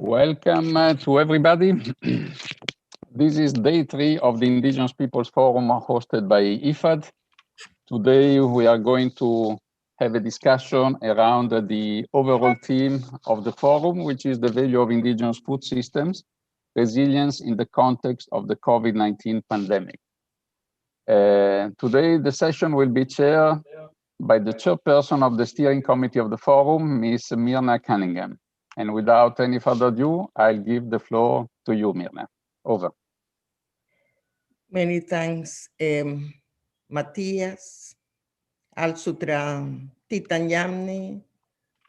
Welcome to everybody. This is day 3 of the Indigenous Peoples Forum hosted by IFAD. Today we are going to have a discussion around the overall theme of the forum, which is the value of indigenous food systems, resilience in the context of the COVID-19 pandemic. Today the session will be chaired by the chairperson of the steering committee of the forum, Ms. Myrna Cunningham. And without any further ado, I'll give the floor to you, Myrna. Over. Many thanks, Matthias, Al Sutra Titanyamni,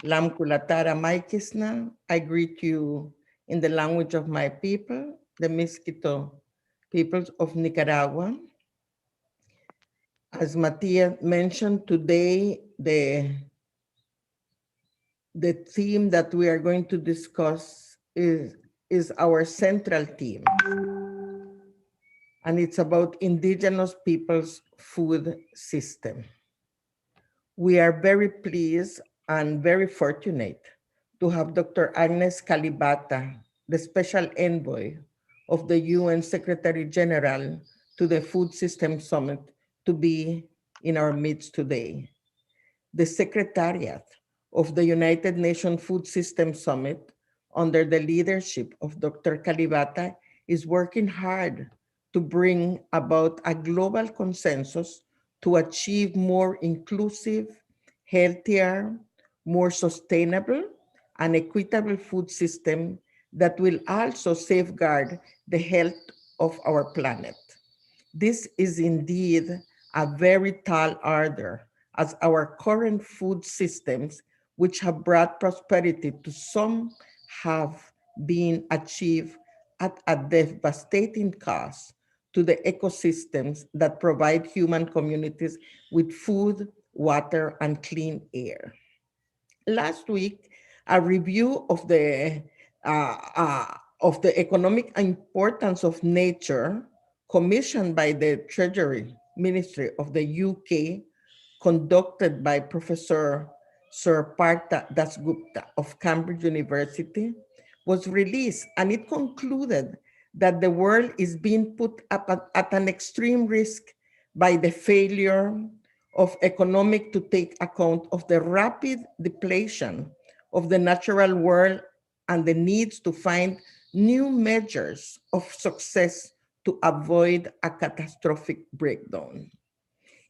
Lam Kulatara Maikisna. I greet you in the language of my people, the Miskito peoples of Nicaragua. As Matthias mentioned, today the theme that we are going to discuss is our central theme. And it's about indigenous people's food system. We are very pleased and very fortunate to have Dr. Agnes Kalibata, the Special Envoy of the UN Secretary General to the Food System Summit, to be in our midst today. The Secretariat of the United Nations Food System Summit, under the leadership of Dr. Kalibata, is working hard to bring about a global consensus to achieve more inclusive, healthier, more sustainable, and equitable food system that will also safeguard the health of our planet. This is indeed a very tall order, as our current food systems, which have brought prosperity to some, have been achieved at a devastating cost to the ecosystems that provide human communities with food, water, and clean air. Last week, a review of the economic importance of nature, commissioned by the Treasury Ministry of the UK, conducted by Professor Sir Partha Dasgupta of Cambridge University, was released, and it concluded that the world is being put up at an extreme risk by the failure of economic to take account of the rapid depletion of the natural world and the needs to find new measures of success to avoid a catastrophic breakdown.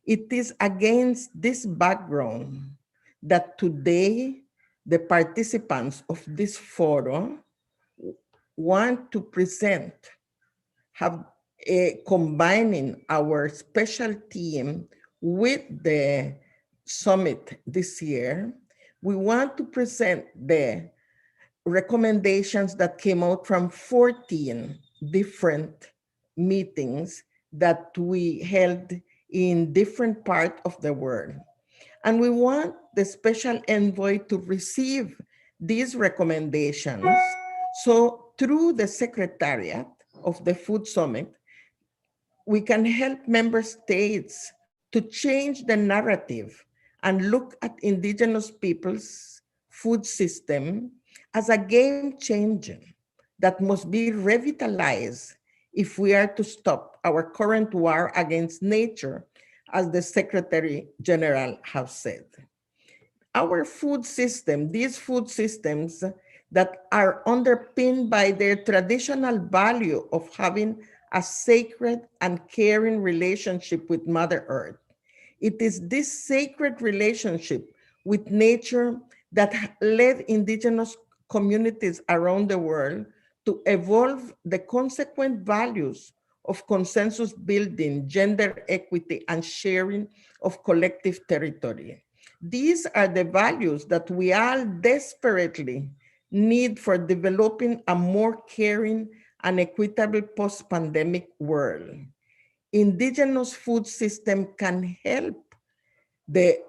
It is against this background that today the participants of this forum want to present, combining our special team with the summit this year. We want to present the recommendations that came out from 14 different meetings that we held in different parts of the world. And we want the special envoy to receive these recommendations. So through the Secretariat of the Food Summit, we can help member states to change the narrative and look at indigenous people's food system as a game changer that must be revitalized if we are to stop our current war against nature, as the Secretary General has said. Our food system, these food systems that are underpinned by their traditional value of having a sacred and caring relationship with Mother Earth. It is this sacred relationship with nature that led indigenous communities around the world to evolve the consequent values of consensus building, gender equity, and sharing of collective territory. These are the values that we all desperately need for developing a more caring and equitable post-pandemic world. Indigenous food system can help the,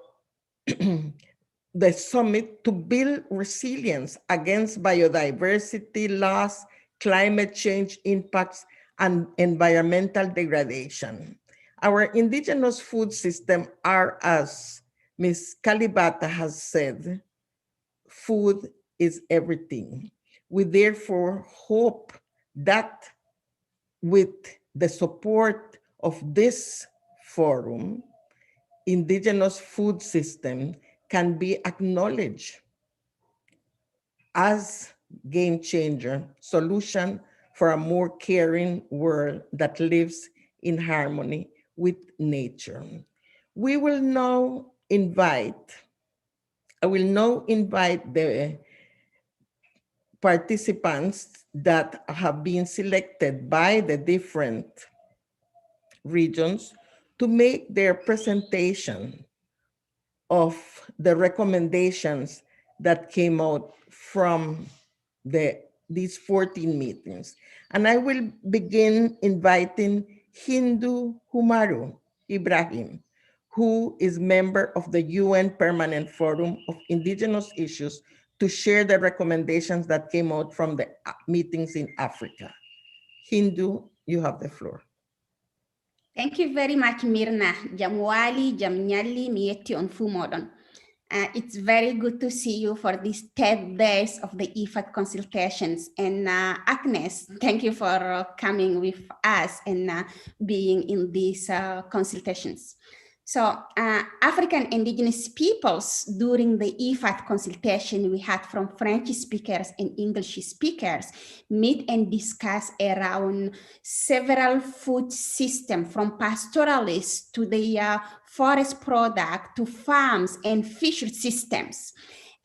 the summit to build resilience against biodiversity loss, climate change impacts, and environmental degradation. Our indigenous food system are, as Ms. Kalibata has said, food is everything. We therefore hope that with the support of this forum, indigenous food system can be acknowledged as game changer, solution for a more caring world that lives in harmony with nature. We will now I will now invite the participants that have been selected by the different regions to make their presentation of the recommendations that came out from these 14 meetings. And I will begin inviting Hindu Humaru Ibrahim, who is member of the UN Permanent Forum of Indigenous Issues, to share the recommendations that came out from the meetings in Africa. Hindu, you have the floor. Thank you very much, Mirna. Jamwali, Jamnyali, Mieti on Fumodon. It's very good to see you for these 10 days of the IFAD consultations. And Agnes, thank you for coming with us and being in these consultations. So African indigenous peoples during the IFAD consultation we had from French speakers and English speakers meet and discuss around several food systems from pastoralists to the forest product to farms and fishery systems.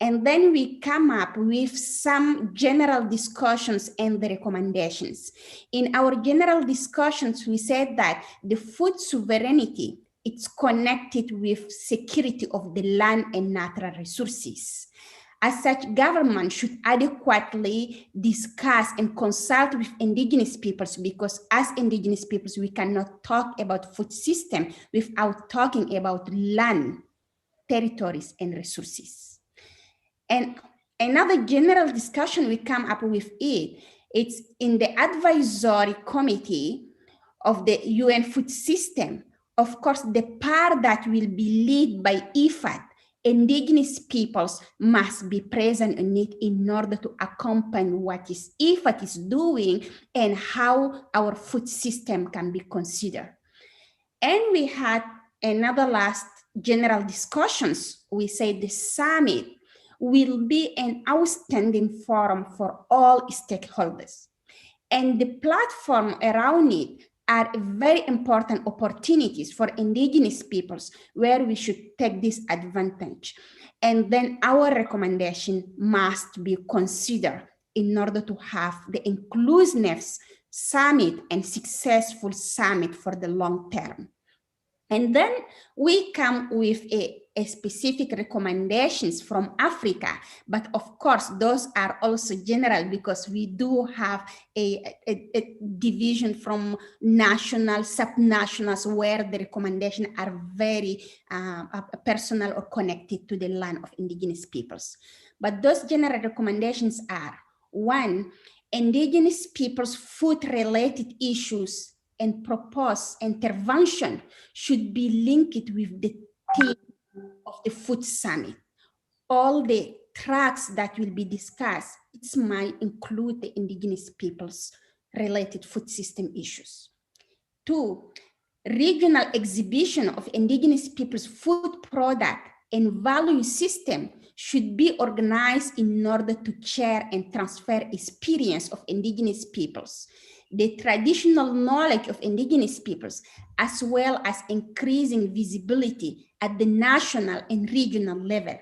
And then we come up with some general discussions and the recommendations. In our general discussions, we said that the food sovereignty, it's connected with security of the land and natural resources. As such, government should adequately discuss and consult with indigenous peoples, because as indigenous peoples, we cannot talk about food system without talking about land, territories, and resources. And another general discussion we come up with it's in the advisory committee of the UN food system. Of course, the part that will be led by IFAD, indigenous peoples must be present in it in order to accompany what is IFAD is doing and how our food system can be considered. And we had another last general discussions. We say the summit will be an outstanding forum for all stakeholders. And the platform around it are very important opportunities for indigenous peoples where we should take this advantage. And then our recommendation must be considered in order to have the inclusiveness summit and successful summit for the long term. And then we come with a specific recommendations from Africa, but of course, those are also general because we do have a division from national, subnationals where the recommendations are very personal or connected to the land of indigenous peoples. But those general recommendations are: 1, indigenous peoples' food-related issues and proposed intervention should be linked with the theme of the food summit. All the tracks that will be discussed, it might include the indigenous peoples related food system issues. 2, regional exhibition of indigenous peoples food product and value system should be organized in order to share and transfer experience of indigenous peoples, the traditional knowledge of indigenous peoples, as well as increasing visibility at the national and regional level,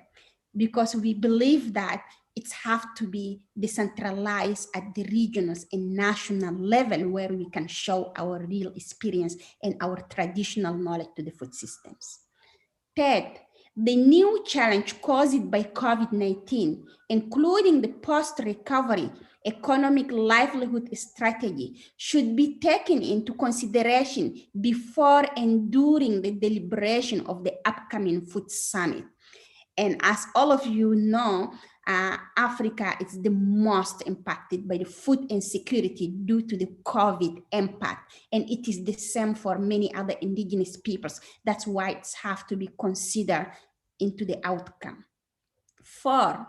because we believe that it has to be decentralized at the regional and national level where we can show our real experience and our traditional knowledge to the food systems. 3rd, the new challenge caused by COVID-19, including the post-recovery economic livelihood strategy, should be taken into consideration before and during the deliberation of the upcoming food summit. And as all of you know, Africa is the most impacted by the food insecurity due to the COVID impact. And it is the same for many other indigenous peoples. That's why it's have to be considered into the outcome. 4,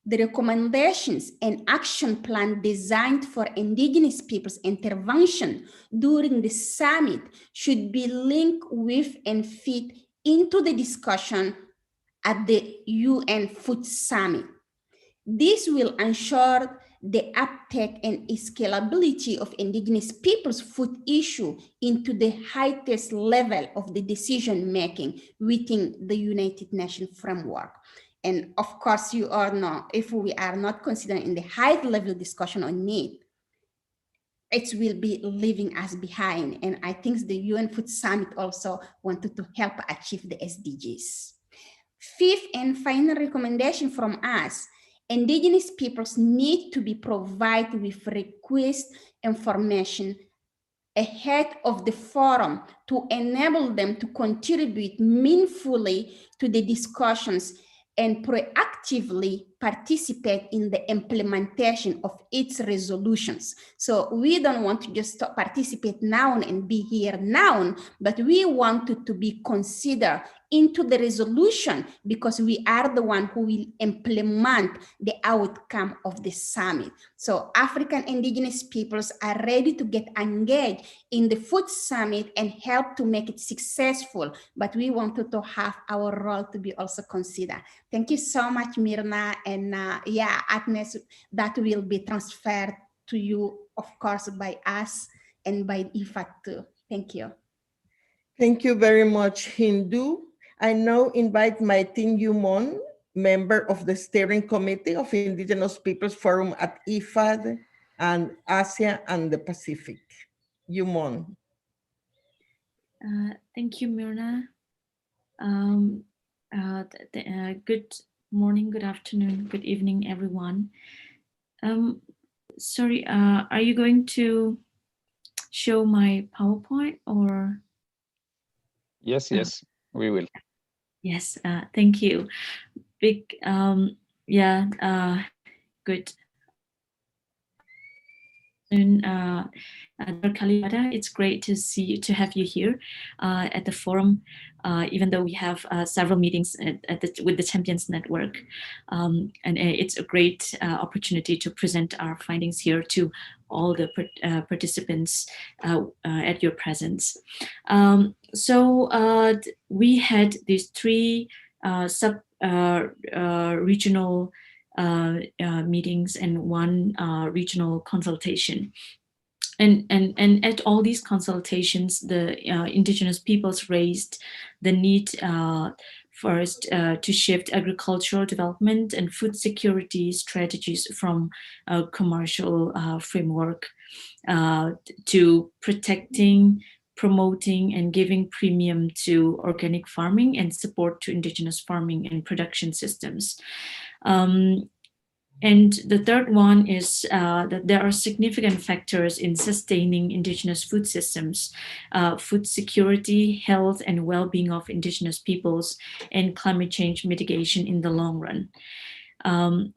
the recommendations and action plan designed for Indigenous peoples intervention during the summit should be linked with and fit into the discussion at the UN Food Summit. This will ensure the uptake and scalability of Indigenous peoples' food issue into the highest level of the decision-making within the United Nations framework. And of course, you all know, if we are not considering in the high level discussion on need, it will be leaving us behind. And I think the UN Food Summit also wanted to help achieve the SDGs. Fifth and final recommendation from us, Indigenous peoples need to be provided with request information ahead of the forum to enable them to contribute meaningfully to the discussions and proactively participate in the implementation of its resolutions. So we don't want to just participate now and be here now, but we want it to be considered into the resolution because we are the one who will implement the outcome of the summit. So African Indigenous peoples are ready to get engaged in the food summit and help to make it successful, but we wanted to have our role to be also considered. Thank you so much, Myrna, and yeah, Agnes, that will be transferred to you, of course, by us and by IFAD too. Thank you. Thank you very much, Hindu. I now invite Martin Yumon, member of the Steering Committee of Indigenous Peoples Forum at IFAD and Asia and the Pacific. Yumon. Thank you, Myrna. Good morning, good afternoon, good evening, everyone. Sorry, are you going to show my PowerPoint or? Yes, yes, we will. Yes, thank you. Good. Dr. Kalibata, it's great to have you here at the forum, even though we have several meetings with the Champions Network. And it's a great opportunity to present our findings here to all the participants at your presence. So we had these three regional meetings and one regional consultation. And at all these consultations, the indigenous peoples raised the need first to shift agricultural development and food security strategies from a commercial framework to protecting, promoting, and giving premium to organic farming and support to indigenous farming and production systems. And the third one is that there are significant factors in sustaining indigenous food systems, food security, health, and well-being of indigenous peoples, and climate change mitigation in the long run.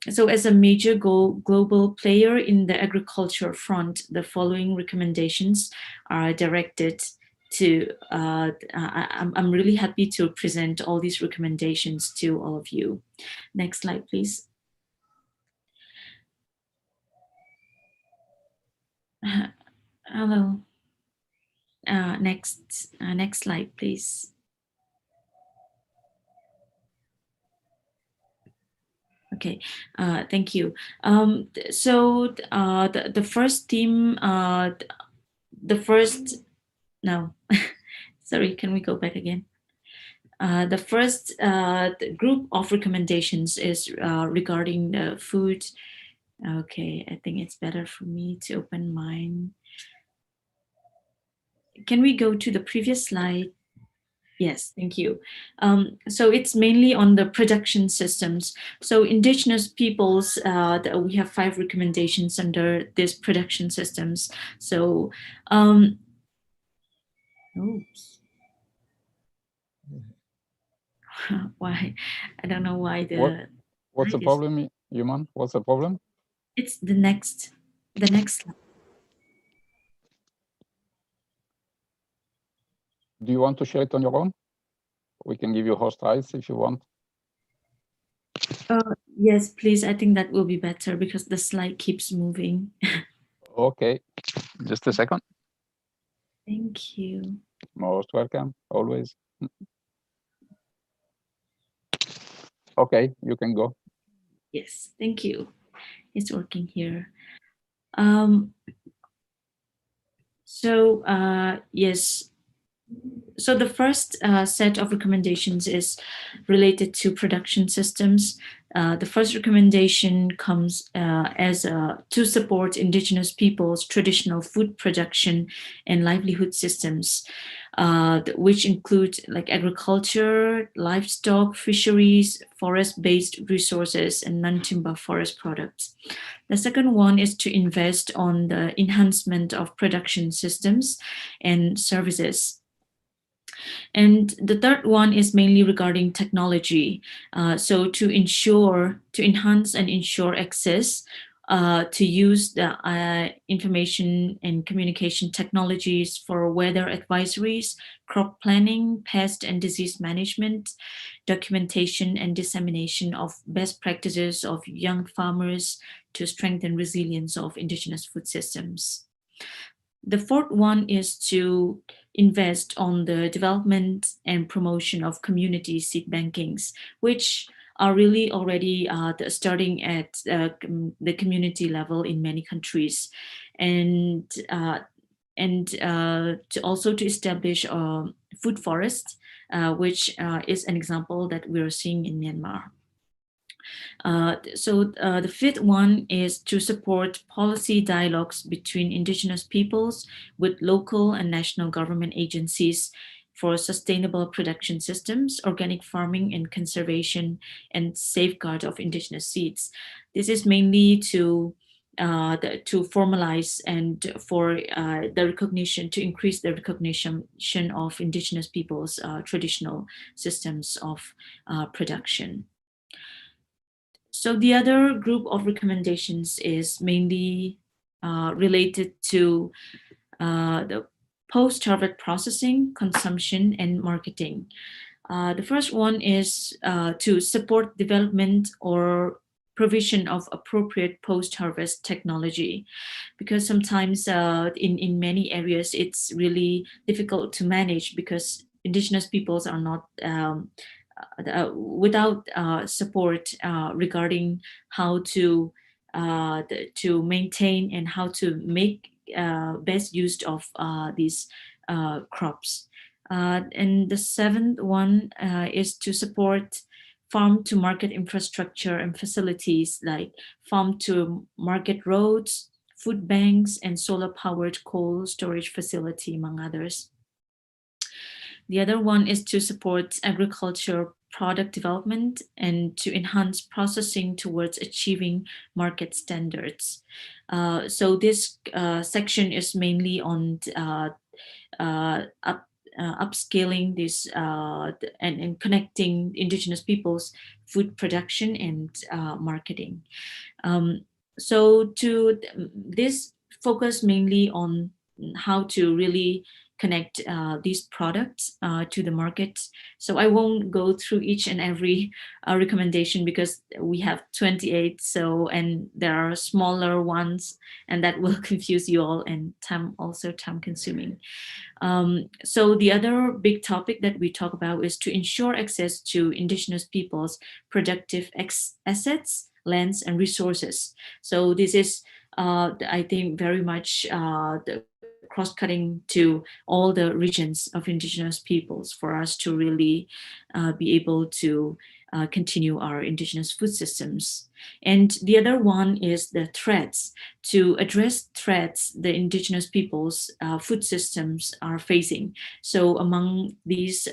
So as a major global player in the agriculture front, the following recommendations are directed to, I'm really happy to present all these recommendations to all of you. Next slide, please. Hello. Next slide, please. Okay, thank you. So the first theme, no, sorry, can we go back again? The first group of recommendations is regarding the food. Okay, I think it's better for me to open mine. Can we go to the previous slide? Yes, thank you. So it's mainly on the production systems. So indigenous peoples, we have 5 recommendations under this production systems. So, oops. Why? I don't know why What's the problem, Yuman? What's the problem? It's the next slide. Do you want to share it on your own? We can give you host rights if you want. Yes, please. I think that will be better because the slide keeps moving. Okay, just a second. Thank you. Most welcome, always. Okay, you can go. Yes, thank you. It's working here. Yes. So the first set of recommendations is related to production systems. The first recommendation comes to support Indigenous peoples' traditional food production and livelihood systems, which include like agriculture, livestock, fisheries, forest-based resources, and non-timber forest products. The second one is to invest on the enhancement of production systems and services. And the third one is mainly regarding technology. So to enhance and ensure access to use the information and communication technologies for weather advisories, crop planning, pest and disease management, documentation and dissemination of best practices of young farmers to strengthen resilience of indigenous food systems. The fourth one is to invest on the development and promotion of community seed bankings, which are really already starting at the community level in many countries, and to establish food forest, which is an example that we're seeing in Myanmar. The fifth one is to support policy dialogues between indigenous peoples with local and national government agencies for sustainable production systems, organic farming and conservation, and safeguard of indigenous seeds. This is mainly to formalize and for the recognition, to increase the recognition of indigenous peoples' traditional systems of production. So the other group of recommendations is mainly related to the post-harvest processing, consumption, and marketing. The first one is to support development or provision of appropriate post-harvest technology, because sometimes in many areas it's really difficult to manage because indigenous peoples are not without support regarding how to maintain and how to make best use of these crops. And the seventh one is to support farm to market infrastructure and facilities like farm to market roads, food banks, and solar powered cold storage facility, among others. The other one is to support agriculture product development and to enhance processing towards achieving market standards. So this section is mainly on upscaling this and connecting indigenous people's food production and marketing. So to this focus mainly on how to really connect these products to the market. So I won't go through each and every recommendation because we have 28, and there are smaller ones, and that will confuse you all and time consuming. So the other big topic that we talk about is to ensure access to indigenous people's productive assets, lands, and resources. So this is, I think, very much the cross-cutting to all the regions of indigenous peoples for us to really be able to continue our indigenous food systems. And the other one is the threats. To address threats the indigenous peoples' food systems are facing. So among these,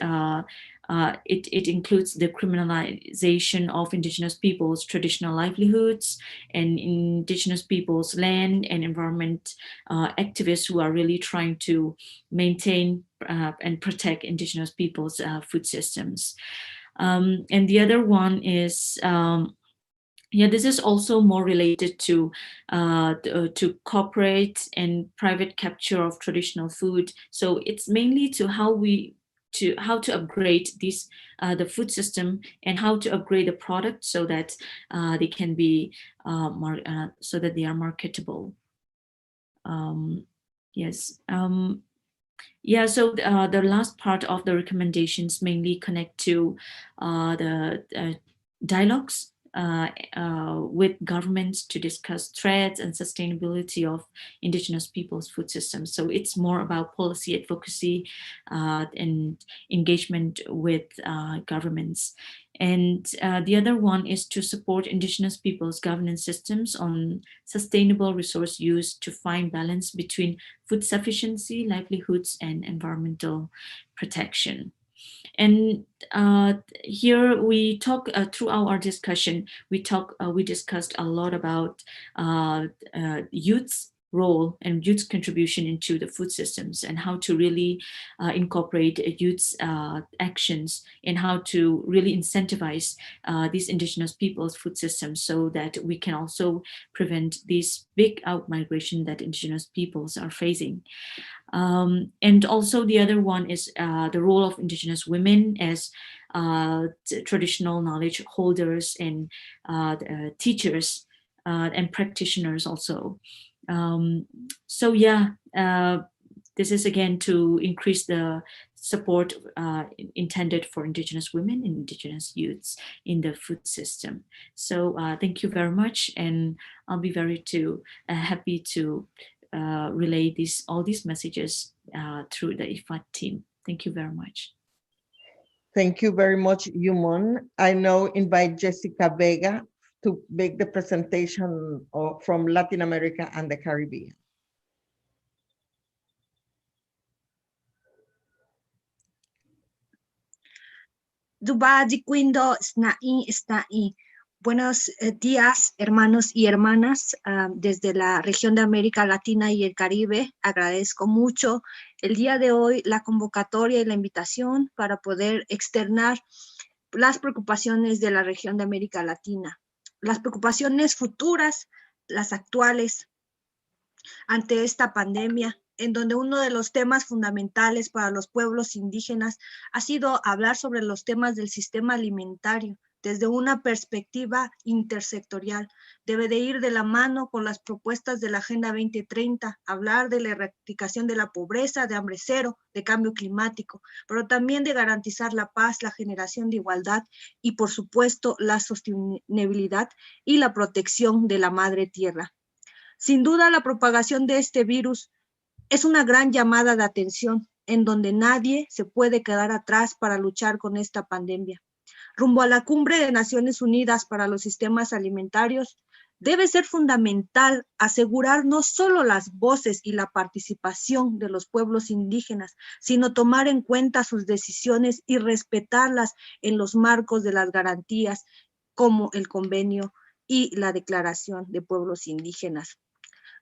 it includes the criminalization of indigenous people's traditional livelihoods and indigenous people's land and environment activists who are really trying to maintain and protect indigenous people's food systems. And the other one is, this is also more related to corporate and private capture of traditional food. So it's mainly to how we how to upgrade this the food system, and how to upgrade the product so that they can be so that they are marketable. Yes. Yeah, so the last part of the recommendations mainly connect to the dialogues with governments to discuss threats and sustainability of Indigenous peoples' food systems. So it's more about policy advocacy and engagement with governments. And the other one is to support Indigenous peoples' governance systems on sustainable resource use to find balance between food sufficiency, livelihoods, and environmental protection. And here we talk throughout our discussion, we discussed a lot about youth's role and youth's contribution into the food systems, and how to really incorporate youth's actions, and how to really incentivize these Indigenous peoples' food systems, so that we can also prevent this big out-migration that Indigenous peoples are facing. And also the other one is the role of Indigenous women as traditional knowledge holders and teachers and practitioners also. So yeah, this is again to increase the support intended for Indigenous women and Indigenous youths in the food system. So thank you very much, and I'll be very happy to relay all these messages through the IFAD team. Thank you very much. Thank you very much, Yumon. I now invite Jessica Vega to make the presentation from Latin America and the Caribbean. Buenos días, hermanos y hermanas, desde la región de América Latina y el Caribe. Agradezco mucho el día de hoy la convocatoria y la invitación para poder externar las preocupaciones de la región de América Latina, las preocupaciones futuras, las actuales, ante esta pandemia, en donde uno de los temas fundamentales para los pueblos indígenas ha sido hablar sobre los temas del sistema alimentario, desde una perspectiva intersectorial. Debe de ir de la mano con las propuestas de la Agenda 2030, hablar de la erradicación de la pobreza, de hambre cero, de cambio climático, pero también de garantizar la paz, la generación de igualdad y, por supuesto, la sostenibilidad y la protección de la madre tierra. Sin duda, la propagación de este virus es una gran llamada de atención, en donde nadie se puede quedar atrás para luchar con esta pandemia. Rumbo a la cumbre de Naciones Unidas para los Sistemas Alimentarios, debe ser fundamental asegurar no solo las voces y la participación de los pueblos indígenas, sino tomar en cuenta sus decisiones y respetarlas en los marcos de las garantías, como el convenio y la Declaración de Pueblos Indígenas.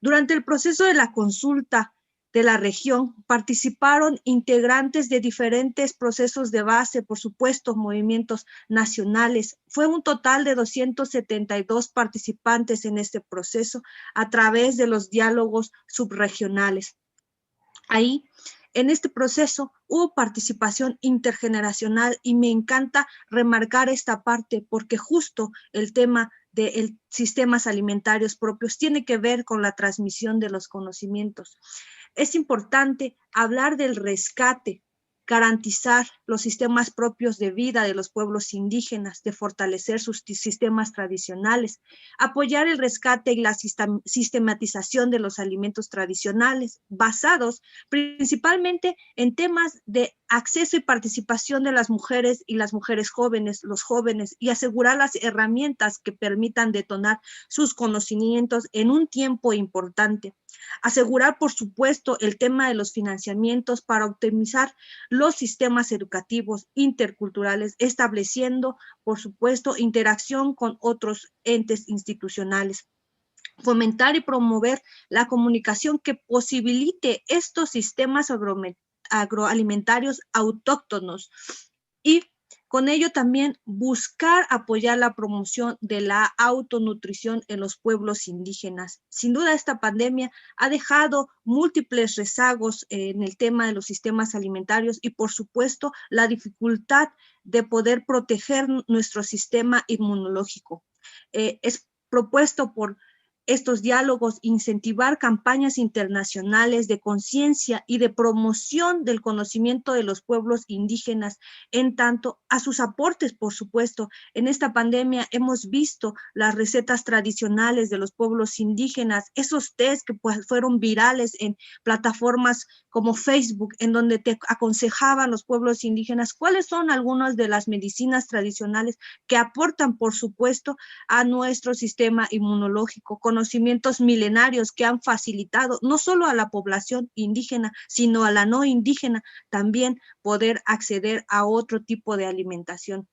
Durante el proceso de la consulta de la región participaron integrantes de diferentes procesos de base, por supuesto, movimientos nacionales. Fue un total de 272 participantes en este proceso a través de los diálogos subregionales. Ahí, en este proceso, hubo participación intergeneracional y me encanta remarcar esta parte porque justo el tema de sistemas alimentarios propios tiene que ver con la transmisión de los conocimientos. Es importante hablar del rescate, garantizar los sistemas propios de vida de los pueblos indígenas, de fortalecer sus sistemas tradicionales, apoyar el rescate y la sistematización de los alimentos tradicionales, basados principalmente en temas de acceso y participación de las mujeres y las mujeres jóvenes, los jóvenes, y asegurar las herramientas que permitan detonar sus conocimientos en un tiempo importante. Asegurar, por supuesto, el tema de los financiamientos para optimizar los sistemas educativos interculturales, estableciendo, por supuesto, interacción con otros entes institucionales. Fomentar y promover la comunicación que posibilite estos sistemas agroalimentarios autóctonos y Con ello también buscar apoyar la promoción de la autonutrición en los pueblos indígenas. Sin duda esta pandemia ha dejado múltiples rezagos en el tema de los sistemas alimentarios y por supuesto la dificultad de poder proteger nuestro sistema inmunológico. Es propuesto por estos diálogos incentivar campañas internacionales de conciencia y de promoción del conocimiento de los pueblos indígenas en tanto a sus aportes, por supuesto. En esta pandemia hemos visto las recetas tradicionales de los pueblos indígenas, esos tés que pues, fueron virales en plataformas como Facebook, en donde te aconsejaban los pueblos indígenas cuáles son algunas de las medicinas tradicionales que aportan, por supuesto, a nuestro sistema inmunológico, conocimientos milenarios que han facilitado no solo a la población indígena, sino a la no indígena también poder acceder a otro tipo de alimentación.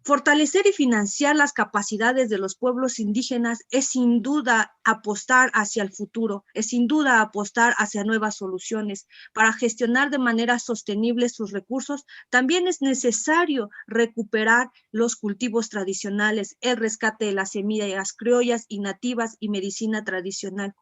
Fortalecer y financiar las capacidades de los pueblos indígenas es sin duda apostar hacia el futuro, es sin duda apostar hacia nuevas soluciones. Para gestionar de manera sostenible sus recursos, también es necesario recuperar los cultivos tradicionales, el rescate de las semillas criollas y nativas y medicina tradicional.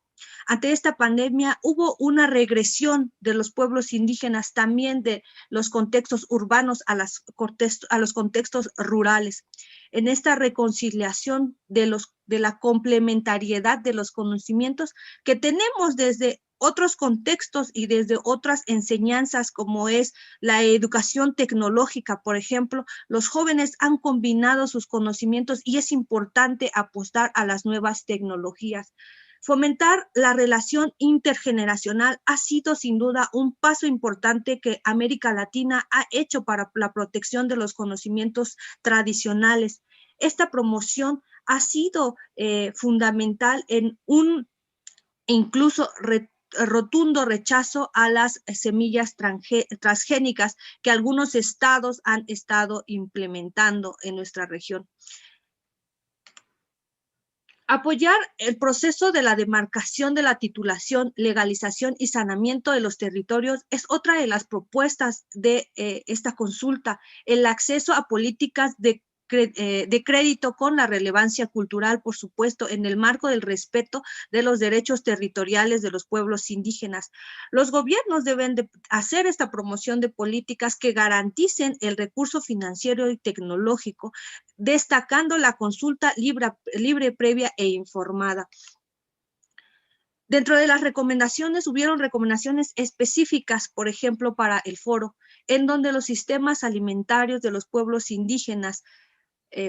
Ante esta pandemia hubo una regresión de los pueblos indígenas, también de los contextos urbanos a los contextos rurales. En esta reconciliación de la complementariedad de los conocimientos que tenemos desde otros contextos y desde otras enseñanzas como es la educación tecnológica, por ejemplo, los jóvenes han combinado sus conocimientos y es importante apostar a las nuevas tecnologías. Fomentar la relación intergeneracional ha sido sin duda un paso importante que América Latina ha hecho para la protección de los conocimientos tradicionales. Esta promoción ha sido fundamental en un incluso rotundo rechazo a las semillas transgénicas que algunos estados han estado implementando en nuestra región. Apoyar el proceso de la demarcación de la titulación, legalización y saneamiento de los territorios es otra de las propuestas de esta consulta. El acceso a políticas de crédito con la relevancia cultural, por supuesto, en el marco del respeto de los derechos territoriales de los pueblos indígenas. Los gobiernos deben de hacer esta promoción de políticas que garanticen el recurso financiero y tecnológico, destacando la consulta libre, previa e informada. Dentro de las recomendaciones, hubieron recomendaciones específicas, por ejemplo, para el foro, en donde los sistemas alimentarios de los pueblos indígenas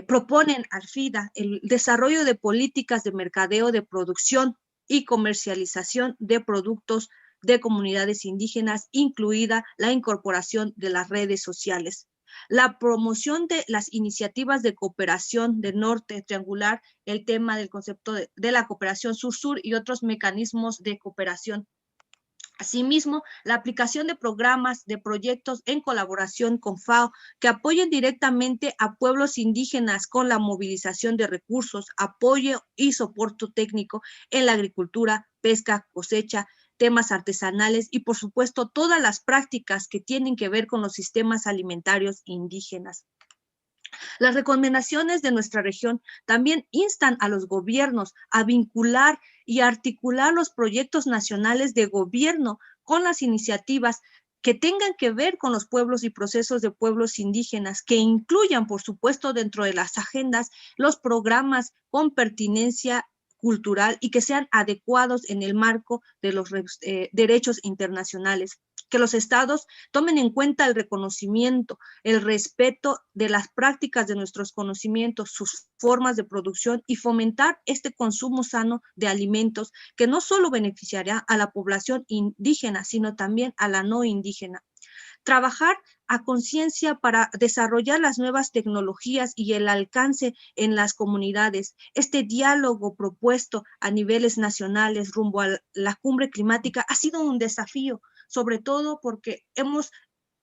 proponen al FIDA el desarrollo de políticas de mercadeo, de producción y comercialización de productos de comunidades indígenas, incluida la incorporación de las redes sociales. La promoción de las iniciativas de cooperación de norte triangular, el tema del concepto de la cooperación sur-sur y otros mecanismos de cooperación. Asimismo, la aplicación de programas, de proyectos en colaboración con FAO que apoyen directamente a pueblos indígenas con la movilización de recursos, apoyo y soporte técnico en la agricultura, pesca, cosecha, temas artesanales y, por supuesto, todas las prácticas que tienen que ver con los sistemas alimentarios indígenas. Las recomendaciones de nuestra región también instan a los gobiernos a vincular y articular los proyectos nacionales de gobierno con las iniciativas que tengan que ver con los pueblos y procesos de pueblos indígenas, que incluyan, por supuesto, dentro de las agendas, los programas con pertinencia cultural y que sean adecuados en el marco de los derechos internacionales. Que los estados tomen en cuenta el reconocimiento, el respeto de las prácticas de nuestros conocimientos, sus formas de producción y fomentar este consumo sano de alimentos que no solo beneficiará a la población indígena, sino también a la no indígena. Trabajar a conciencia para desarrollar las nuevas tecnologías y el alcance en las comunidades. Este diálogo propuesto a niveles nacionales rumbo a la cumbre climática ha sido un desafío, sobre todo porque hemos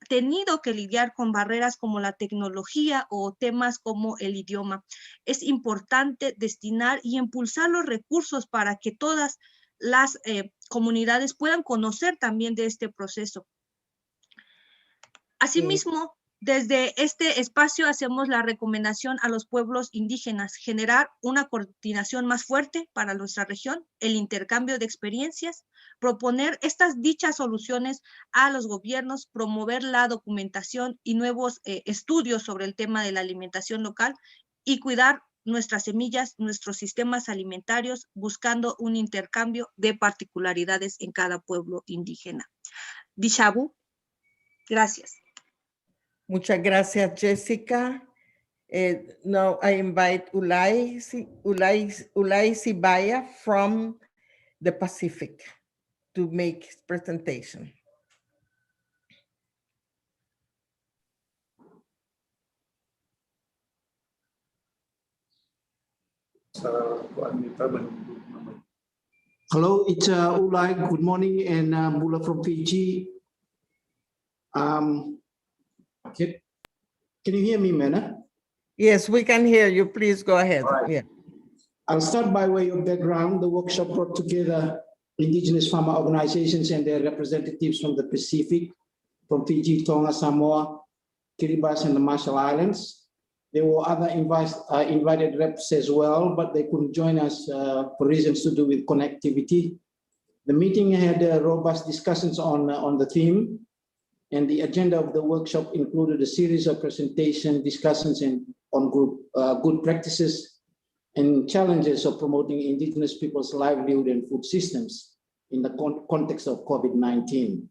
tenido que lidiar con barreras como la tecnología o temas como el idioma. Es importante destinar y impulsar los recursos para que todas las comunidades puedan conocer también de este proceso. Asimismo, Desde este espacio hacemos la recomendación a los pueblos indígenas, generar una coordinación más fuerte para nuestra región, el intercambio de experiencias, proponer estas dichas soluciones a los gobiernos, promover la documentación y nuevos estudios sobre el tema de la alimentación local y cuidar nuestras semillas, nuestros sistemas alimentarios, buscando un intercambio de particularidades en cada pueblo indígena. Dishabu, gracias. Muchas gracias, Jessica. Now I invite Ulay Sibaya from the Pacific to make his presentation. Hello, it's Ulay. Good morning, and Mula from Fiji. Can you hear me, Mena? Yes, we can hear you. Please go ahead. Right. Yeah. I'll start by way of background. The workshop brought together indigenous farmer organizations and their representatives from the Pacific, from Fiji, Tonga, Samoa, Kiribati, and the Marshall Islands. There were other invited reps as well, but they couldn't join us for reasons to do with connectivity. The meeting had robust discussions on the theme, and the agenda of the workshop included a series of presentation discussions on good practices and challenges of promoting indigenous people's livelihood and food systems in the context of COVID-19.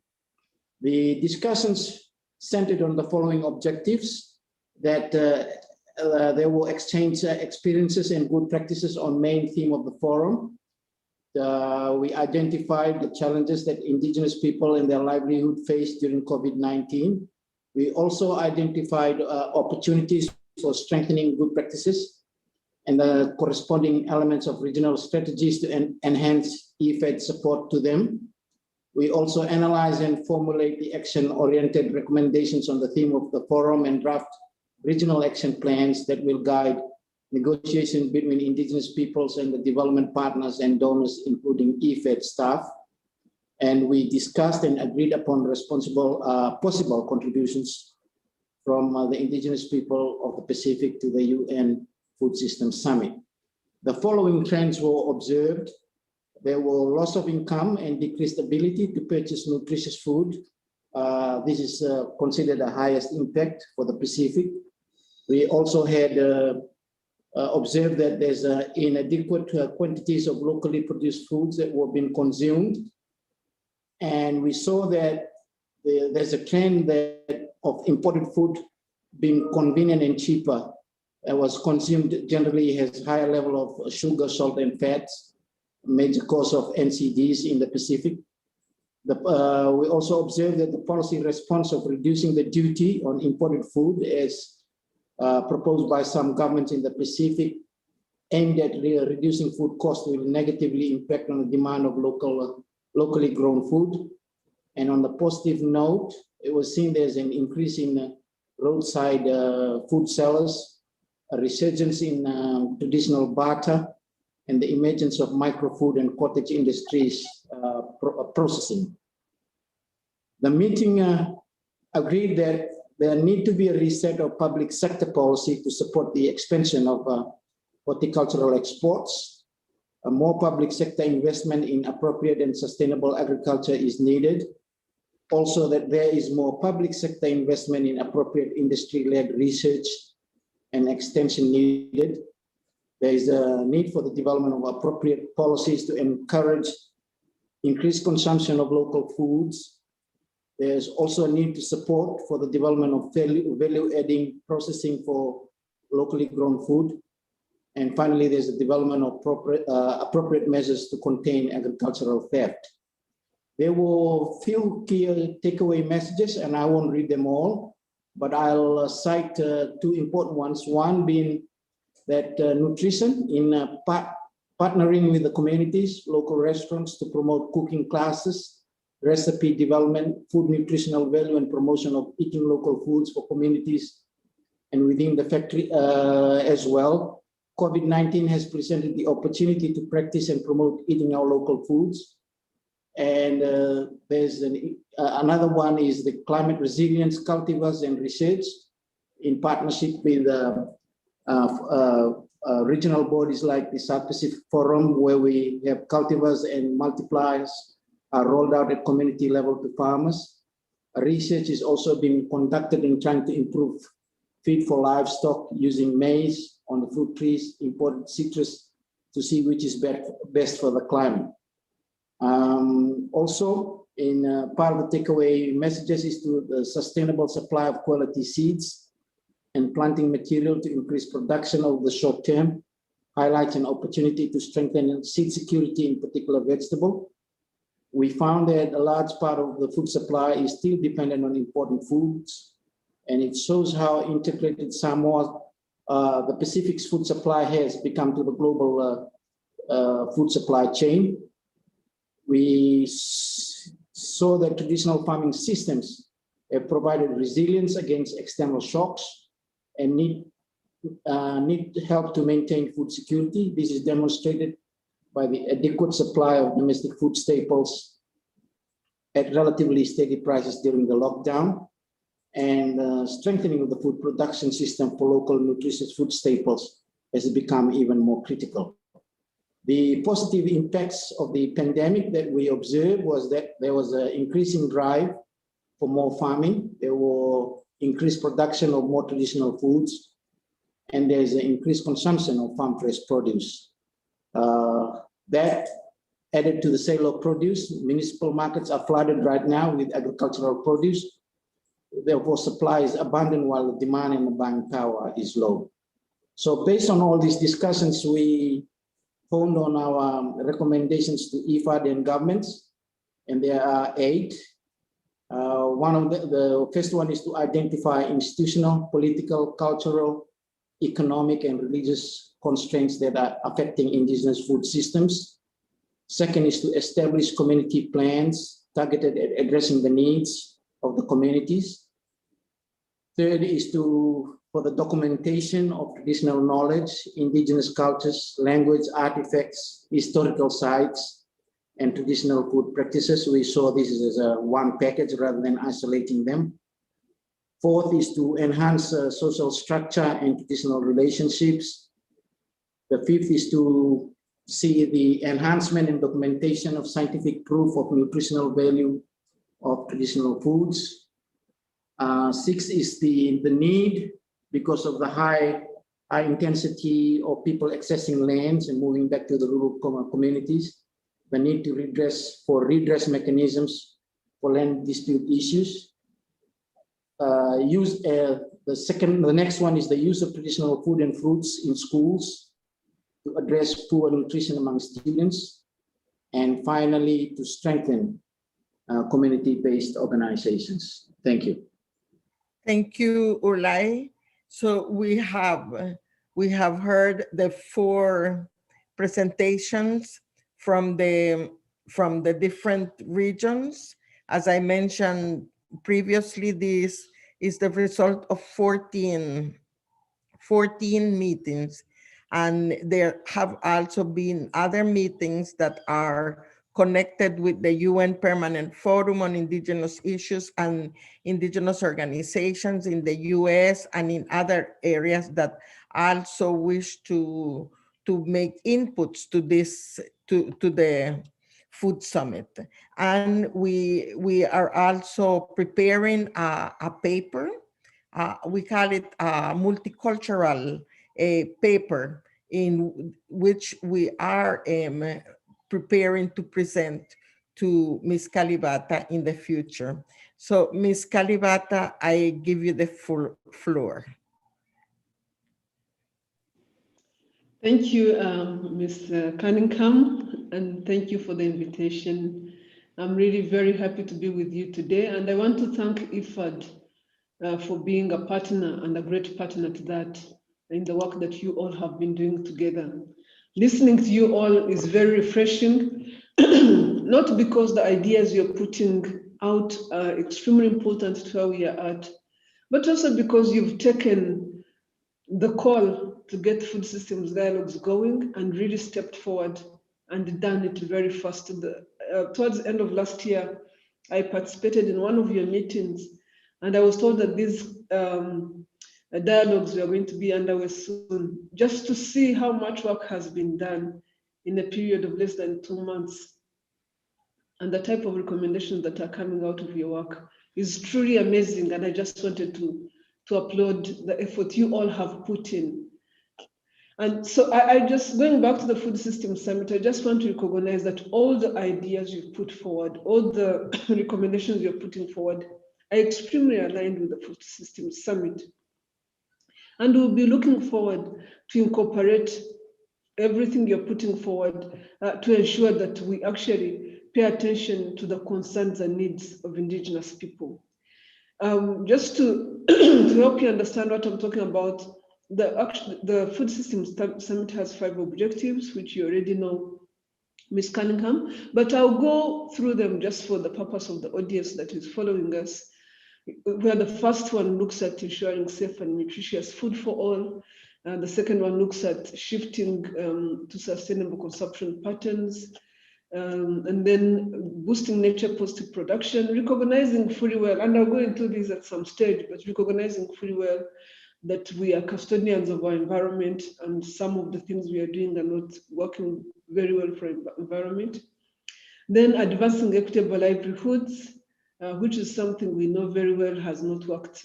The discussions centered on the following objectives: that they will exchange experiences and good practices on main theme of the forum. We identified the challenges that indigenous people and their livelihood faced during COVID-19. We also identified opportunities for strengthening good practices and the corresponding elements of regional strategies to enhance IFAD support to them. We also analyze and formulate the action-oriented recommendations on the theme of the forum and draft regional action plans that will guide negotiations between indigenous peoples and the development partners and donors, including IFAD staff. And we discussed and agreed upon possible contributions from the indigenous people of the Pacific to the UN Food System Summit. The following trends were observed. There were loss of income and decreased ability to purchase nutritious food. This is considered the highest impact for the Pacific. We also had observed that there's inadequate quantities of locally produced foods that were being consumed. And we saw that there's a trend of imported food being convenient and cheaper. It was consumed generally has higher level of sugar, salt, and fats, major cause of NCDs in the Pacific. We also observed that the policy response of reducing the duty on imported food as proposed by some governments in the Pacific aimed at reducing food costs will negatively impact on the demand of locally grown food. And on the positive note, it was seen there's an increase in roadside food sellers, a resurgence in traditional barter, and the emergence of microfood and cottage industries processing. The meeting agreed that there need to be a reset of public sector policy to support the expansion of horticultural exports. A more public sector investment in appropriate and sustainable agriculture is needed. Also, that there is more public sector investment in appropriate industry-led research and extension needed. There is a need for the development of appropriate policies to encourage increased consumption of local foods. There's also a need to support for the development of value-adding processing for locally grown food. And finally, there's a development of appropriate measures to contain agricultural theft. There were few key takeaway messages, and I won't read them all, but I'll cite two important ones. One being that nutrition in partnering with the communities, local restaurants to promote cooking classes, recipe development, food nutritional value, and promotion of eating local foods for communities and within the factory as well. COVID-19 has presented the opportunity to practice and promote eating our local foods. And there's another one is the climate resilience cultivars and research. in partnership with regional bodies like the South Pacific Forum, where we have cultivars and multipliers rolled out at community level to farmers. Research is also being conducted in trying to improve feed for livestock using maize on the fruit trees, imported citrus, to see which is best for the climate. Also, in part of the takeaway messages is to the sustainable supply of quality seeds and planting material to increase production over the short term, highlights an opportunity to strengthen seed security, in particular vegetable. We found that a large part of the food supply is still dependent on important foods, and it shows how integrated Samoa, the Pacific's food supply has become to the global food supply chain. We saw that traditional farming systems have provided resilience against external shocks and need help to maintain food security. This is demonstrated by the adequate supply of domestic food staples at relatively steady prices during the lockdown, and strengthening of the food production system for local nutritious food staples has become even more critical. The positive impacts of the pandemic that we observed was that there was an increasing drive for more farming. There were increased production of more traditional foods, and there's an increased consumption of farm fresh produce. That added to the sale of produce. Municipal markets are flooded right now with agricultural produce. Therefore, supply is abundant while the demand and the buying power is low. So based on all these discussions, we honed on our recommendations to IFAD and governments, and there are 8. One of the first one is to identify institutional, political, cultural, economic, and religious constraints that are affecting indigenous food systems. Second is to establish community plans targeted at addressing the needs of the communities. Third is for the documentation of traditional knowledge, indigenous cultures, language, artifacts, historical sites, and traditional food practices. We saw this as one package rather than isolating them. Fourth is to enhance social structure and traditional relationships. The fifth is to see the enhancement and documentation of scientific proof of nutritional value of traditional foods. Sixth is the need, because of the high intensity of people accessing lands and moving back to the rural communities, the need to redress mechanisms for land dispute issues. The next one is the use of traditional food and fruits in schools to address poor nutrition among students. And finally, to strengthen community-based organizations. Thank you. Thank you, Ulay. So we have heard the 4 presentations from the different regions. As I mentioned previously, this is the result of 14 meetings, and there have also been other meetings that are connected with the UN Permanent Forum on Indigenous Issues and indigenous organizations in the US and in other areas that also wish to make inputs to this, to the Food Summit. And we are also preparing a paper. We call it a multicultural paper, in which we are preparing to present to Ms. Kalibata in the future. So Ms. Kalibata, I give you the full floor. Thank you, Ms. Cunningham, and thank you for the invitation. I'm really very happy to be with you today, and I want to thank IFAD for being a partner and a great partner to that in the work that you all have been doing together. Listening to you all is very refreshing, not because the ideas you're putting out are extremely important to where we are at, but also because you've taken the call to get food systems dialogues going and really stepped forward and done it very fast. Towards the end of last year, I participated in one of your meetings, and I was told that these dialogues we are going to be underway soon, just to see how much work has been done in a period of less than 2 months. And the type of recommendations that are coming out of your work is truly amazing. And I just wanted to applaud the effort you all have put in. And so I just, going back to the Food System Summit, I just want to recognize that all the ideas you've put forward, all the recommendations you're putting forward are extremely aligned with the Food System Summit. And we'll be looking forward to incorporate everything you're putting forward to ensure that we actually pay attention to the concerns and needs of Indigenous people. Just to, to help you understand what I'm talking about, the Food Systems Summit has 5 objectives, which you already know, Ms. Cunningham, but I'll go through them just for the purpose of the audience that is following us, where the first one looks at ensuring safe and nutritious food for all. The second one looks at shifting to sustainable consumption patterns, and then boosting nature positive production, recognizing fully well, and I'll go into this at some stage, but recognizing fully well that we are custodians of our environment, and some of the things we are doing are not working very well for environment. Then advancing equitable livelihoods, which is something we know very well has not worked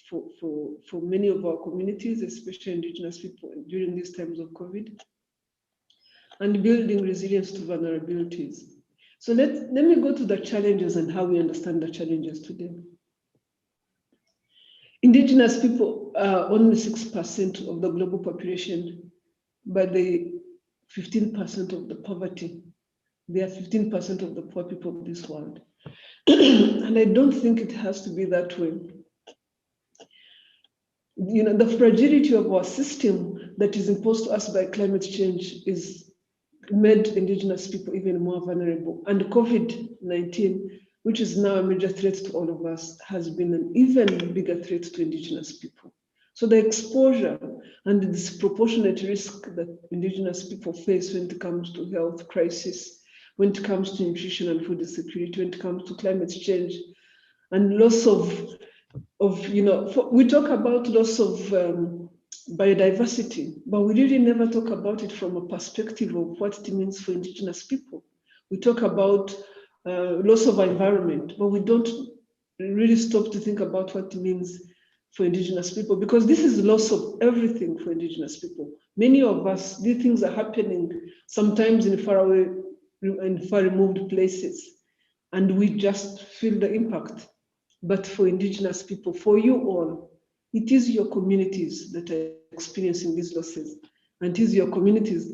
for many of our communities, especially Indigenous people during these times of COVID, and building resilience to vulnerabilities. So let me go to the challenges and how we understand the challenges today. Indigenous people are only 6% of the global population, but they 15% of the poverty. They are 15% of the poor people of this world. And I don't think it has to be that way. You know, the fragility of our system that is imposed to us by climate change is made Indigenous people even more vulnerable. And COVID-19, which is now a major threat to all of us, has been an even bigger threat to Indigenous people. So the exposure and the disproportionate risk that Indigenous people face when it comes to health crisis, when it comes to nutrition and food insecurity, when it comes to climate change, and loss of you know, we talk about loss of biodiversity, but we really never talk about it from a perspective of what it means for Indigenous people. We talk about loss of environment, but we don't really stop to think about what it means for Indigenous people, because this is loss of everything for Indigenous people. Many of us, these things are happening sometimes in far away and far removed places, and we just feel the impact. But for Indigenous people, for you all, it is your communities that are experiencing these losses, and it is your communities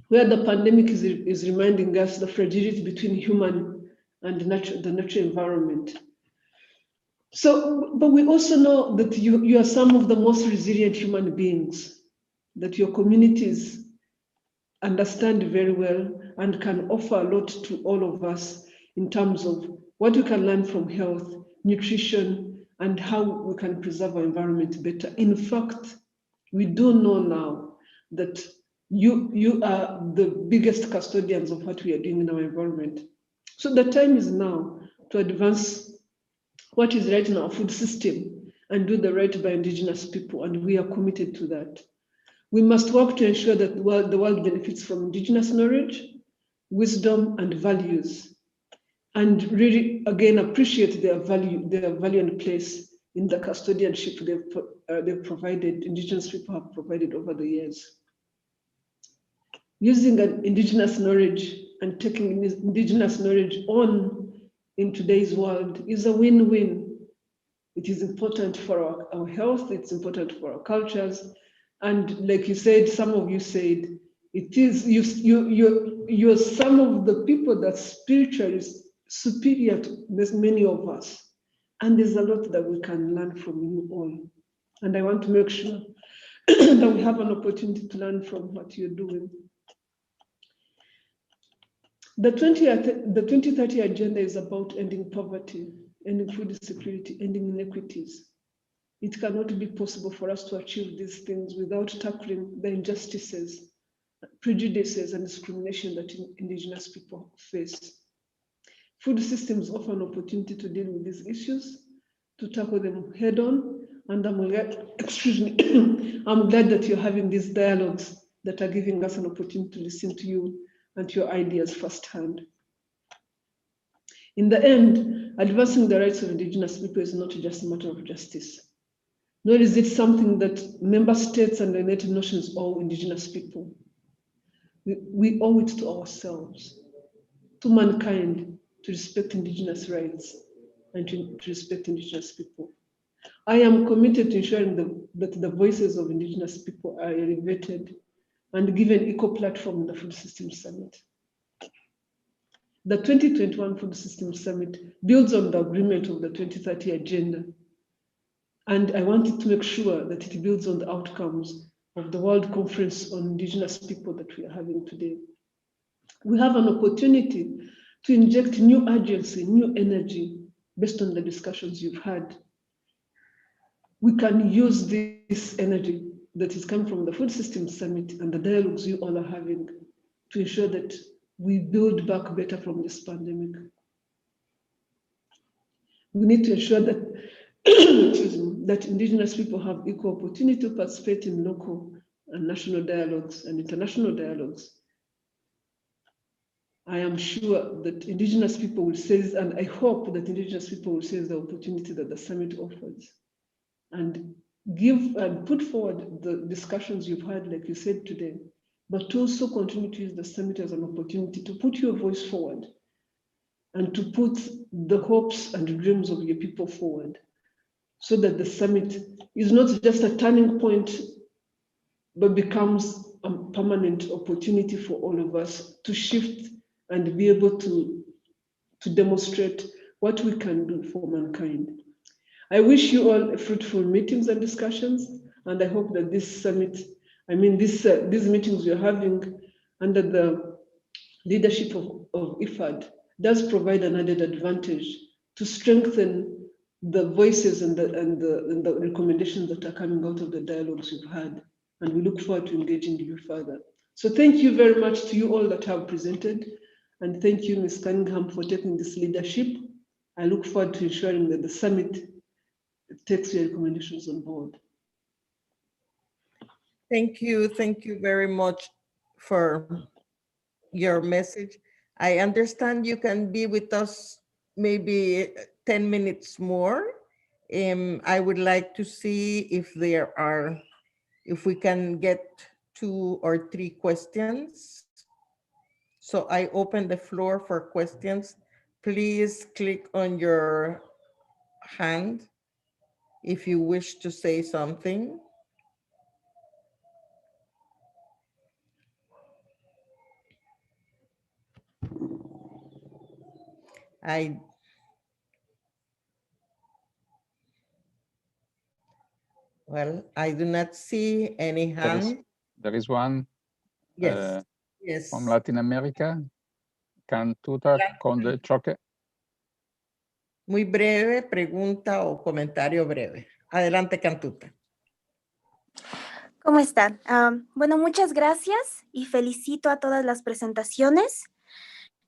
where the pandemic is reminding us the fragility between human and the natural environment. So, but we also know that you are some of the most resilient human beings, that your communities understand very well and can offer a lot to all of us in terms of what we can learn from health, nutrition, and how we can preserve our environment better. In fact, we do know now that you are the biggest custodians of what we are doing in our environment. So the time is now to advance what is right in our food system and do the right by Indigenous people, and we are committed to that. We must work to ensure that the world benefits from Indigenous knowledge, wisdom, and values, and really, again, appreciate their value and place in the custodianship they've provided, Indigenous people have provided over the years. Using Indigenous knowledge and taking Indigenous knowledge on in today's world is a win-win. It is important for our health, it's important for our cultures, and like you said, some of you said, it is you're some of the people that spiritually superior to many of us, and there's a lot that we can learn from you all. And I want to make sure that we have an opportunity to learn from what you're doing. The 2030 agenda is about ending poverty, ending food insecurity, ending inequities. It cannot be possible for us to achieve these things without tackling the injustices, prejudices, and discrimination that Indigenous people face. Food systems offer an opportunity to deal with these issues, to tackle them head on, And I'm glad, excuse me, I'm glad that you're having these dialogues that are giving us an opportunity to listen to you and your ideas firsthand. In the end, advancing the rights of Indigenous people is not just a matter of justice, nor is it something that member states and the United Nations owe Indigenous people. We owe it to ourselves, to mankind, to respect Indigenous rights and to respect Indigenous people. I am committed to ensuring that the voices of Indigenous people are elevated and given equal platform in the Food Systems Summit. The 2021 Food Systems Summit builds on the agreement of the 2030 Agenda, and I wanted to make sure that it builds on the outcomes of the World Conference on Indigenous People that we are having today. We have an opportunity to inject new urgency, new energy based on the discussions you've had. We can use this energy that is coming from the Food Systems Summit and the dialogues you all are having to ensure that we build back better from this pandemic. We need to ensure that, that Indigenous people have equal opportunity to participate in local and national dialogues and international dialogues. I am sure that Indigenous people will seize, and I hope that Indigenous people will seize the opportunity that the summit offers and give and put forward the discussions you've had, like you said today, but to also continue to use the summit as an opportunity to put your voice forward and to put the hopes and dreams of your people forward so that the summit is not just a turning point, but becomes a permanent opportunity for all of us to shift and be able to demonstrate what we can do for mankind. I wish you all fruitful meetings and discussions, and I hope that this summit, these meetings we're having under the leadership of IFAD does provide an added advantage to strengthen the voices and the recommendations that are coming out of the dialogues we've had. And we look forward to engaging you further. So thank you very much to you all that have presented. And thank you, Ms. Cunningham, for taking this leadership. I look forward to ensuring that the summit takes your recommendations on board. Thank you very much for your message. I understand you can be with us maybe 10 minutes more. I would like to see if we can get 2 or 3 questions. So I open the floor for questions. Please click on your hand if you wish to say something. I do not see any hand. There is one. Yes. Yes. From Latin America. Cantuta Conde Choque. Muy breve, pregunta o comentario breve. Adelante, Cantuta. ¿Cómo están? Bueno, muchas gracias y felicito a todas las presentaciones.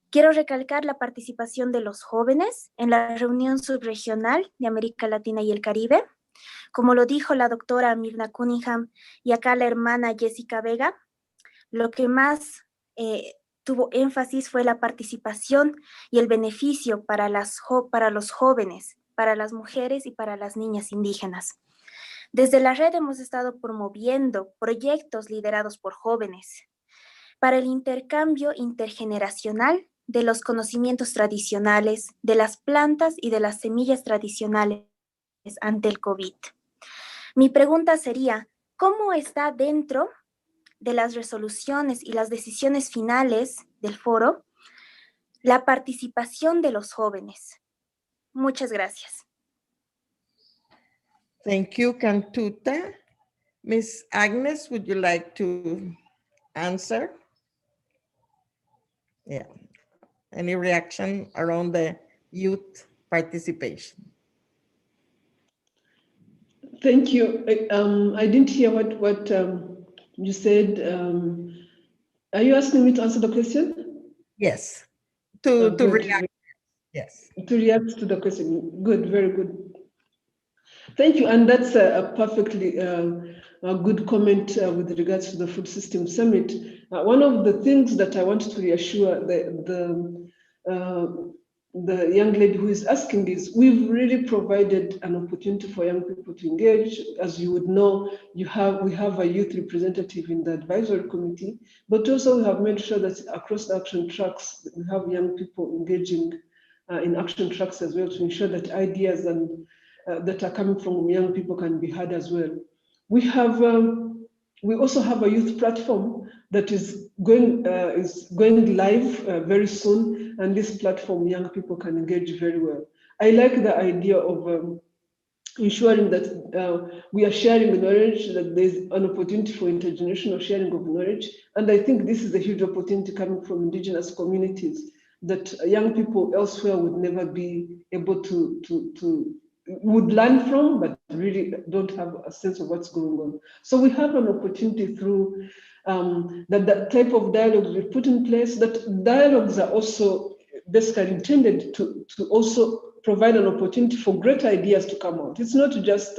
Quiero recalcar la participación de los jóvenes en la reunión subregional de América Latina y el Caribe. Como lo dijo la doctora Mirna Cunningham y acá la hermana Jessica Vega, lo que más tuvo énfasis fue la participación y el beneficio para los jóvenes, para las mujeres y para las niñas indígenas. Desde la red hemos estado promoviendo proyectos liderados por jóvenes para el intercambio intergeneracional de los conocimientos tradicionales, de las plantas y de las semillas tradicionales ante el COVID. Mi pregunta sería, ¿cómo está dentro de las resoluciones y las decisiones finales del foro la participación de los jóvenes? Muchas gracias. Thank you, Cantuta. Miss Agnes, would you like to answer? Yeah. Any reaction around the youth participation? Thank you. I didn't hear what you said. Are you asking me to answer the question? Yes. To react. Yes. To react to the question. Good, very good. Thank you, and that's a perfectly a good comment with regards to the Food System Summit. One of the things that I want to reassure the young lady who is asking is, we've really provided an opportunity for young people to engage. As you would know, we have a youth representative in the advisory committee, but also we have made sure that across the action tracks, we have young people engaging in action tracks as well, to ensure that ideas and that are coming from young people can be heard as well. We also have a youth platform that is going live very soon, and this platform young people can engage very well. I like the idea of ensuring that we are sharing knowledge, that there's an opportunity for intergenerational sharing of knowledge, and I think this is a huge opportunity coming from indigenous communities that young people elsewhere would never be able to would learn from, but really don't have a sense of what's going on. So we have an opportunity through that type of dialogue we put in place. That dialogues are also basically intended to also provide an opportunity for great ideas to come out. It's not just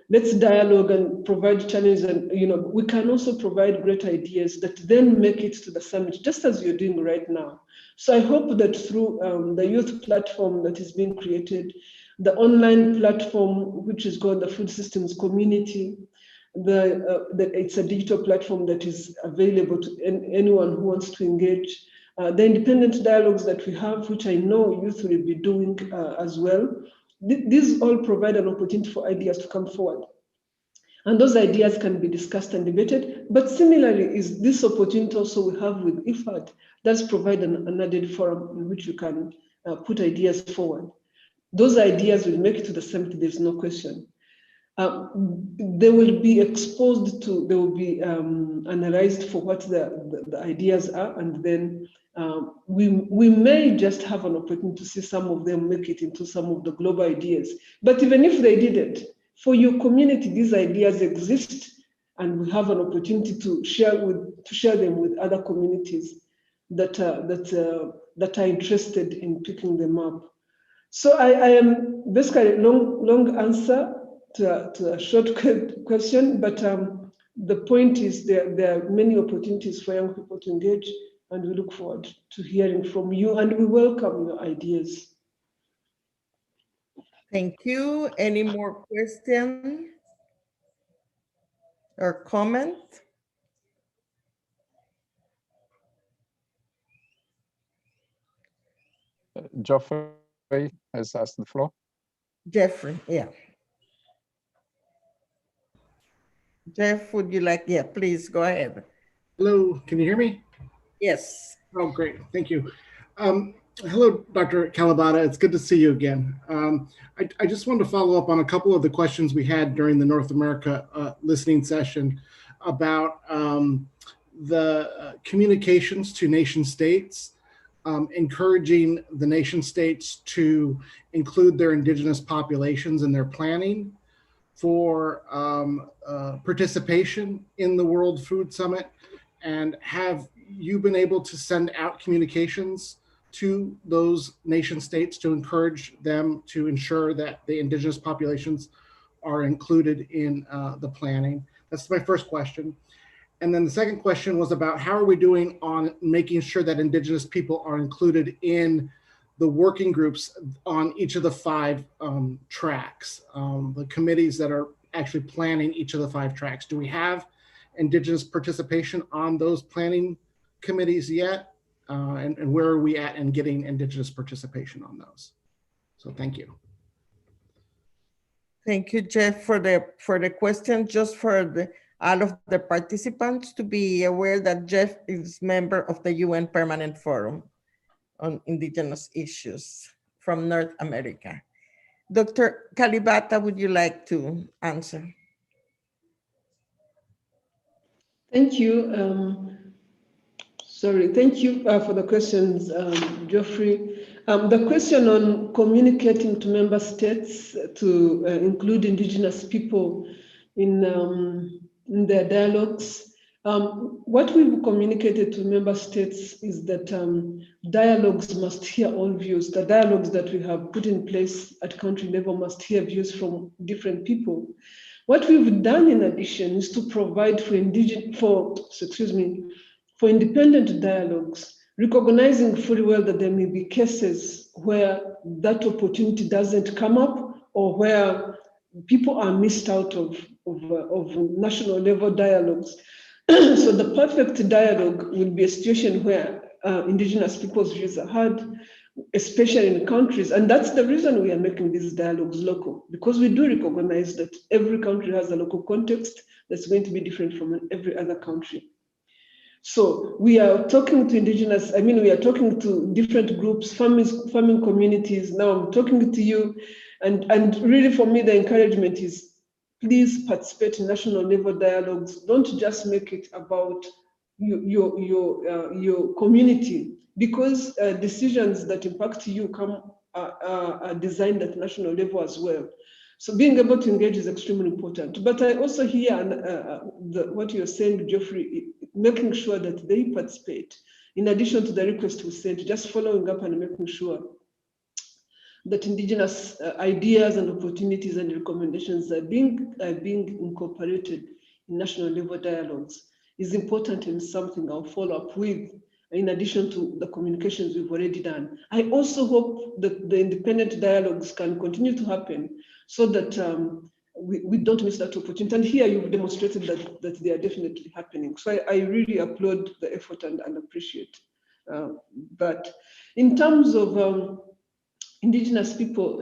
let's dialogue and provide challenges, and we can also provide great ideas that then make it to the summit, just as you're doing right now. So I hope that through the youth platform that is being created, the online platform, which is called the Food Systems Community, it's a digital platform that is available to anyone who wants to engage. The independent dialogues that we have, which I know youth will be doing as well, these all provide an opportunity for ideas to come forward. And those ideas can be discussed and debated. But similarly, is this opportunity also we have with IFAD does provide an added forum in which you can put ideas forward. Those ideas will make it to the summit, there's no question. They will be exposed to, they will be analyzed for what the ideas are, and then we may just have an opportunity to see some of them make it into some of the global ideas. But even if they didn't, for your community, these ideas exist, and we have an opportunity to share them with other communities that are interested in picking them up. So I am basically long answer to a short question, but the point is there are many opportunities for young people to engage, and we look forward to hearing from you, and we welcome your ideas. Thank you. Any more questions or comment? Geoffrey has asked the floor. Jeffrey, yeah. Jeff, would you like, yeah, please go ahead. Hello, can you hear me? Yes. Oh, great, thank you. Hello, Dr. Kalibata, it's good to see you again. I just wanted to follow up on a couple of the questions we had during the North America listening session about the communications to nation states, encouraging the nation states to include their indigenous populations in their planning for participation in the World Food Summit. And have you been able to send out communications to those nation states to encourage them to ensure that the indigenous populations are included in the planning? That's my first question. And then the second question was about how are we doing on making sure that indigenous people are included in the working groups on each of the 5 tracks, the committees that are actually planning each of the 5 tracks. Do we have indigenous participation on those planning committees yet? And where are we at in getting indigenous participation on those? So thank you. Thank you, Jeff, for the question. Just for all of the participants to be aware that Jeff is member of the UN Permanent Forum on Indigenous Issues from North America. Dr. Kalibata, would you like to answer? Thank you. Thank you for the questions, Geoffrey. The question on communicating to member states to include indigenous people in their dialogues. What we've communicated to member states is that dialogues must hear all views. The dialogues that we have put in place at country level must hear views from different people. What we've done in addition is to provide for independent dialogues, recognizing fully well that there may be cases where that opportunity doesn't come up or where people are missed out of national level dialogues. So the perfect dialogue will be a situation where indigenous people's views are heard, especially in countries. And that's the reason we are making these dialogues local, because we do recognize that every country has a local context that's going to be different from every other country. So we are talking to we are talking to different groups, farming communities. Now I'm talking to you. And really for me, the encouragement is, please participate in national level dialogues. Don't just make it about your community, because decisions that impact you are designed at national level as well. So being able to engage is extremely important. But I also hear what you're saying, Geoffrey, making sure that they participate. In addition to the request we sent, just following up and making sure that indigenous ideas and opportunities and recommendations are being incorporated in national level dialogues is important, and something I'll follow up with, in addition to the communications we've already done. I also hope that the independent dialogues can continue to happen so that we don't miss that opportunity. And here you've demonstrated that they are definitely happening. So I really applaud the effort and appreciate that. In terms of indigenous people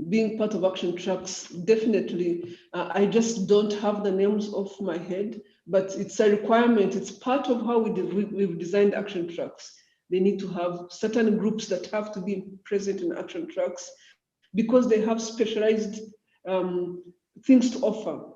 being part of action tracks, definitely. I just don't have the names off my head, but it's a requirement. It's part of how we've designed action tracks. They need to have certain groups that have to be present in action tracks because they have specialized things to offer.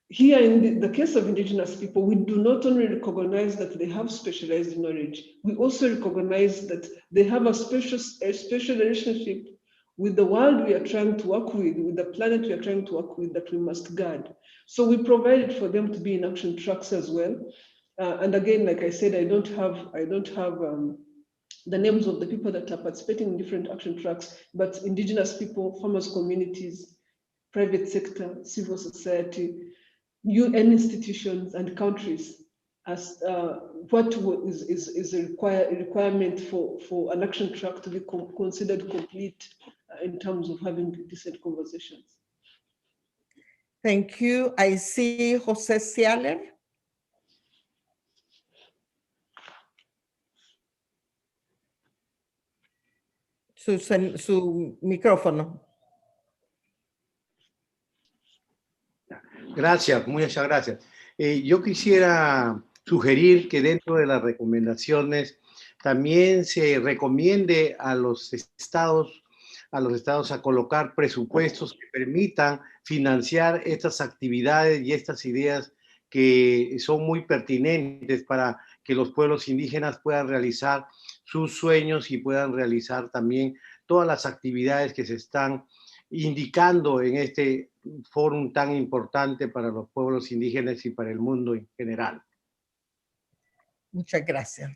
Here in the case of indigenous people, we do not only recognize that they have specialized knowledge, we also recognize that they have a special relationship with the world we are trying to work with the planet we are trying to work with, that we must guard. So we provided for them to be in action tracks as well. And again, like I said, I don't have the names of the people that are participating in different action tracks, but indigenous people, farmers communities, private sector, civil society, UN institutions and countries as what is a requirement for an action track to be considered complete in terms of having decent conversations. Thank you. I see Jose Cialer. Su micrófono. Gracias, muchas gracias. Yo quisiera sugerir que dentro de las recomendaciones también se recomiende a los estados a colocar presupuestos que permitan financiar estas actividades y estas ideas que son muy pertinentes para que los pueblos indígenas puedan realizar sus sueños y puedan realizar también todas las actividades que se están indicando en este foro tan importante para los pueblos indígenas y para el mundo en general. Muchas gracias.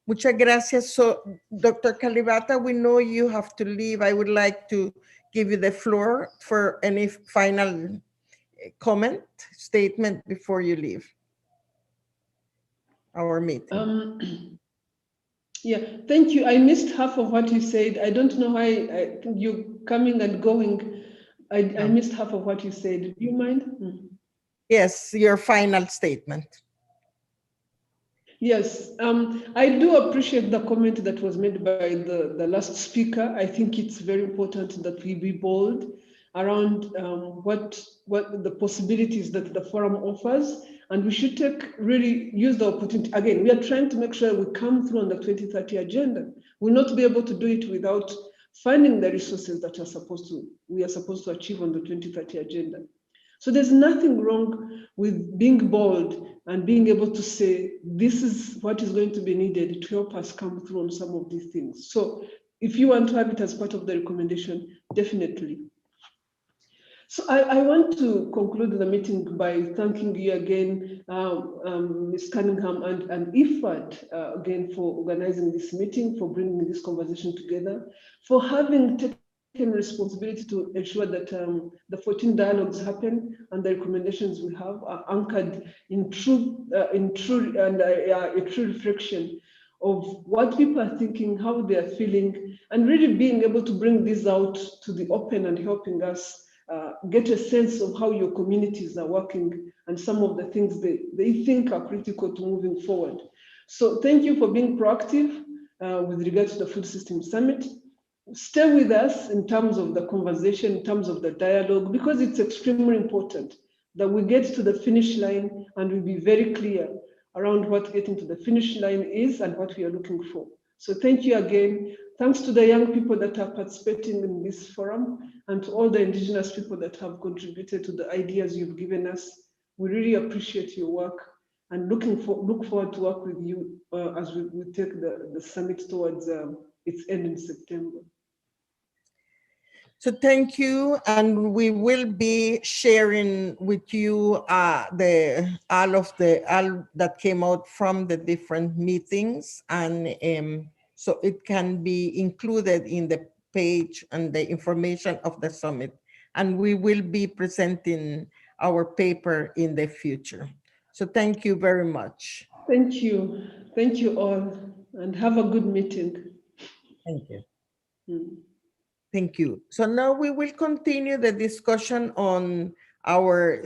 Muchas gracias. So, Dr. Kalibata, we know you have to leave. I would like to give you the floor for any final statement before you leave our meeting. Yeah, thank you. I missed half of what you said. I don't know why you coming and going. I missed half of what you said. Do you mind? Yes, your final statement. Yes, I do appreciate the comment that was made by the last speaker. I think it's very important that we be bold around what the possibilities that the forum offers, and we should really use the opportunity. Again, we are trying to make sure we come through on the 2030 agenda. We'll not be able to do it without finding the resources that we are supposed to achieve on the 2030 agenda. So there's nothing wrong with being bold and being able to say, this is what is going to be needed to help us come through on some of these things. So if you want to have it as part of the recommendation, definitely. So I want to conclude the meeting by thanking you again, Ms. Cunningham and IFAD again for organizing this meeting, for bringing this conversation together, for having taken responsibility to ensure that the 14 dialogues happen and the recommendations we have are anchored in a true reflection of what people are thinking, how they are feeling, and really being able to bring this out to the open and helping us get a sense of how your communities are working and some of the things they think are critical to moving forward. So thank you for being proactive with regard to the Food System Summit. Stay with us in terms of the conversation, in terms of the dialogue, because it's extremely important that we get to the finish line and we be very clear around what getting to the finish line is and what we are looking for. So thank you again. Thanks to the young people that are participating in this forum and to all the Indigenous people that have contributed to the ideas you've given us. We really appreciate your work and look forward to work with you as we take the summit towards its end in September. So thank you, and we will be sharing with you all that came out from the different meetings, and so it can be included in the page and the information of the summit. And we will be presenting our paper in the future. So thank you very much. Thank you all, and have a good meeting. Thank you. Thank you. So now we will continue the discussion on our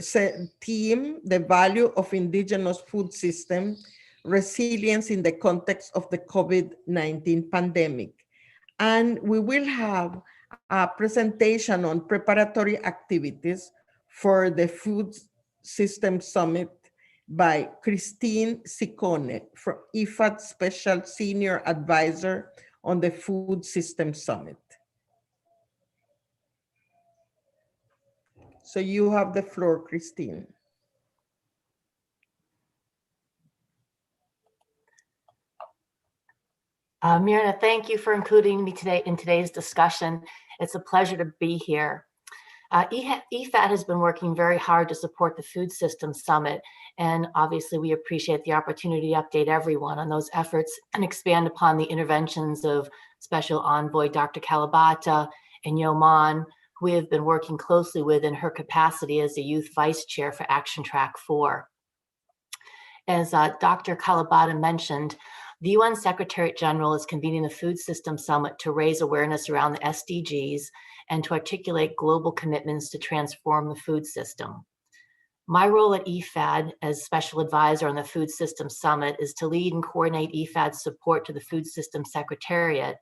theme, the value of indigenous food system, resilience in the context of the COVID-19 pandemic. And we will have a presentation on preparatory activities for the Food System Summit by Christine Ciccone, from IFAD Special Senior Advisor on the Food System Summit. So you have the floor, Christine. Mirna, thank you for including me today in today's discussion. It's a pleasure to be here. IFAD has been working very hard to support the Food System Summit, and obviously we appreciate the opportunity to update everyone on those efforts and expand upon the interventions of Special Envoy Dr. Kalibata and Yoman, who we have been working closely with in her capacity as the Youth Vice Chair for Action Track 4. As Dr. Kalibata mentioned, the UN Secretariat General is convening the Food System Summit to raise awareness around the SDGs and to articulate global commitments to transform the food system. My role at IFAD as Special Advisor on the Food System Summit is to lead and coordinate IFAD's support to the Food System Secretariat,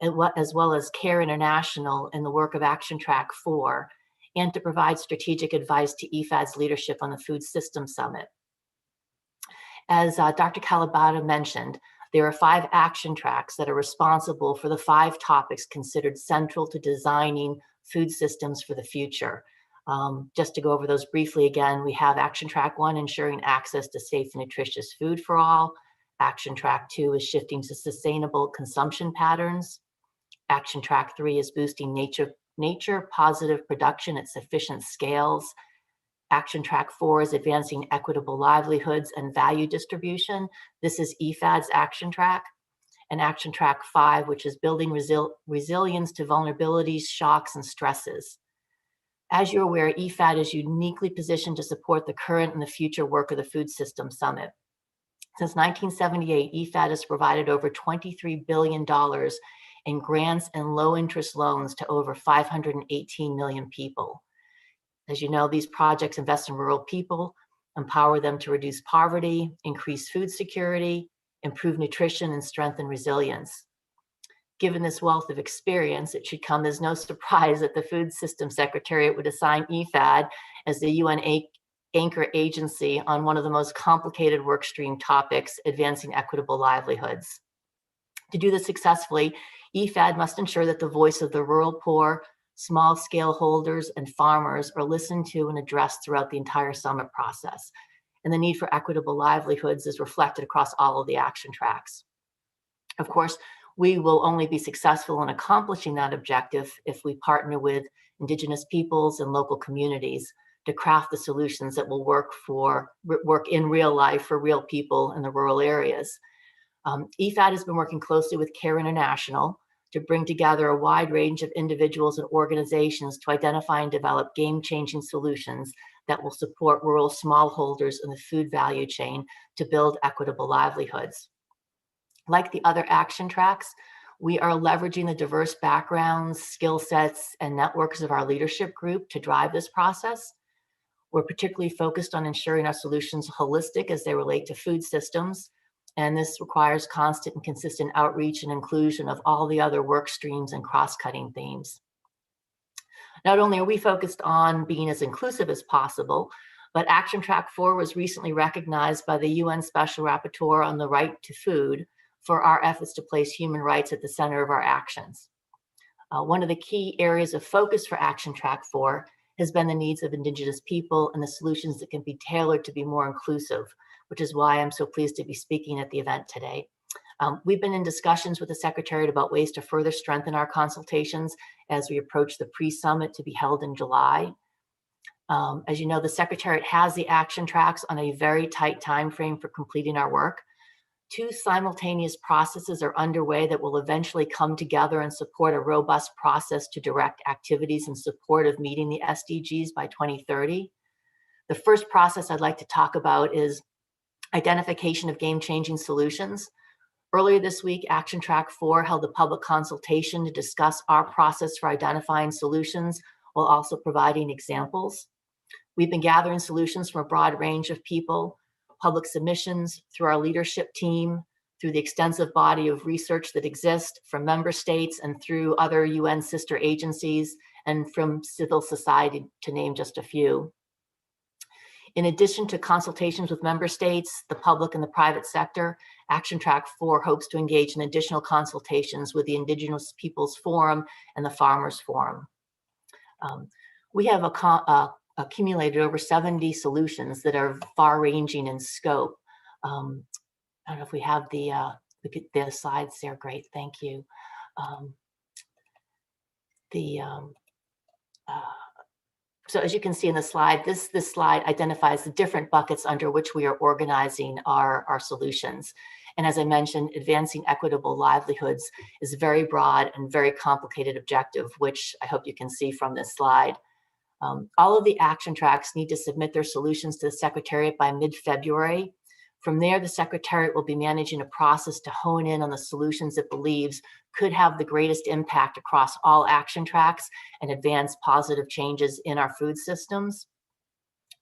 as well as CARE International in the work of Action Track 4, and to provide strategic advice to IFAD's leadership on the Food System Summit. As Dr. Kalibata mentioned, there are 5 action tracks that are responsible for the 5 topics considered central to designing food systems for the future. Just to go over those briefly again, we have Action Track 1, ensuring access to safe and nutritious food for all. Action Track 2 is shifting to sustainable consumption patterns. Action Track 3 is boosting nature positive production at sufficient scales. Action Track 4 is advancing equitable livelihoods and value distribution. This is IFAD's action track. And Action Track 5, which is building resilience to vulnerabilities, shocks, and stresses. As you're aware, IFAD is uniquely positioned to support the current and the future work of the Food System Summit. Since 1978, IFAD has provided over $23 billion in grants and low-interest loans to over 518 million people. As you know, these projects invest in rural people, empower them to reduce poverty, increase food security, improve nutrition, and strengthen resilience. Given this wealth of experience, it should come as no surprise that the Food System Secretariat would assign IFAD as the UN anchor agency on one of the most complicated workstream topics, advancing equitable livelihoods. To do this successfully, IFAD must ensure that the voice of the rural poor, small-scale holders, and farmers are listened to and addressed throughout the entire summit process. And the need for equitable livelihoods is reflected across all of the action tracks. Of course, we will only be successful in accomplishing that objective if we partner with Indigenous peoples, and local communities to craft the solutions that will work in real life for real people in the rural areas. IFAD has been working closely with CARE International to bring together a wide range of individuals and organizations to identify and develop game-changing solutions that will support rural smallholders in the food value chain to build equitable livelihoods. Like the other action tracks, we are leveraging the diverse backgrounds, skill sets, and networks of our leadership group to drive this process. We're particularly focused on ensuring our solutions are holistic as they relate to food systems, and this requires constant and consistent outreach and inclusion of all the other work streams and cross-cutting themes. Not only are we focused on being as inclusive as possible, but Action Track 4 was recently recognized by the UN Special Rapporteur on the Right to Food for our efforts to place human rights at the center of our actions. One of the key areas of focus for Action Track 4 has been the needs of Indigenous people and the solutions that can be tailored to be more inclusive, which is why I'm so pleased to be speaking at the event today. We've been in discussions with the Secretariat about ways to further strengthen our consultations as we approach the pre-summit to be held in July. As you know, the Secretariat has the action tracks on a very tight time frame for completing our work. 2 simultaneous processes are underway that will eventually come together and support a robust process to direct activities in support of meeting the SDGs by 2030. The first process I'd like to talk about is identification of game-changing solutions. Earlier this week, Action Track 4 held a public consultation to discuss our process for identifying solutions while also providing examples. We've been gathering solutions from a broad range of people, public submissions, through our leadership team, through the extensive body of research that exists from member states and through other UN sister agencies and from civil society, to name just a few. In addition to consultations with member states, the public and the private sector, Action Track 4 hopes to engage in additional consultations with the Indigenous Peoples Forum and the Farmers Forum. We have accumulated over 70 solutions that are far-ranging in scope. I don't know if we have the slides there. Great, thank you. So as you can see in the slide, this slide identifies the different buckets under which we are organizing our solutions. And as I mentioned, advancing equitable livelihoods is a very broad and very complicated objective, which I hope you can see from this slide. All of the action tracks need to submit their solutions to the Secretariat by mid-February. From there, the Secretariat will be managing a process to hone in on the solutions it believes could have the greatest impact across all action tracks and advance positive changes in our food systems.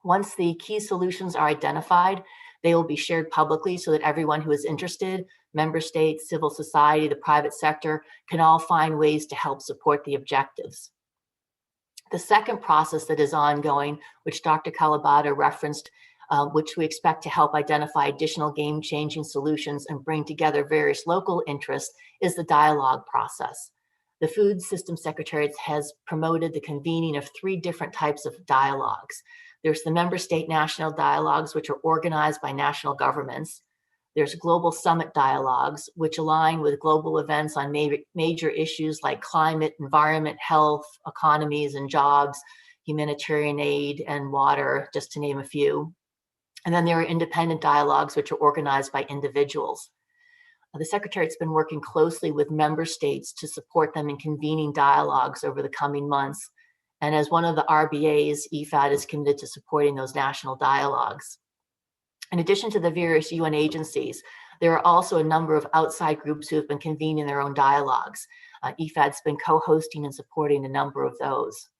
Once the key solutions are identified, they will be shared publicly so that everyone who is interested, member states, civil society, the private sector, can all find ways to help support the objectives. The second process that is ongoing, which Dr. Kalabata referenced, which we expect to help identify additional game-changing solutions and bring together various local interests, is the dialogue process. The Food Systems Secretariat has promoted the convening of 3 different types of dialogues. There's the member state national dialogues, which are organized by national governments. There's global summit dialogues, which align with global events on major issues like climate, environment, health, economies and jobs, humanitarian aid, and water, just to name a few. And then there are independent dialogues, which are organized by individuals. The Secretariat's been working closely with member states to support them in convening dialogues over the coming months. And as one of the RBAs, IFAD is committed to supporting those national dialogues. In addition to the various UN agencies, there are also a number of outside groups who have been convening their own dialogues. IFAD's been co-hosting and supporting a number of those.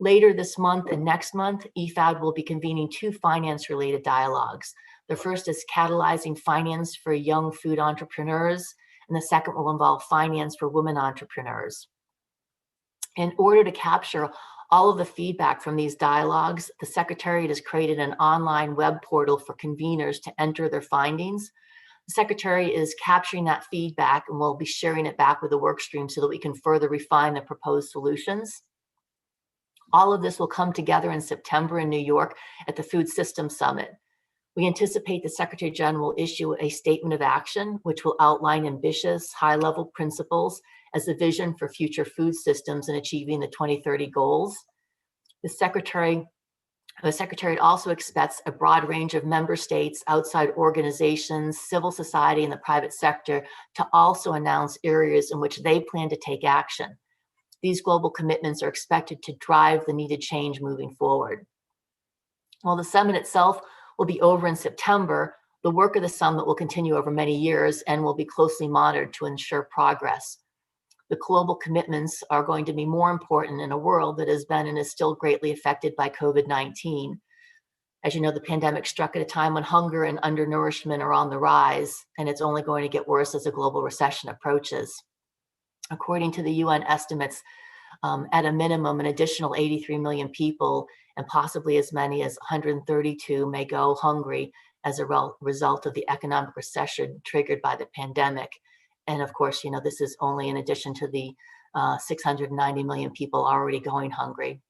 Later this month and next month, IFAD will be convening 2 finance-related dialogues. The first is catalyzing finance for young food entrepreneurs, and the second will involve finance for women entrepreneurs. In order to capture all of the feedback from these dialogues, the Secretariat has created an online web portal for conveners to enter their findings. The Secretariat is capturing that feedback and will be sharing it back with the work stream so that we can further refine the proposed solutions. All of this will come together in September in New York at the Food Systems Summit. We anticipate the Secretary General will issue a statement of action, which will outline ambitious, high-level principles as the vision for future food systems and achieving the 2030 goals. The Secretariat also expects a broad range of member states, outside organizations, civil society, and the private sector to also announce areas in which they plan to take action. These global commitments are expected to drive the needed change moving forward. While the summit itself will be over in September, the work of the summit will continue over many years and will be closely monitored to ensure progress. The global commitments are going to be more important in a world that has been and is still greatly affected by COVID-19. As you know, the pandemic struck at a time when hunger and undernourishment are on the rise, and it's only going to get worse as a global recession approaches. According to the UN estimates, at a minimum, an additional 83 million people and possibly as many as 132 may go hungry as a result of the economic recession triggered by the pandemic. And of course, you know, this is only in addition to the 690 million people already going hungry.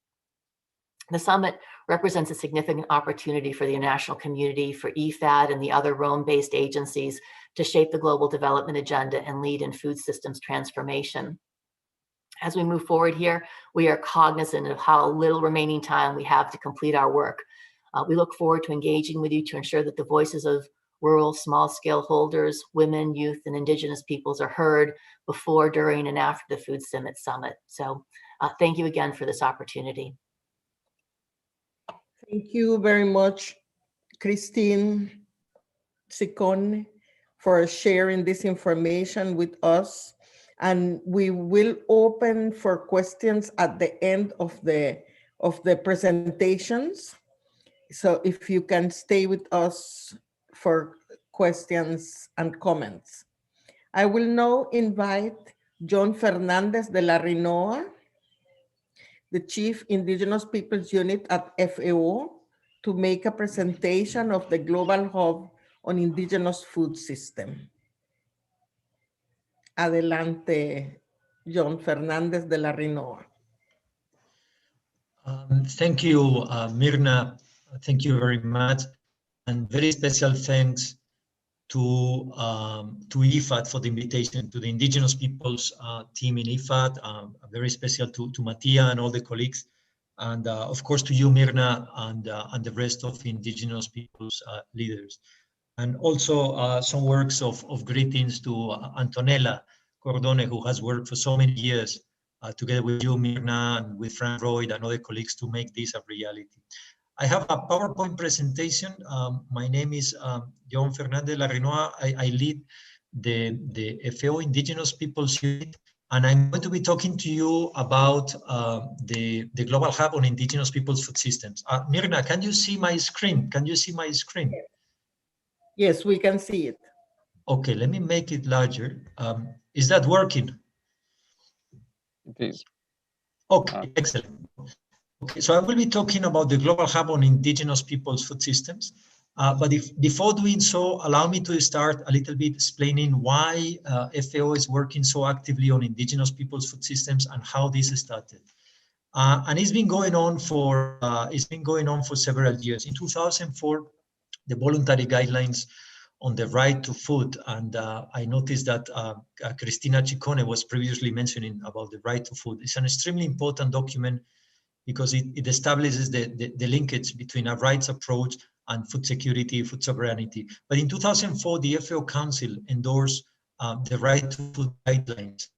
The summit represents a significant opportunity for the international community, for IFAD and the other Rome-based agencies to shape the global development agenda and lead in food systems transformation. As we move forward here, we are cognizant of how little remaining time we have to complete our work. We look forward to engaging with you to ensure that the voices of rural small-scale holders, women, youth, and Indigenous peoples are heard before, during, and after the Food Summit. So thank you again for this opportunity. Thank you very much, Christine Ciccone, for sharing this information with us. And we will open for questions at the end of the presentations. So if you can stay with us for questions and comments. I will now invite John Fernandez de la Rinoa, the Chief Indigenous Peoples Unit at FAO, to make a presentation of the Global Hub on Indigenous Food System. Adelante, John Fernandez de la Rinoa. Thank you, Mirna. Thank you very much. And very special thanks to IFAD for the invitation, to the Indigenous Peoples team in IFAD, very special to Mattia and all the colleagues, and of course to you, Mirna, and the rest of Indigenous Peoples leaders. And also some words of greetings to Antonella Cordone, who has worked for so many years together with you, Mirna, and with Frank Royd and other colleagues to make this a reality. I have a PowerPoint presentation. My name is John Fernandez de la Rinoa. I lead the FAO Indigenous Peoples Unit, and I'm going to be talking to you about the Global Hub on Indigenous Peoples Food Systems. Mirna, can you see my screen? Can you see my screen? Yes, we can see it. Okay, let me make it larger. Is that working? It is. Okay, excellent. Okay, so I will be talking about the Global Hub on Indigenous Peoples Food Systems. But before doing so, allow me to start a little bit explaining why FAO is working so actively on Indigenous Peoples Food Systems and how this started. And it's been going on for several years. In 2004, the voluntary guidelines on the right to food, and I noticed that Cristina Ciccone was previously mentioning about the right to food. It's an extremely important document because it establishes the linkage between a rights approach and food security, food sovereignty. But in 2004, the FAO Council endorsed the right to food guidelines.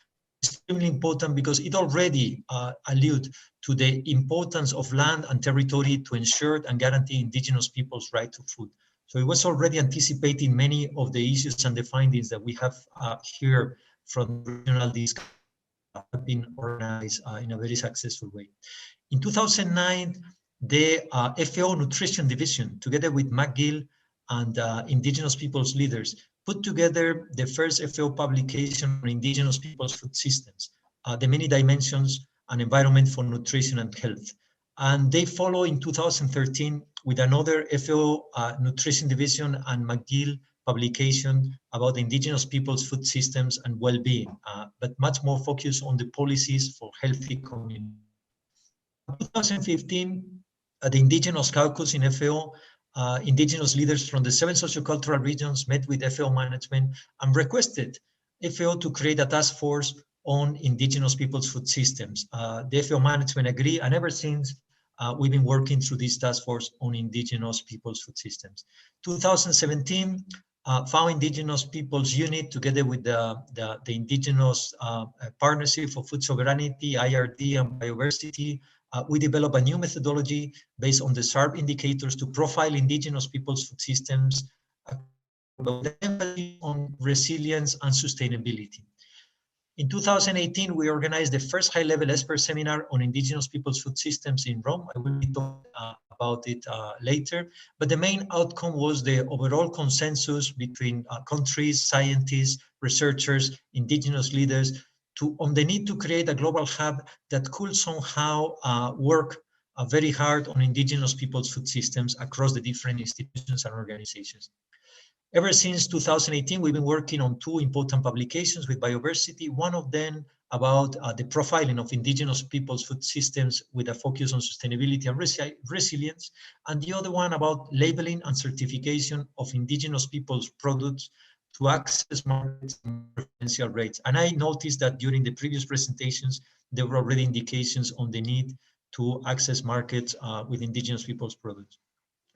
Extremely important because it already alludes to the importance of land and territory to ensure and guarantee Indigenous people's right to food. So it was already anticipating many of the issues and the findings that we have here from regional discussions that have been organized in a very successful way. In 2009, the FAO Nutrition Division, together with McGill and Indigenous Peoples leaders, put together the first FAO publication on Indigenous Peoples food systems, the many dimensions and environment for nutrition and health. And they follow in 2013 with another FAO Nutrition Division and McGill publication about the Indigenous Peoples food systems and well-being, but much more focused on the policies for healthy communities. In 2015, at the Indigenous Caucus in FAO, Indigenous leaders from the 7 sociocultural regions met with FAO management and requested FAO to create a task force on indigenous people's food systems. The FAO management agree, and ever since we've been working through this task force on indigenous people's food systems. 2017, FAO Indigenous Peoples Unit, together with the Indigenous Partnership for Food Sovereignty, IRD, and Biodiversity, we developed a new methodology based on the SARP indicators to profile indigenous people's food systems with emphasis on resilience and sustainability. In 2018, we organized the first high-level expert seminar on indigenous people's food systems in Rome. I will be talking about it later, but the main outcome was the overall consensus between countries, scientists, researchers, indigenous leaders on the need to create a global hub that could somehow work very hard on indigenous people's food systems across the different institutions and organizations. Ever since 2018, we've been working on two important publications with Biodiversity, one of them about the profiling of indigenous people's food systems with a focus on sustainability and resilience, and the other one about labeling and certification of indigenous people's products to access markets and preferential rates. And I noticed that during the previous presentations, there were already indications on the need to access markets with indigenous people's products.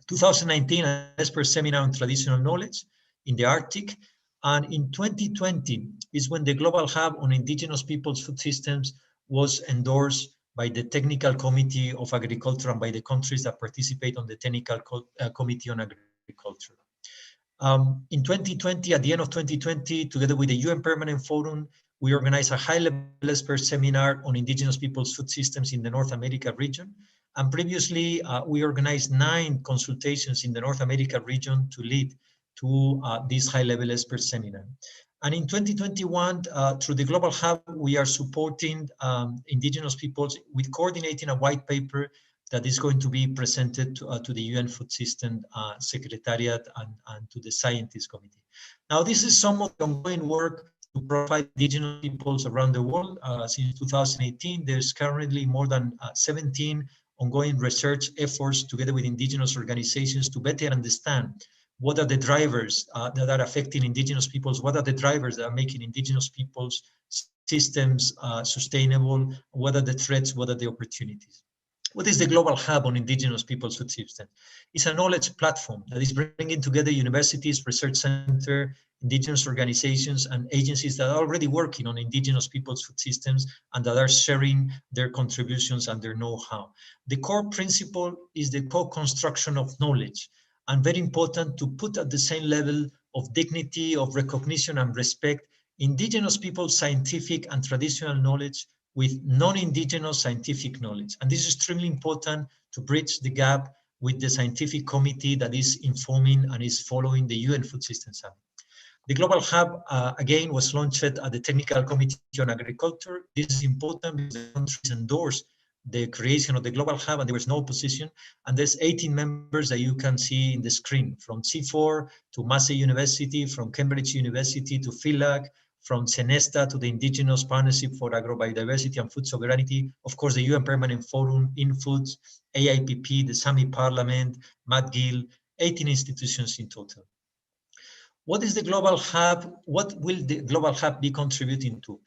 2019, an expert seminar on traditional knowledge in the Arctic. And in 2020 is when the Global Hub on Indigenous Peoples Food Systems was endorsed by the Technical Committee of Agriculture and by the countries that participate on the Technical Committee on Agriculture. In 2020, at the end of 2020, together with the UN Permanent Forum, we organized a high-level expert seminar on indigenous people's food systems in the North America region. And previously, we organized 9 consultations in the North America region to lead to this high-level expert seminar. And in 2021, through the Global Hub, we are supporting indigenous peoples with coordinating a white paper that is going to be presented to the UN Food System Secretariat and to the Scientists Committee. Now, this is some of the ongoing work to provide indigenous peoples around the world. Since 2018, there's currently more than 17 ongoing research efforts together with indigenous organizations to better understand what are the drivers that are affecting indigenous peoples, what are the drivers that are making indigenous peoples systems sustainable, what are the threats, what are the opportunities. What is the Global Hub on Indigenous Peoples Food Systems? It's a knowledge platform that is bringing together universities, research center, indigenous organizations, and agencies that are already working on indigenous peoples food systems and that are sharing their contributions and their know-how. The core principle is the co-construction of knowledge, and very important to put at the same level of dignity, of recognition and respect, indigenous people's scientific and traditional knowledge with non-indigenous scientific knowledge. And this is extremely important to bridge the gap with the scientific committee that is informing and is following the UN Food Systems Summit. The Global Hub, again, was launched at the Technical Committee on Agriculture. This is important because the countries endorsed the creation of the Global Hub and there was no opposition. And there's 18 members that you can see in the screen, from C4 to Massey University, from Cambridge University to PHILAC, from CENESTA to the Indigenous Partnership for Agrobiodiversity and Food Sovereignty, of course, the UN Permanent Forum, InFoods, AIPP, the Sami Parliament, McGill, 18 institutions in total. What is the Global Hub? What will the Global Hub be contributing to?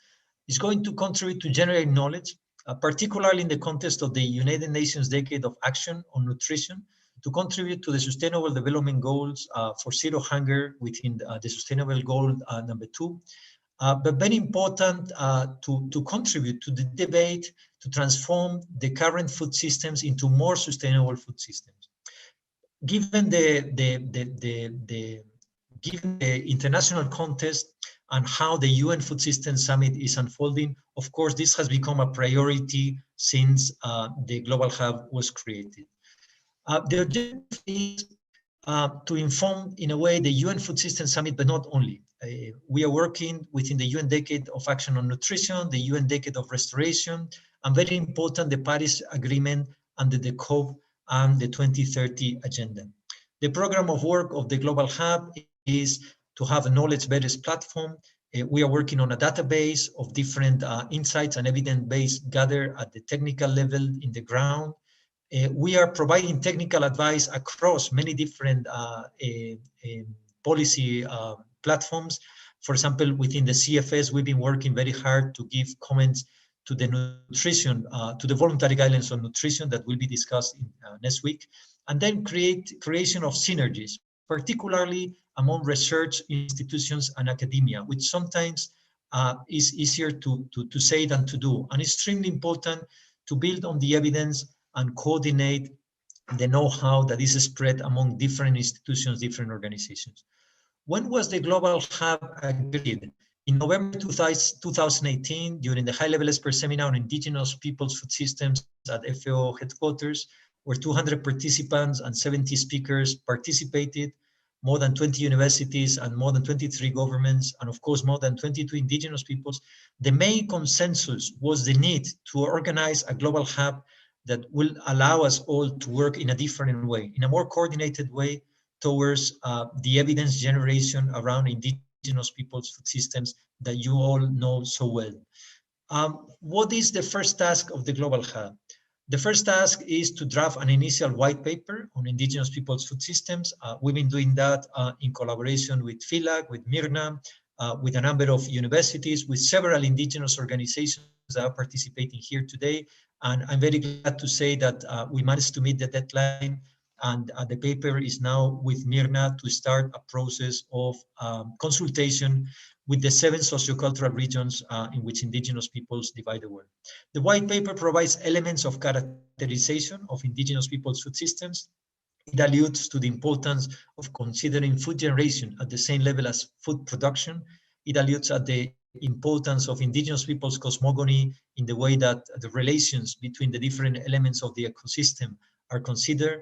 It's going to contribute to generate knowledge, particularly in the context of the United Nations Decade of Action on Nutrition, to contribute to the Sustainable Development Goals for zero hunger within the Sustainable Goal number 2. But very important to contribute to the debate to transform the current food systems into more sustainable food systems. Given the international context and how the UN Food Systems Summit is unfolding, of course, this has become a priority since the Global Hub was created. The objective is to inform, in a way, the UN Food Systems Summit, but not only. We are working within the UN Decade of Action on Nutrition, the UN Decade of Restoration, and very important, the Paris Agreement under the COP and the 2030 Agenda. The program of work of the Global Hub is to have a knowledge-based platform. We are working on a database of different insights and evidence-based gathered at the technical level in the ground. We are providing technical advice across many different policy platforms, For example, within the CFS, we've been working very hard to give comments to the nutrition, to the voluntary guidelines on nutrition that will be discussed next week, and then creation of synergies, particularly among research institutions and academia, which sometimes is easier to say than to do. And it's extremely important to build on the evidence and coordinate the know-how that is spread among different institutions, different organizations. When was the Global Hub agreed? In November 2018, during the high-level expert seminar on Indigenous Peoples Food Systems at FAO headquarters, where 200 participants and 70 speakers participated, more than 20 universities and more than 23 governments, and of course, more than 22 indigenous peoples, the main consensus was the need to organize a global hub that will allow us all to work in a different way, in a more coordinated way towards the evidence generation around indigenous peoples' food systems that you all know so well. What is the first task of the Global Hub? The first task is to draft an initial white paper on indigenous peoples' food systems. We've been doing that in collaboration with FILAC, with Myrna, with a number of universities, with several indigenous organizations that are participating here today. And I'm very glad to say that we managed to meet the deadline, and the paper is now with Myrna to start a process of consultation with the 7 sociocultural regions in which indigenous peoples divide the world. The white paper provides elements of characterization of indigenous peoples' food systems. It alludes to the importance of considering food generation at the same level as food production. It alludes at the importance of indigenous peoples' cosmogony in the way that the relations between the different elements of the ecosystem are considered.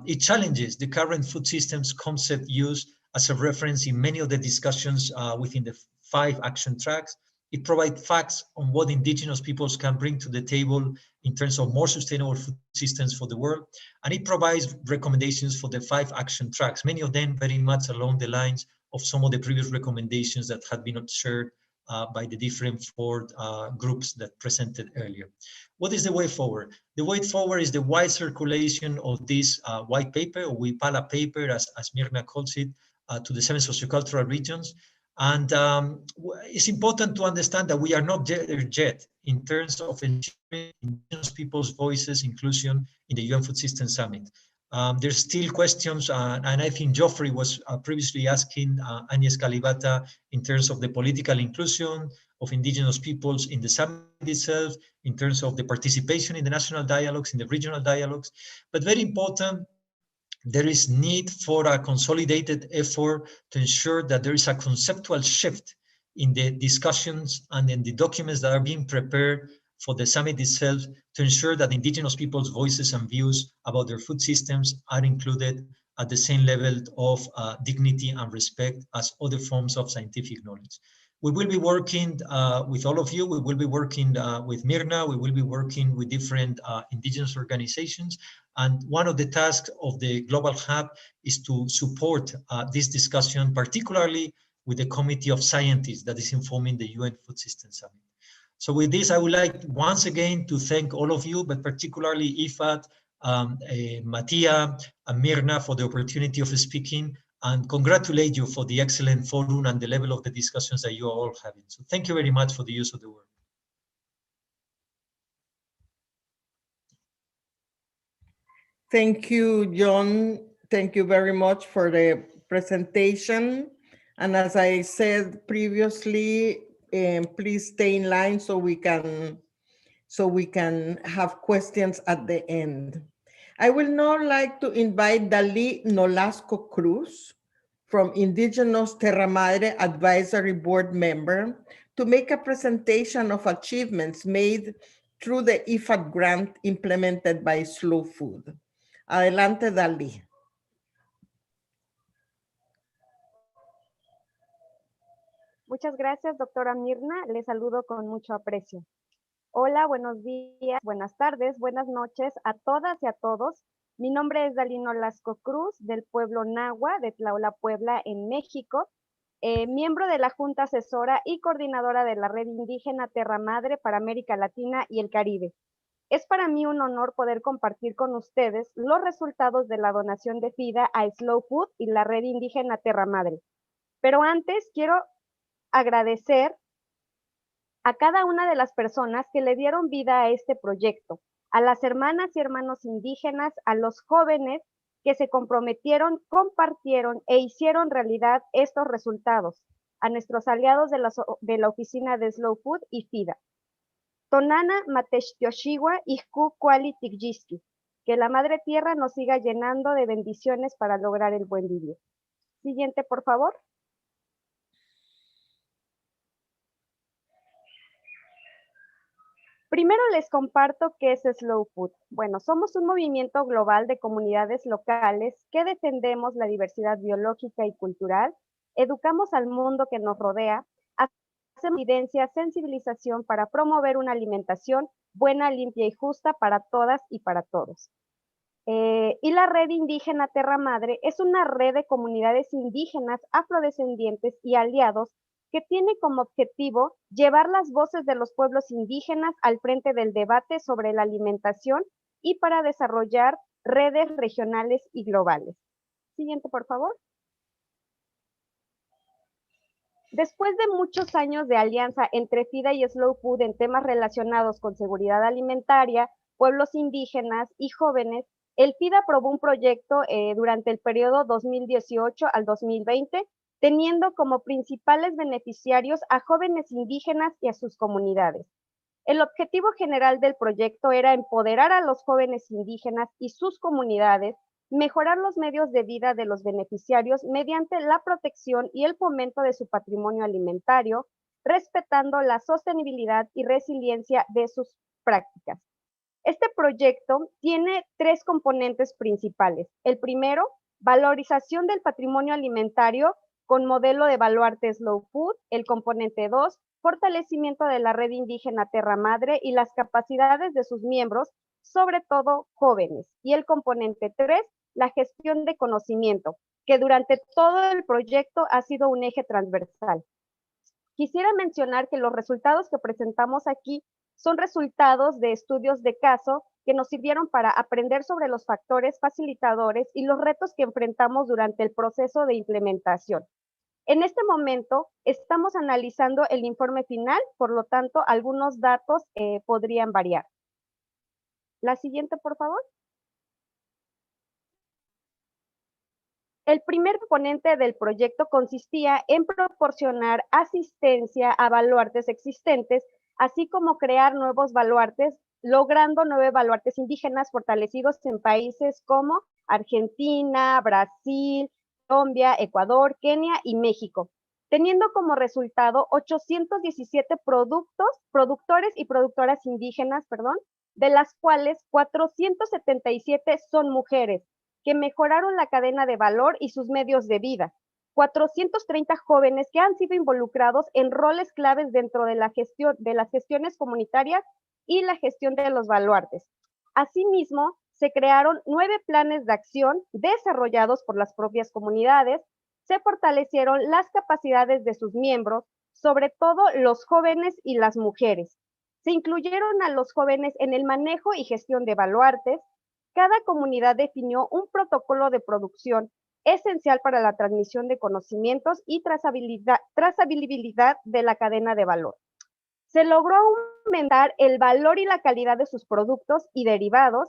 It challenges the current food systems concept used as a reference in many of the discussions within the 5 action tracks. It provides facts on what indigenous peoples can bring to the table in terms of more sustainable food systems for the world. And it provides recommendations for the 5 action tracks, many of them very much along the lines of some of the previous recommendations that had been shared by the different 4 groups that presented earlier. What is the way forward? The way forward is the wide circulation of this white paper, or WIPALA paper, as Myrna calls it, to the 7 sociocultural regions. And it's important to understand that we are not there yet in terms of ensuring indigenous people's voices inclusion in the UN Food System Summit. There's still questions, and I think Geoffrey was previously asking Agnes Kalibata in terms of the political inclusion of indigenous peoples in the summit itself, in terms of the participation in the national dialogues, in the regional dialogues. But very important, there is need for a consolidated effort to ensure that there is a conceptual shift in the discussions and in the documents that are being prepared for the summit itself, to ensure that indigenous people's voices and views about their food systems are included at the same level of dignity and respect as other forms of scientific knowledge. We will be working with all of you. We will be working with Myrna. We will be working with different indigenous organizations. And one of the tasks of the Global Hub is to support this discussion, particularly with the Committee of Scientists that is informing the UN Food System Summit. So with this, I would like once again to thank all of you, but particularly IFAD, Mattia, and Myrna for the opportunity of speaking, and congratulate you for the excellent forum and the level of the discussions that you are all having. So thank you very much for the use of the word. Thank you, John. Thank you very much for the presentation. And as I said previously, please stay in line so we can have questions at the end. I will now like to invite Dali Nolasco Cruz, from Indigenous Terra Madre Advisory Board member, to make a presentation of achievements made through the IFAD grant implemented by Slow Food. Adelante, Dali. Muchas gracias, doctora Myrna. Les saludo con mucho aprecio. Hola, buenos días, buenas tardes, buenas noches a todas y a todos. Mi nombre es Dalino Lasco Cruz, del pueblo Nahua de Tlaola, Puebla, en México, miembro de la Junta Asesora y coordinadora de la Red Indígena Terra Madre para América Latina y el Caribe. Es para mí un honor poder compartir con ustedes los resultados de la donación de FIDA a Slow Food y la Red Indígena Terra Madre. Pero antes quiero agradecer a cada una de las personas que le dieron vida a este proyecto, a las hermanas y hermanos indígenas, a los jóvenes que se comprometieron, compartieron e hicieron realidad estos resultados, a nuestros aliados de la oficina de Slow Food y FIDA. Tonana Matextioshiwa Ixcu Kuali Tikyiski. Que la Madre Tierra nos siga llenando de bendiciones para lograr el buen vivir. Siguiente, por favor. Primero les comparto qué es Slow Food. Bueno, somos un movimiento global de comunidades locales que defendemos la diversidad biológica y cultural, educamos al mundo que nos rodea, hacemos evidencia, sensibilización para promover una alimentación buena, limpia y justa para todas y para todos. Y la red indígena Terra Madre es una red de comunidades indígenas, afrodescendientes y aliados que tiene como objetivo llevar las voces de los pueblos indígenas al frente del debate sobre la alimentación y para desarrollar redes regionales y globales. Siguiente, por favor. Después de muchos años de alianza entre FIDA y Slow Food en temas relacionados con seguridad alimentaria, pueblos indígenas y jóvenes, el FIDA aprobó un proyecto durante el periodo 2018 al 2020, teniendo como principales beneficiarios a jóvenes indígenas y a sus comunidades. El objetivo general del proyecto era empoderar a los jóvenes indígenas y sus comunidades, mejorar los medios de vida de los beneficiarios mediante la protección y el fomento de su patrimonio alimentario, respetando la sostenibilidad y resiliencia de sus prácticas. Este proyecto tiene tres componentes principales. El primero, valorización del patrimonio alimentario con modelo de baluarte Slow Food. El componente 2, fortalecimiento de la red indígena Terra Madre y las capacidades de sus miembros, sobre todo jóvenes. Y el componente 3, la gestión de conocimiento, que durante todo el proyecto ha sido un eje transversal. Quisiera mencionar que los resultados que presentamos aquí son resultados de estudios de caso que nos sirvieron para aprender sobre los factores facilitadores y los retos que enfrentamos durante el proceso de implementación. En este momento estamos analizando el informe final, por lo tanto, algunos datos podrían variar. La siguiente, por favor. El primer componente del proyecto consistía en proporcionar asistencia a baluartes existentes, así como crear nuevos baluartes, logrando 9 baluartes indígenas fortalecidos en países como Argentina, Brasil, Colombia, Ecuador, Kenia y México, teniendo como resultado 817 productores y productoras indígenas, de las cuales 477 son mujeres, que mejoraron la cadena de valor y sus medios de vida. 430 jóvenes que han sido involucrados en roles claves dentro de las gestiones comunitarias y la gestión de los baluartes. Asimismo, se crearon 9 planes de acción desarrollados por las propias comunidades, se fortalecieron las capacidades de sus miembros, sobre todo los jóvenes y las mujeres. Se incluyeron a los jóvenes en el manejo y gestión de baluartes. Cada comunidad definió un protocolo de producción esencial para la transmisión de conocimientos y trazabilidad de la cadena de valor. Se logró aumentar el valor y la calidad de sus productos y derivados,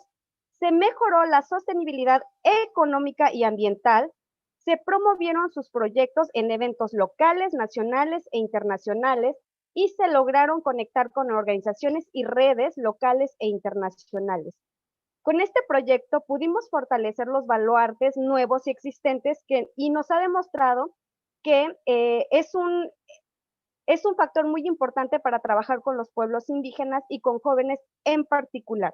se mejoró la sostenibilidad económica y ambiental, se promovieron sus proyectos en eventos locales, nacionales e internacionales y se lograron conectar con organizaciones y redes locales e internacionales. Con este proyecto pudimos fortalecer los baluartes nuevos y existentes y nos ha demostrado que es un factor muy importante para trabajar con los pueblos indígenas y con jóvenes en particular,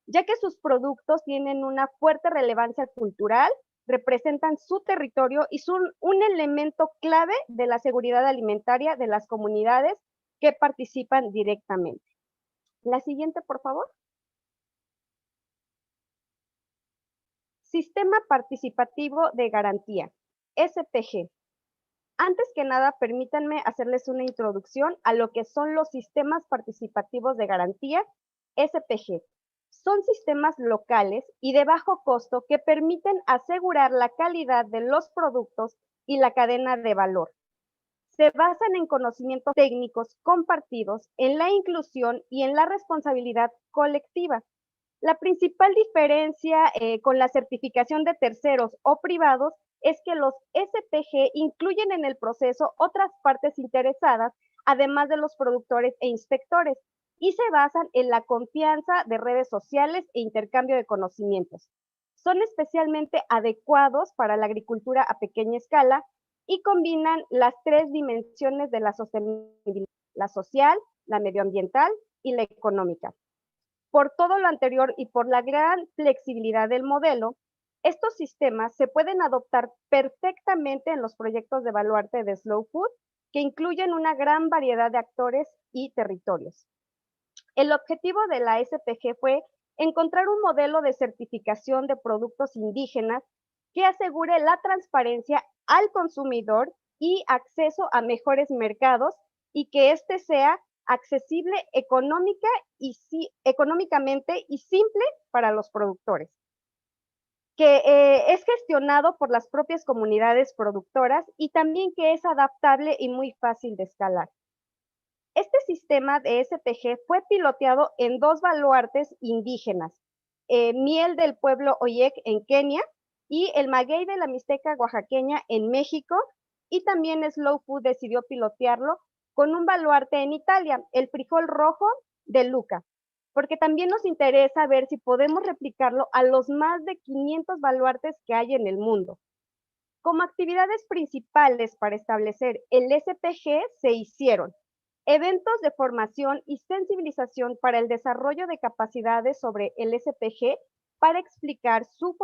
ya que sus productos tienen una fuerte relevancia cultural, representan su territorio y son un elemento clave de la seguridad alimentaria de las comunidades que participan directamente. La siguiente, por favor. Sistema Participativo de Garantía, SPG. Antes que nada, permítanme hacerles una introducción a lo que son los sistemas participativos de garantía, SPG. Son sistemas locales y de bajo costo que permiten asegurar la calidad de los productos y la cadena de valor. se basan en conocimientos técnicos compartidos, en la inclusión y en la responsabilidad colectiva. La principal diferencia con la certificación de terceros o privados es que los SPG incluyen en el proceso otras partes interesadas, además de los productores e inspectores, y se basan en la confianza de redes sociales e intercambio de conocimientos. Son especialmente adecuados para la agricultura a pequeña escala y combinan las tres dimensiones de la sostenibilidad: la social, la medioambiental y la económica. Por todo lo anterior y por la gran flexibilidad del modelo, estos sistemas se pueden adoptar perfectamente en los proyectos de baluarte de Slow Food, que incluyen una gran variedad de actores y territorios. El objetivo de la SPG fue encontrar un modelo de certificación de productos indígenas que asegure la transparencia al consumidor y acceso a mejores mercados, y que éste sea accesible económicamente y simple para los productores, que es gestionado por las propias comunidades productoras y también que es adaptable y muy fácil de escalar. Este sistema de SPG fue piloteado en 2 baluartes indígenas, Miel del pueblo Oyek en Kenia y el Maguey de la Mixteca oaxaqueña en México, y también Slow Food decidió pilotearlo con un baluarte en Italia, el frijol rojo de Luca, porque también nos interesa ver si podemos replicarlo a los más de 500 baluartes que hay en el mundo. Como actividades principales para establecer el SPG se hicieron eventos de formación y sensibilización para el desarrollo de capacidades sobre el SPG para explicar su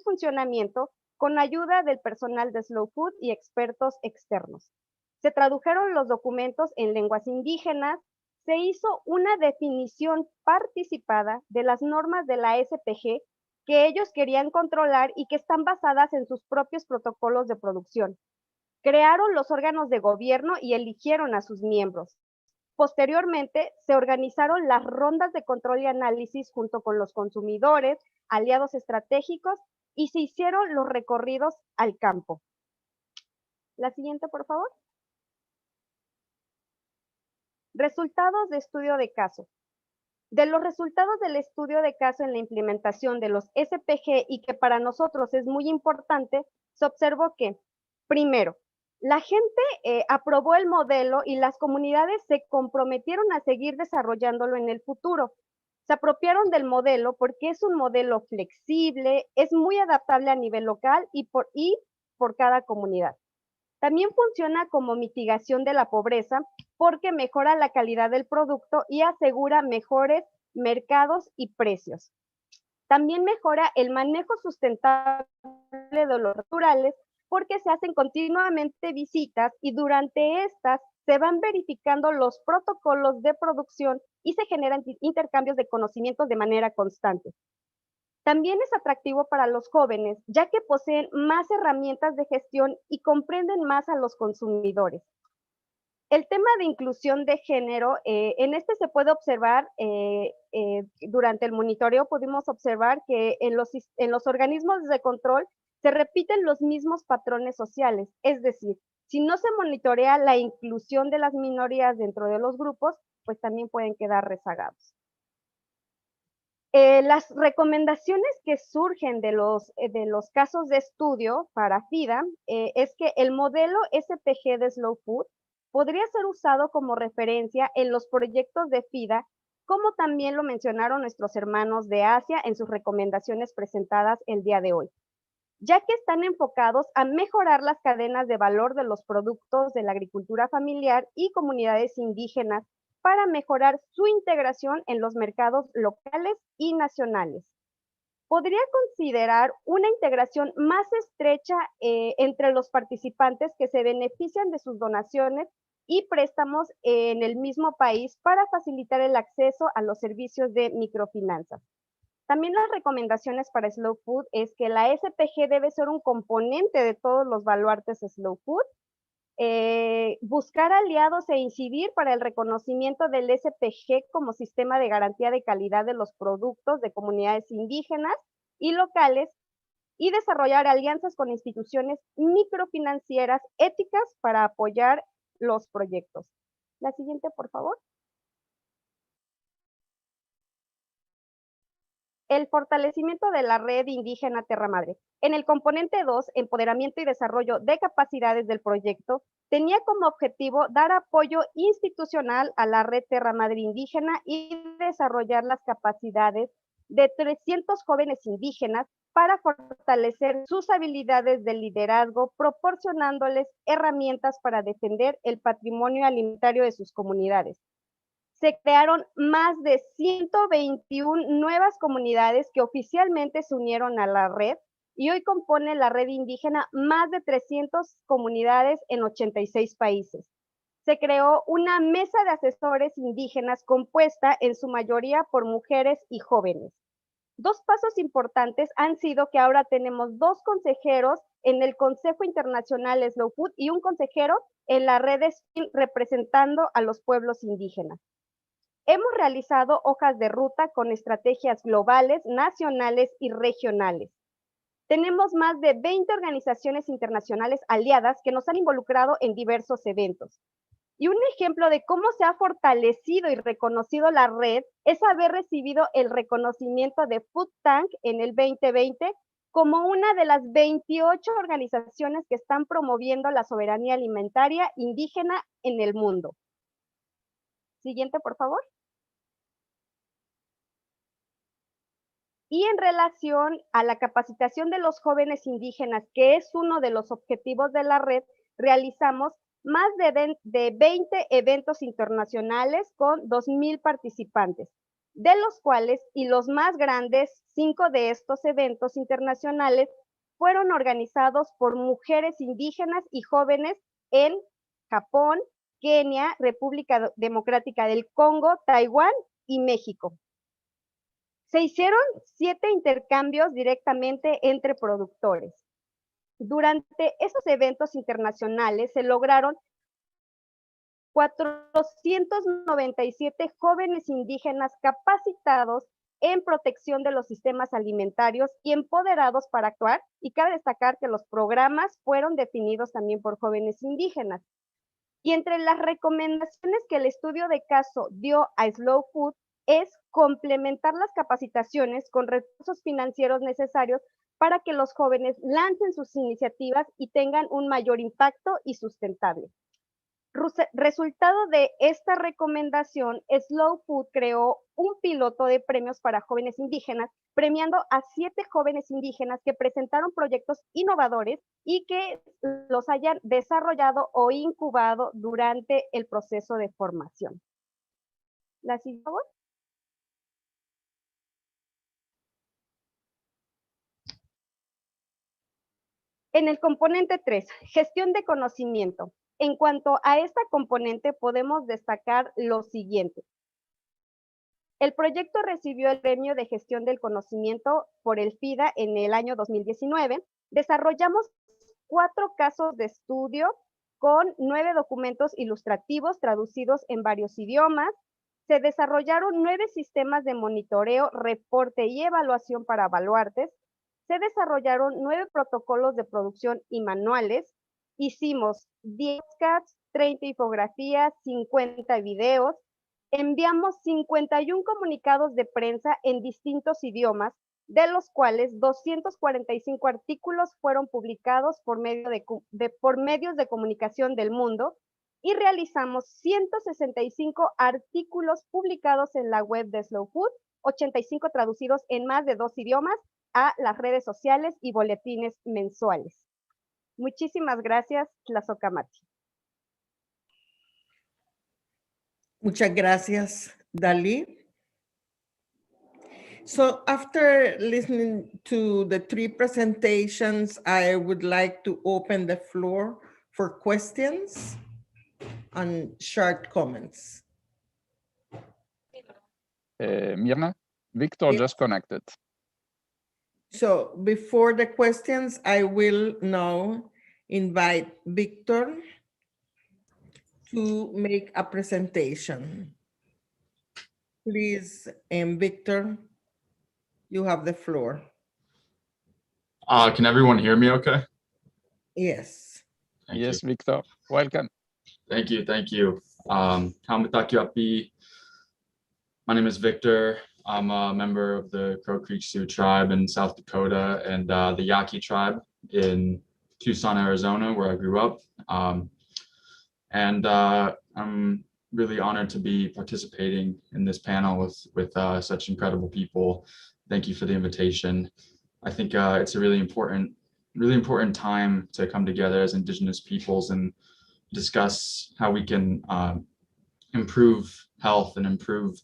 funcionamiento con ayuda del personal de Slow Food y expertos externos. Se tradujeron los documentos en lenguas indígenas, se hizo una definición participada de las normas de la SPG que ellos querían controlar y que están basadas en sus propios protocolos de producción. Crearon los órganos de gobierno y eligieron a sus miembros. Posteriormente, se organizaron las rondas de control y análisis junto con los consumidores, aliados estratégicos, y se hicieron los recorridos al campo. La siguiente, por favor. Resultados de estudio de caso. De los resultados del estudio de caso en la implementación de los SPG, y que para nosotros es muy importante, se observó que, primero, la gente aprobó el modelo y las comunidades se comprometieron a seguir desarrollándolo en el futuro. Se apropiaron del modelo porque es un modelo flexible, es muy adaptable a nivel local y por cada comunidad. También funciona como mitigación de la pobreza porque mejora la calidad del producto y asegura mejores mercados y precios. También mejora el manejo sustentable de los naturales porque se hacen continuamente visitas y durante estas se van verificando los protocolos de producción y se generan intercambios de conocimientos de manera constante. También es atractivo para los jóvenes, ya que poseen más herramientas de gestión y comprenden más a los consumidores. El tema de inclusión de género, en este se puede observar, durante el monitoreo pudimos observar que en los organismos de control se repiten los mismos patrones sociales, es decir, si no se monitorea la inclusión de las minorías dentro de los grupos, pues también pueden quedar rezagados. Las recomendaciones que surgen de los casos de estudio para FIDA es que el modelo SPG de Slow Food podría ser usado como referencia en los proyectos de FIDA, como también lo mencionaron nuestros hermanos de Asia en sus recomendaciones presentadas el día de hoy, ya que están enfocados a mejorar las cadenas de valor de los productos de la agricultura familiar y comunidades indígenas para mejorar su integración en los mercados locales y nacionales. Podría considerar una integración más estrecha entre los participantes que se benefician de sus donaciones y préstamos en el mismo país para facilitar el acceso a los servicios de microfinanzas. También las recomendaciones para Slow Food es que la SPG debe ser un componente de todos los baluartes Slow Food, buscar aliados e incidir para el reconocimiento del SPG como sistema de garantía de calidad de los productos de comunidades indígenas y locales, y desarrollar alianzas con instituciones microfinancieras éticas para apoyar los proyectos. La siguiente, por favor. El fortalecimiento de la red indígena Tierra Madre. En el componente 2, empoderamiento y desarrollo de capacidades del proyecto, tenía como objetivo dar apoyo institucional a la red Tierra Madre indígena y desarrollar las capacidades de 300 jóvenes indígenas para fortalecer sus habilidades de liderazgo, proporcionándoles herramientas para defender el patrimonio alimentario de sus comunidades. Se crearon más de 121 nuevas comunidades que oficialmente se unieron a la red y hoy compone la red indígena más de 300 comunidades en 86 países. Se creó una mesa de asesores indígenas compuesta en su mayoría por mujeres y jóvenes. Dos pasos importantes han sido que ahora tenemos 2 consejeros en el Consejo Internacional Slow Food y un consejero en la red SPIN representando a los pueblos indígenas. Hemos realizado hojas de ruta con estrategias globales, nacionales y regionales. Tenemos más de 20 organizaciones internacionales aliadas que nos han involucrado en diversos eventos. Y un ejemplo de cómo se ha fortalecido y reconocido la red es haber recibido el reconocimiento de Food Tank en el 2020 como una de las 28 organizaciones que están promoviendo la soberanía alimentaria indígena en el mundo. Siguiente, por favor. Y en relación a la capacitación de los jóvenes indígenas, que es uno de los objetivos de la red, realizamos más de 20 eventos internacionales con 2,000 participantes, de los cuales, y los más grandes, 5 de estos eventos internacionales fueron organizados por mujeres indígenas y jóvenes en Japón, Kenia, República Democrática del Congo, Taiwán y México. Se hicieron 7 intercambios directamente entre productores. Durante esos eventos internacionales se lograron 497 jóvenes indígenas capacitados en protección de los sistemas alimentarios y empoderados para actuar, y cabe destacar que los programas fueron definidos también por jóvenes indígenas. Y entre las recomendaciones que el estudio de caso dio a Slow Food es complementar las capacitaciones con recursos financieros necesarios para que los jóvenes lancen sus iniciativas y tengan un mayor impacto y sustentable. Resultado de esta recomendación, Slow Food creó un piloto de premios para jóvenes indígenas, premiando a 7 jóvenes indígenas que presentaron proyectos innovadores y que los hayan desarrollado o incubado durante el proceso de formación. ¿La siguiente, por favor? En el componente 3, gestión de conocimiento. En cuanto a esta componente, podemos destacar lo siguiente. El proyecto recibió el premio de gestión del conocimiento por el FIDA en el año 2019. Desarrollamos 4 casos de estudio con 9 documentos ilustrativos traducidos en varios idiomas. Se desarrollaron 9 sistemas de monitoreo, reporte y evaluación para baluartes. Se desarrollaron 9 protocolos de producción y manuales. Hicimos 10 CATs, 30 infografías, 50 videos. Enviamos 51 comunicados de prensa en distintos idiomas, de los cuales 245 artículos fueron publicados por medios de comunicación del mundo, y realizamos 165 artículos publicados en la web de Slow Food, 85 traducidos en más de 2 idiomas a las redes sociales y boletines mensuales. Muchísimas gracias, Tlazocamati. Muchas gracias, Dali. So after listening to the 3 presentations, I would like to open the floor for questions and short comments. Mirna, Victor just connected. So before the questions, I will now invite Victor to make a presentation. Please, Victor, you have the floor. Can everyone hear me okay? Yes. Yes, Victor, welcome. Thank you. Kamitakiapi. My name is Victor. I'm a member of the Crow Creek Sioux tribe in South Dakota and the Yaqui tribe in Tucson, Arizona, where I grew up. I'm really honored to be participating in this panel with such incredible people. Thank you for the invitation. I think it's a really important time to come together as Indigenous peoples and discuss how we can improve health and improve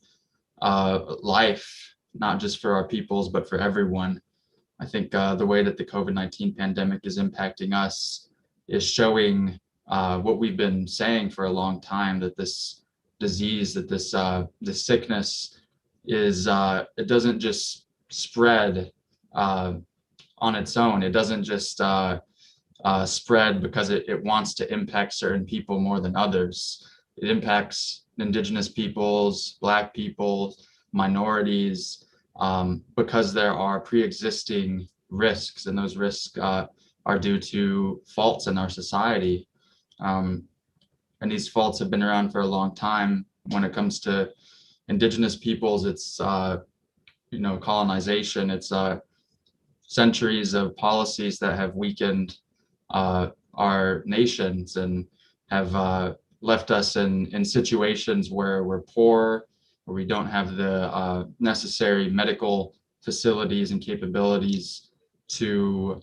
life, not just for our peoples, but for everyone. I think the way that the COVID-19 pandemic is impacting us is showing what we've been saying for a long time, that this disease, that this sickness is, it doesn't just spread on its own. It doesn't just spread because it wants to impact certain people more than others. It impacts Indigenous peoples, Black people, minorities, because there are pre-existing risks, and those risks are due to faults in our society. And these faults have been around for a long time. When it comes to Indigenous peoples, it's colonization, it's centuries of policies that have weakened our nations and have left us in situations where we're poor, where we don't have the necessary medical facilities and capabilities to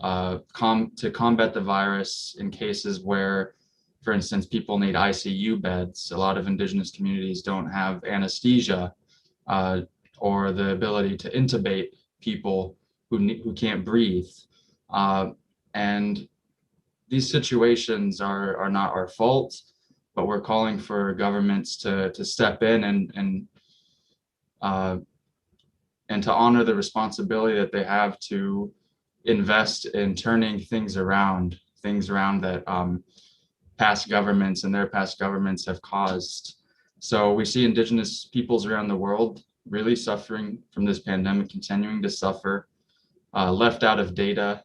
combat the virus in cases where, for instance, people need ICU beds. A lot of Indigenous communities don't have anesthesia or the ability to intubate people who can't breathe. And these situations are not our fault, but we're calling for governments to step in and to honor the responsibility that they have to invest in turning things around that past governments and their past governments have caused. So we see Indigenous peoples around the world really suffering from this pandemic, continuing to suffer, left out of data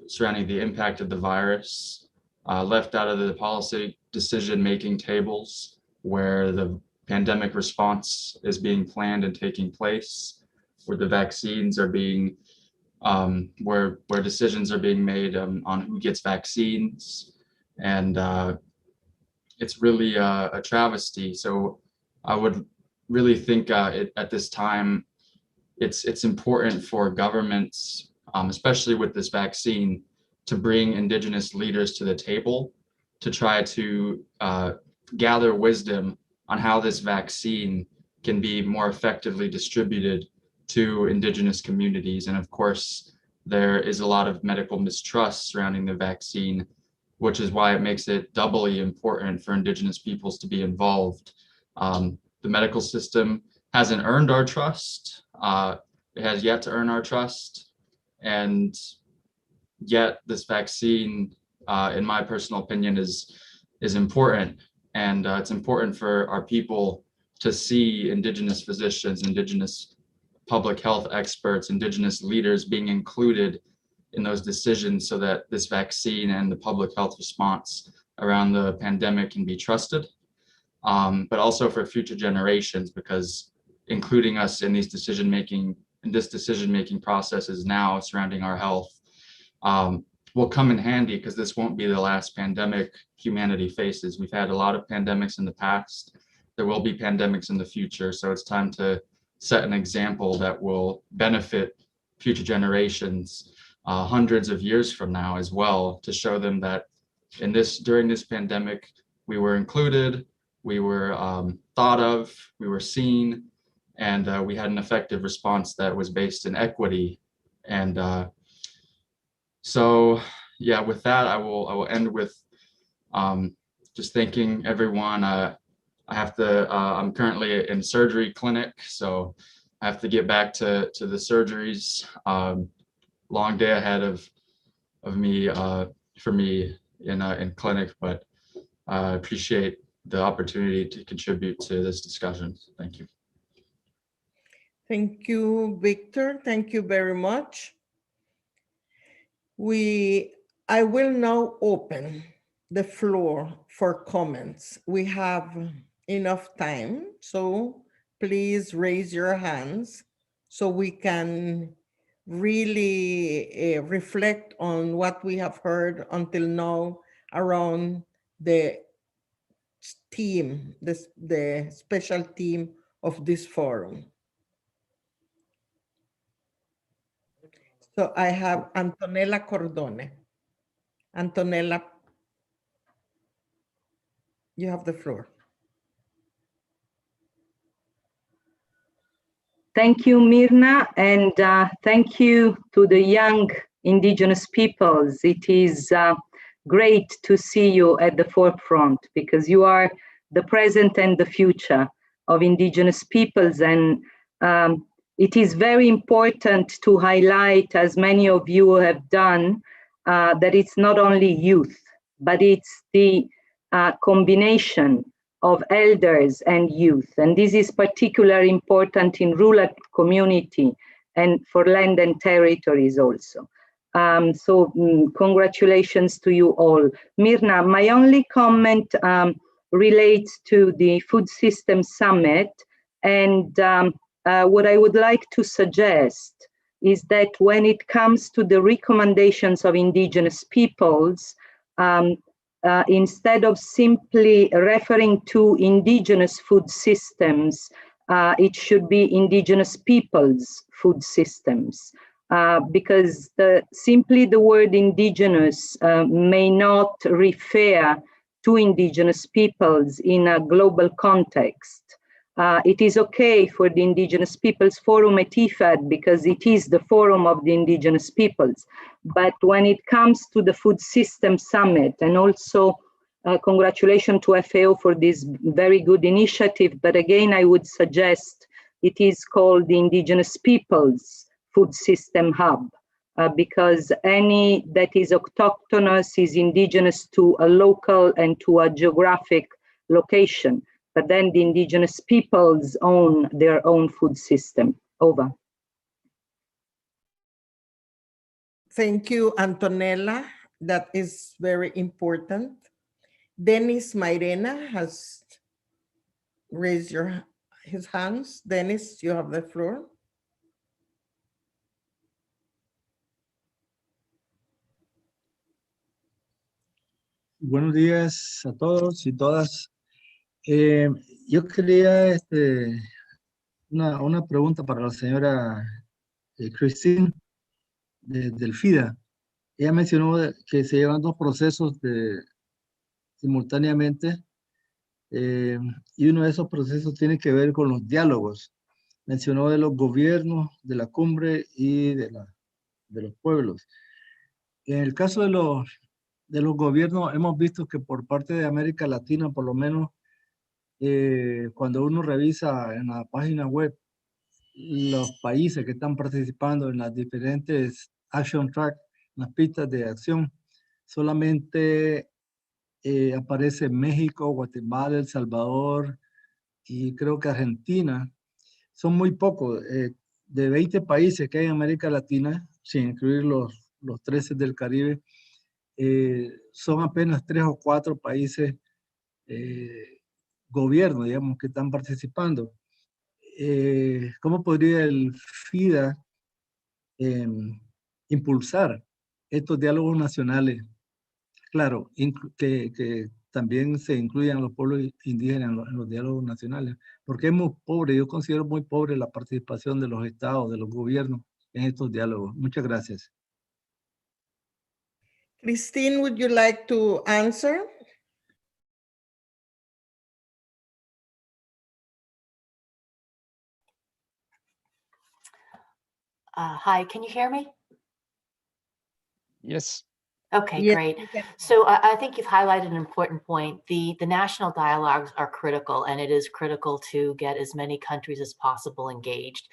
surrounding the impact of the virus, left out of the policy decision-making tables where the pandemic response is being planned and taking place, where the vaccines are being, where decisions are being made on who gets vaccines. And it's really a travesty. So I would really think at this time, it's important for governments, especially with this vaccine, to bring Indigenous leaders to the table to try to gather wisdom on how this vaccine can be more effectively distributed to Indigenous communities. And of course, there is a lot of medical mistrust surrounding the vaccine, which is why it makes it doubly important for Indigenous peoples to be involved. The medical system hasn't earned our trust. It has yet to earn our trust. And yet this vaccine, in my personal opinion, is important. And it's important for our people to see Indigenous physicians, Indigenous public health experts, Indigenous leaders being included in those decisions so that this vaccine and the public health response around the pandemic can be trusted, but also for future generations, because including us in these decision-making processes now surrounding our health will come in handy, because this won't be the last pandemic humanity faces. We've had a lot of pandemics in the past. There will be pandemics in the future. So it's time to set an example that will benefit future generations hundreds of years from now as well, to show them that during this pandemic, we were included, we were thought of, we were seen, and we had an effective response that was based in equity. And so, yeah, with that, I will end with just thanking everyone. I'm currently in surgery clinic, so I have to get back to the surgeries. Long day ahead of me for me in clinic, but I appreciate the opportunity to contribute to this discussion. Thank you. Thank you, Victor. Thank you very much. I will now open the floor for comments. We have enough time, so please raise your hands so we can really reflect on what we have heard until now around the theme, the special theme of this forum. So I have Antonella Cordone. Antonella, you have the floor. Thank you, Mirna, and thank you to the young Indigenous peoples. It is great to see you at the forefront because you are the present and the future of Indigenous peoples. And it is very important to highlight, as many of you have done, that it's not only youth, but it's the combination of elders and youth. And this is particularly important in rural community and for land and territories also. Congratulations to you all. Mirna, my only comment relates to the Food System Summit. And what I would like to suggest is that when it comes to the recommendations of Indigenous peoples, instead of simply referring to indigenous food systems, it should be indigenous peoples' food systems, because simply the word indigenous may not refer to indigenous peoples in a global context. It is okay for the Indigenous Peoples Forum at IFAD because it is the forum of the indigenous peoples. But when it comes to the Food System Summit, and also congratulations to FAO for this very good initiative, but again, I would suggest it is called the Indigenous Peoples Food System Hub, because any that is autochthonous is indigenous to a local and to a geographic location. But then the indigenous peoples own their own food system. Over. Thank you, Antonella. That is very important. Dennis Mairena has raised his hands. Dennis, you have the floor. Buenos días a todos y todas. Yo quería una pregunta para la señora Christine del FIDA. Ella mencionó que se llevan dos procesos simultáneamente y uno de esos procesos tiene que ver con los diálogos. Mencionó de los gobiernos, de la cumbre y de los pueblos. En el caso de los gobiernos, hemos visto que por parte de América Latina, por lo menos, cuando uno revisa en la página web los países que están participando en las diferentes action track, las pistas de acción, solamente aparece México, Guatemala, El Salvador y creo que Argentina. Son muy pocos. De 20 países que hay en América Latina, sin incluir los 13 del Caribe, son apenas 3 o 4 países gobiernos, digamos, que están participando. ¿Cómo podría el FIDA impulsar estos diálogos nacionales? Claro, que también se incluyan los pueblos indígenas en los diálogos nacionales, porque es muy pobre, yo considero muy pobre la participación de los estados, de los gobiernos en estos diálogos. Muchas gracias. Christine, would you like to answer? Hi, can you hear me? Yes. Okay, Yes, great. So I think you've highlighted an important point. The national dialogues are critical, and it is critical to get as many countries as possible engaged.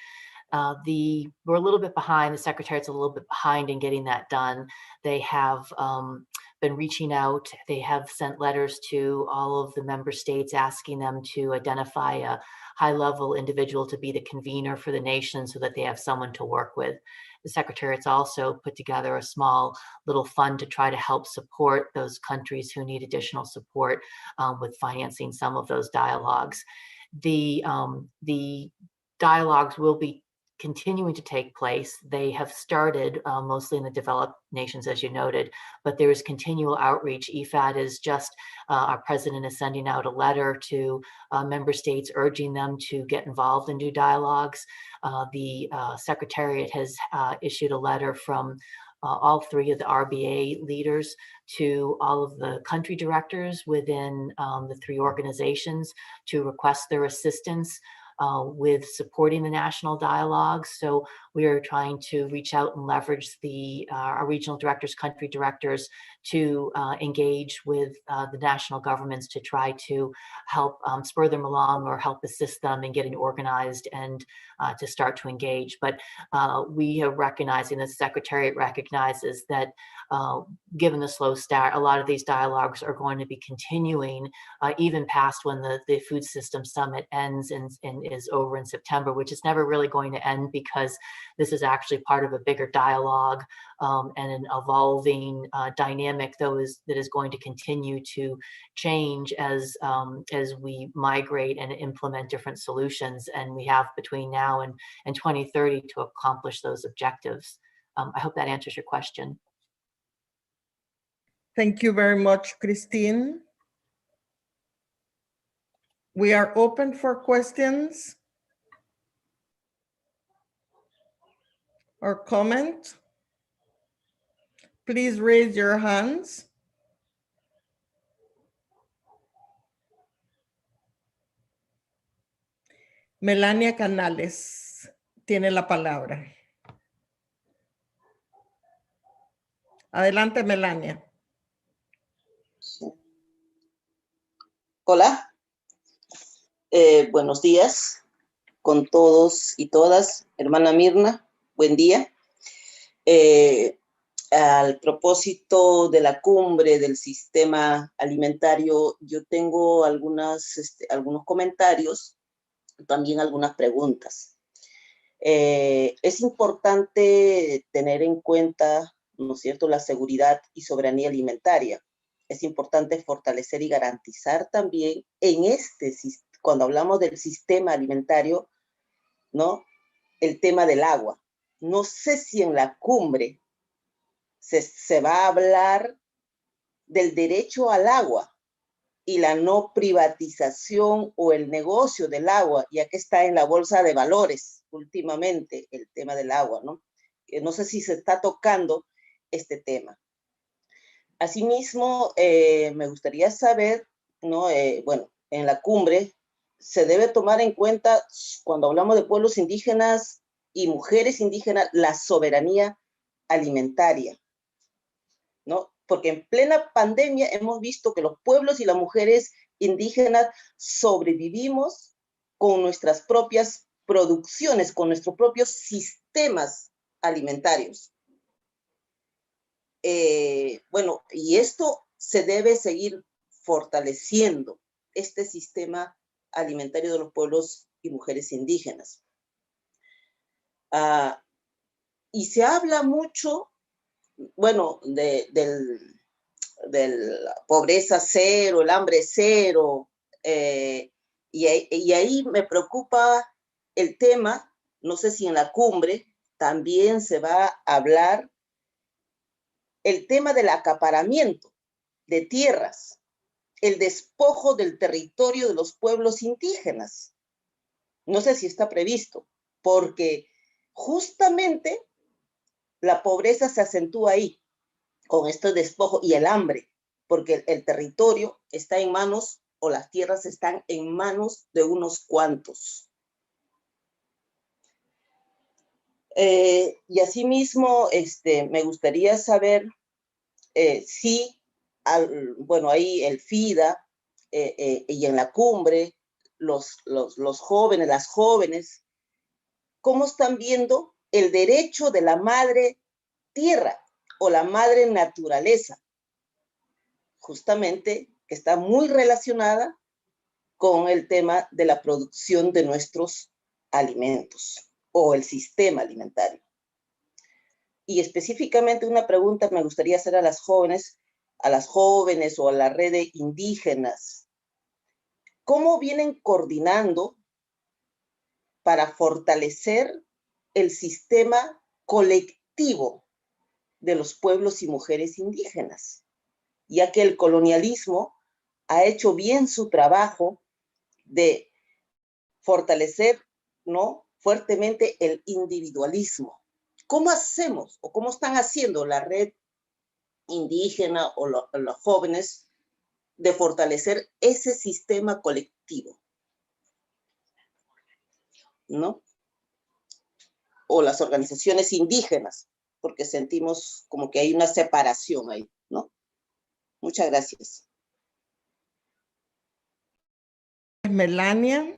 We're a little bit behind. The Secretariat's a little bit behind in getting that done. They have been reaching out. They have sent letters to all of the member states asking them to identify a high-level individual to be the convener for the nation so that they have someone to work with. The Secretariat's also put together a small little fund to try to help support those countries who need additional support with financing some of those dialogues. The dialogues will be continuing to take place. They have started mostly in the developed nations, as you noted, but there is continual outreach. IFAD is just, our president is sending out a letter to member states urging them to get involved in new dialogues. The Secretariat has issued a letter from all three of the RBA leaders to all of the country directors within the three organizations to request their assistance with supporting the national dialogue. So we are trying to reach out and leverage our regional directors, country directors to engage with the national governments to try to help spur them along or help assist them in getting organized and to start to engage. But we are recognizing, the Secretariat recognizes that given the slow start, a lot of these dialogues are going to be continuing even past when the Food System Summit ends and is over in September, which is never really going to end because this is actually part of a bigger dialogue and an evolving dynamic that is going to continue to change as we migrate and implement different solutions. And we have between now and 2030 to accomplish those objectives. I hope that answers your question. Thank you very much, Christine. We are open for questions or comment. Please raise your hands. Melania Canales tiene la palabra. Adelante, Melania. Hola, buenos días con todos y todas. Hermana Mirna, buen día. Al propósito de la cumbre del sistema alimentario, yo tengo algunos comentarios, también algunas preguntas. Es importante tener en cuenta, ¿no es cierto?, la seguridad y soberanía alimentaria. Es importante fortalecer y garantizar también cuando hablamos del sistema alimentario, ¿no?, el tema del agua. No sé si en la cumbre se va a hablar del derecho al agua y la no privatización o el negocio del agua, ya que está en la bolsa de valores últimamente el tema del agua, ¿no? No sé si se está tocando este tema. Asimismo, me gustaría saber, ¿no? Bueno, en la cumbre se debe tomar en cuenta, cuando hablamos de pueblos indígenas y mujeres indígenas, la soberanía alimentaria, ¿no? Porque en plena pandemia hemos visto que los pueblos y las mujeres indígenas sobrevivimos con nuestras propias producciones, con nuestros propios sistemas alimentarios. Bueno, y esto se debe seguir fortaleciendo, este sistema alimentario de los pueblos y mujeres indígenas. Y se habla mucho, bueno, de la pobreza cero, el hambre cero, y ahí me preocupa el tema, no sé si en la cumbre también se va a hablar el tema del acaparamiento de tierras, el despojo del territorio de los pueblos indígenas. No sé si está previsto, porque justamente la pobreza se acentúa ahí, con este despojo y el hambre, porque el territorio está en manos, o las tierras están en manos de unos cuantos. Y asimismo, me gustaría saber si, bueno, ahí el FIDA y en la cumbre, los jóvenes, las jóvenes, ¿cómo están viendo el derecho de la madre tierra o la madre naturaleza? justamente que está muy relacionada con el tema de la producción de nuestros alimentos o el sistema alimentario. Y específicamente una pregunta me gustaría hacer a las jóvenes o a la red de indígenas. ¿Cómo vienen coordinando para fortalecer el sistema colectivo de los pueblos y mujeres indígenas? Ya que el colonialismo ha hecho bien su trabajo de fortalecer, ¿no?, fuertemente el individualismo. ¿Cómo hacemos o cómo están haciendo la red indígena o los jóvenes de fortalecer ese sistema colectivo, ¿no? O las organizaciones indígenas, porque sentimos como que hay una separación ahí, ¿no? Muchas gracias. Melania.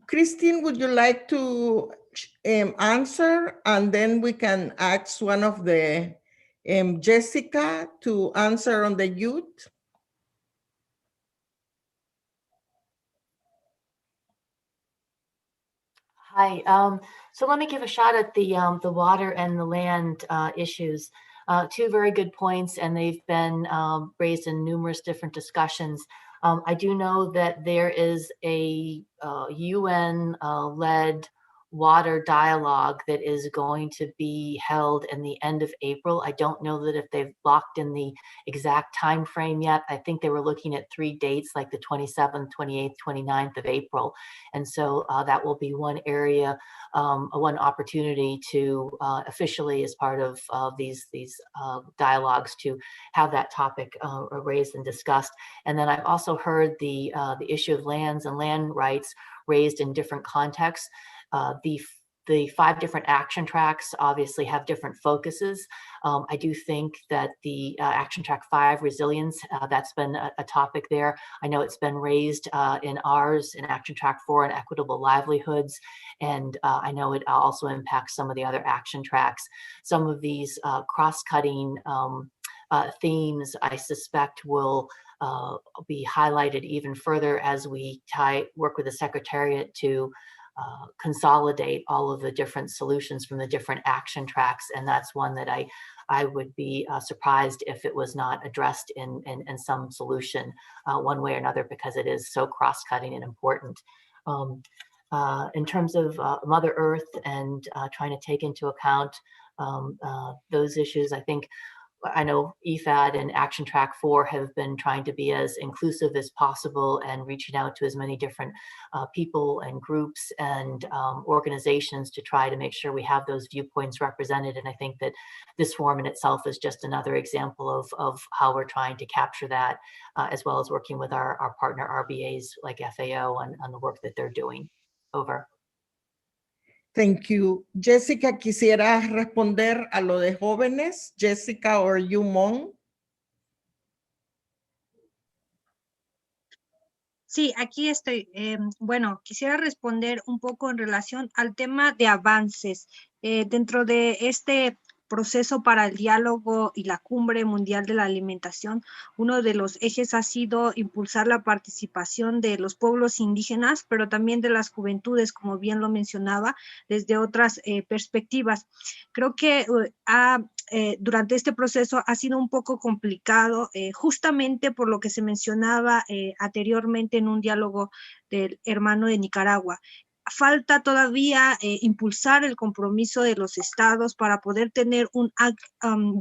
Christine, would you like to answer, and then we can ask one of the Jessica to answer on the youth? Hi. So let me give a shot at the water and the land issues. Two very good points, and they've been raised in numerous different discussions. I do know that there is a UN-led water dialogue that is going to be held in the end of April. I don't know that if they've locked in the exact time frame yet. I think they were looking at 3 dates, like the 27th, 28th, 29th of April. And so that will be one area, one opportunity to officially, as part of these dialogues, to have that topic raised and discussed. And then I've also heard the issue of lands and land rights raised in different contexts. The 5 different action tracks obviously have different focuses. I do think that the action track 5, resilience, that's been a topic there. I know it's been raised in ours, in action track 4, in equitable livelihoods. And I know it also impacts some of the other action tracks. Some of these cross-cutting themes, I suspect, will be highlighted even further as we work with the Secretariat to consolidate all of the different solutions from the different action tracks. And that's one that I would be surprised if it was not addressed in some solution one way or another, because it is so cross-cutting and important. In terms of Mother Earth and trying to take into account those issues, I know IFAD and Action Track 4 have been trying to be as inclusive as possible and reaching out to as many different people and groups and organizations to try to make sure we have those viewpoints represented. And I think that this forum in itself is just another example of how we're trying to capture that, as well as working with our partner RBAs like FAO on the work that they're doing. Over. Thank you. Jessica, ¿quisieras responder a lo de jóvenes? Jessica or you, Mon? Sí, aquí estoy. Bueno, quisiera responder un poco en relación al tema de avances. Dentro de este proceso para el diálogo y la Cumbre Mundial de la Alimentación, uno de los ejes ha sido impulsar la participación de los pueblos indígenas, pero también de las juventudes, como bien lo mencionaba, desde otras perspectivas. Creo que durante este proceso ha sido un poco complicado, justamente por lo que se mencionaba anteriormente en un diálogo del hermano de Nicaragua. Falta todavía impulsar el compromiso de los estados para poder tener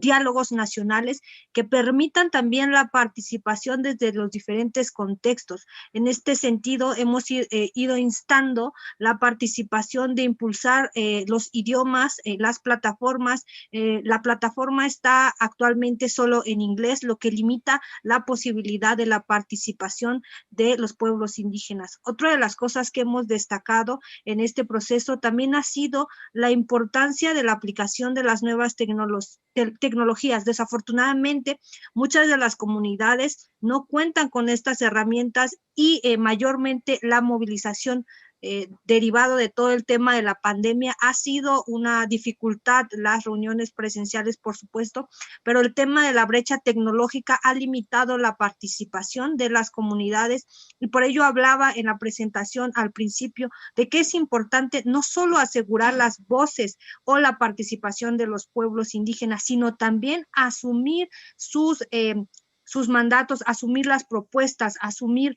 diálogos nacionales que permitan también la participación desde los diferentes contextos. En este sentido, hemos ido instando la participación de impulsar los idiomas, las plataformas. La plataforma está actualmente solo en inglés, lo que limita la posibilidad de la participación de los pueblos indígenas. Otra de las cosas que hemos destacado en este proceso también ha sido la importancia de la aplicación de las nuevas tecnologías. Desafortunadamente, muchas de las comunidades no cuentan con estas herramientas y mayormente la movilización derivado de todo el tema de la pandemia. Ha sido una dificultad las reuniones presenciales, por supuesto, pero el tema de la brecha tecnológica ha limitado la participación de las comunidades, y por ello hablaba en la presentación al principio de que es importante no solo asegurar las voces o la participación de los pueblos indígenas, sino también asumir sus mandatos, asumir las propuestas, asumir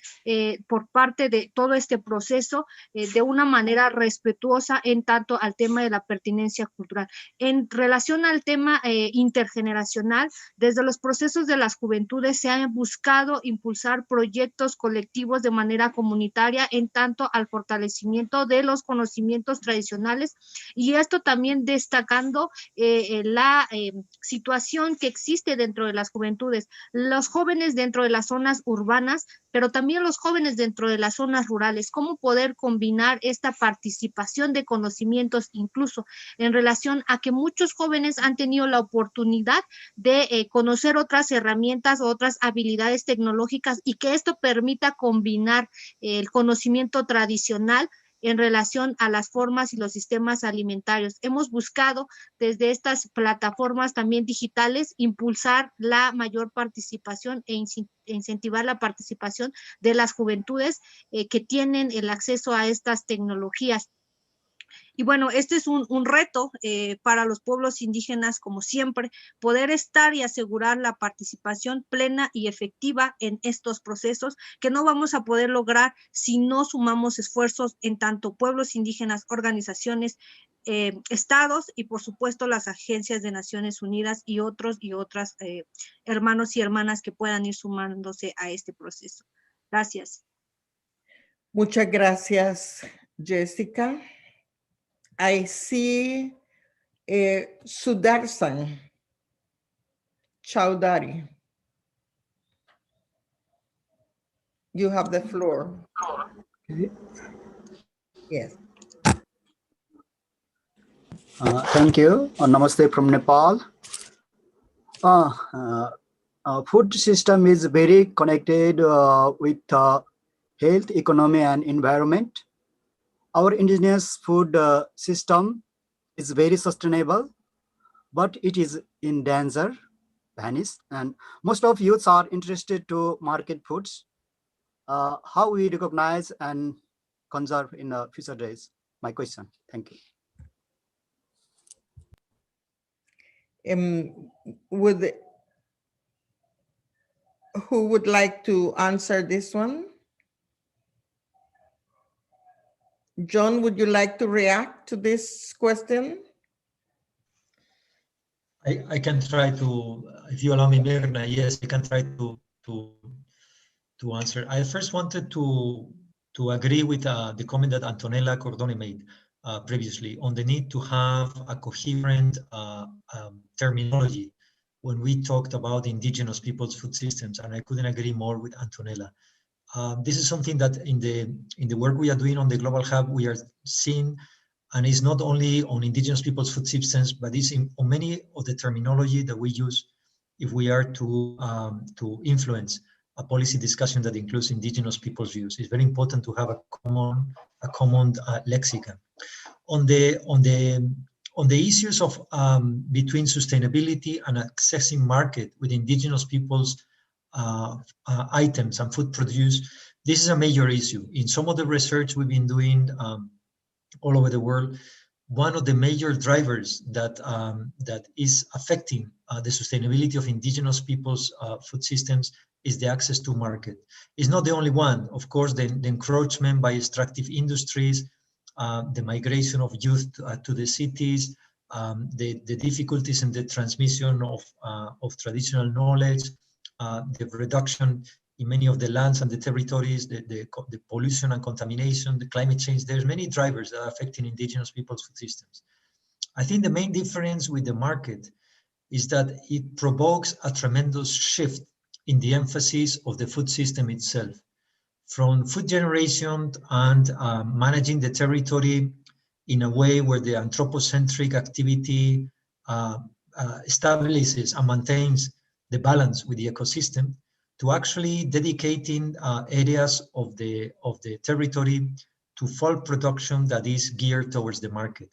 por parte de todo este proceso de una manera respetuosa en tanto al tema de la pertinencia cultural. En relación al tema intergeneracional, desde los procesos de las juventudes se han buscado impulsar proyectos colectivos de manera comunitaria en tanto al fortalecimiento de los conocimientos tradicionales, y esto también destacando la situación que existe dentro de las juventudes. Los jóvenes dentro de las zonas urbanas, pero también los jóvenes dentro de las zonas rurales, cómo poder combinar esta participación de conocimientos, incluso en relación a que muchos jóvenes han tenido la oportunidad de conocer otras herramientas, otras habilidades tecnológicas, y que esto permita combinar el conocimiento tradicional en relación a las formas y los sistemas alimentarios. Hemos buscado desde estas plataformas también digitales impulsar la mayor participación e incentivar la participación de las juventudes que tienen el acceso a estas tecnologías. Y bueno, este es un reto para los pueblos indígenas, como siempre, poder estar y asegurar la participación plena y efectiva en estos procesos, que no vamos a poder lograr si no sumamos esfuerzos en tanto pueblos indígenas, organizaciones, estados y por supuesto las agencias de Naciones Unidas y otros y otras hermanos y hermanas que puedan ir sumándose a este proceso. Gracias. Muchas gracias, Jessica. I see Sudarsan Chowdhury. You have the floor. Okay. Yes. Thank you. Namaste from Nepal. Food system is very connected with health, economy, and environment. Our indigenous food system is very sustainable, but it is in danger, vanished, and most of youths are interested to market foods. How we recognize and conserve in future days? My question. Thank you. Who would like to answer this one? John, would you like to react to this question? I can try to, if you allow me, Mirna, yes, I can try to answer. I first wanted to agree with the comment that Antonella Cordone made previously on the need to have a coherent terminology when we talked about indigenous peoples' food systems, and I couldn't agree more with Antonella. This is something that in the work we are doing on the Global Hub, we are seeing, and it's not only on indigenous people's food systems, but it's on many of the terminology that we use if we are to influence a policy discussion that includes indigenous people's views. It's very important to have a common lexicon. On the issues of between sustainability and accessing market with indigenous people's items and food produce, this is a major issue. In some of the research we've been doing all over the world, one of the major drivers that is affecting the sustainability of indigenous people's food systems is the access to market. It's not the only one. Of course, the encroachment by extractive industries, the migration of youth to the cities, the difficulties in the transmission of traditional knowledge, the reduction in many of the lands and the territories, the pollution and contamination, the climate change. There's many drivers that are affecting indigenous people's food systems. I think the main difference with the market is that it provokes a tremendous shift in the emphasis of the food system itself. From food generation and managing the territory in a way where the anthropocentric activity establishes and maintains the balance with the ecosystem, to actually dedicating areas of the territory to fall production that is geared towards the market,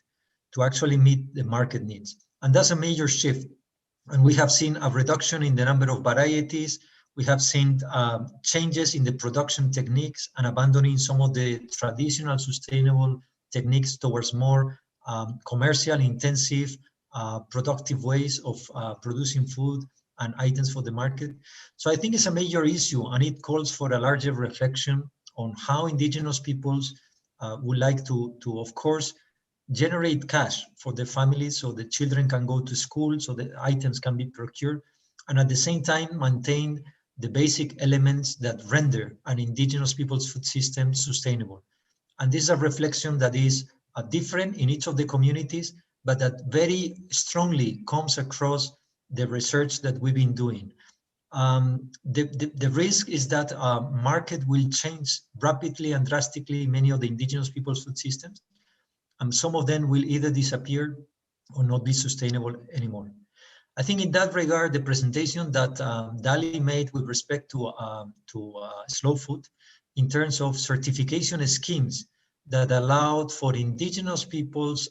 to actually meet the market needs. And that's a major shift. And we have seen a reduction in the number of varieties. We have seen changes in the production techniques and abandoning some of the traditional sustainable techniques towards more commercial intensive productive ways of producing food and items for the market. So I think it's a major issue, and it calls for a larger reflection on how indigenous peoples would like to of course, generate cash for their families so the children can go to school, so the items can be procured, and at the same time maintain the basic elements that render an indigenous people's food system sustainable. And this is a reflection that is different in each of the communities, but that very strongly comes across the research that we've been doing. The risk is that market will change rapidly and drastically many of the indigenous people's food systems, and some of them will either disappear or not be sustainable anymore. I think in that regard, the presentation that Dali made with respect to slow food in terms of certification schemes that allowed for indigenous people's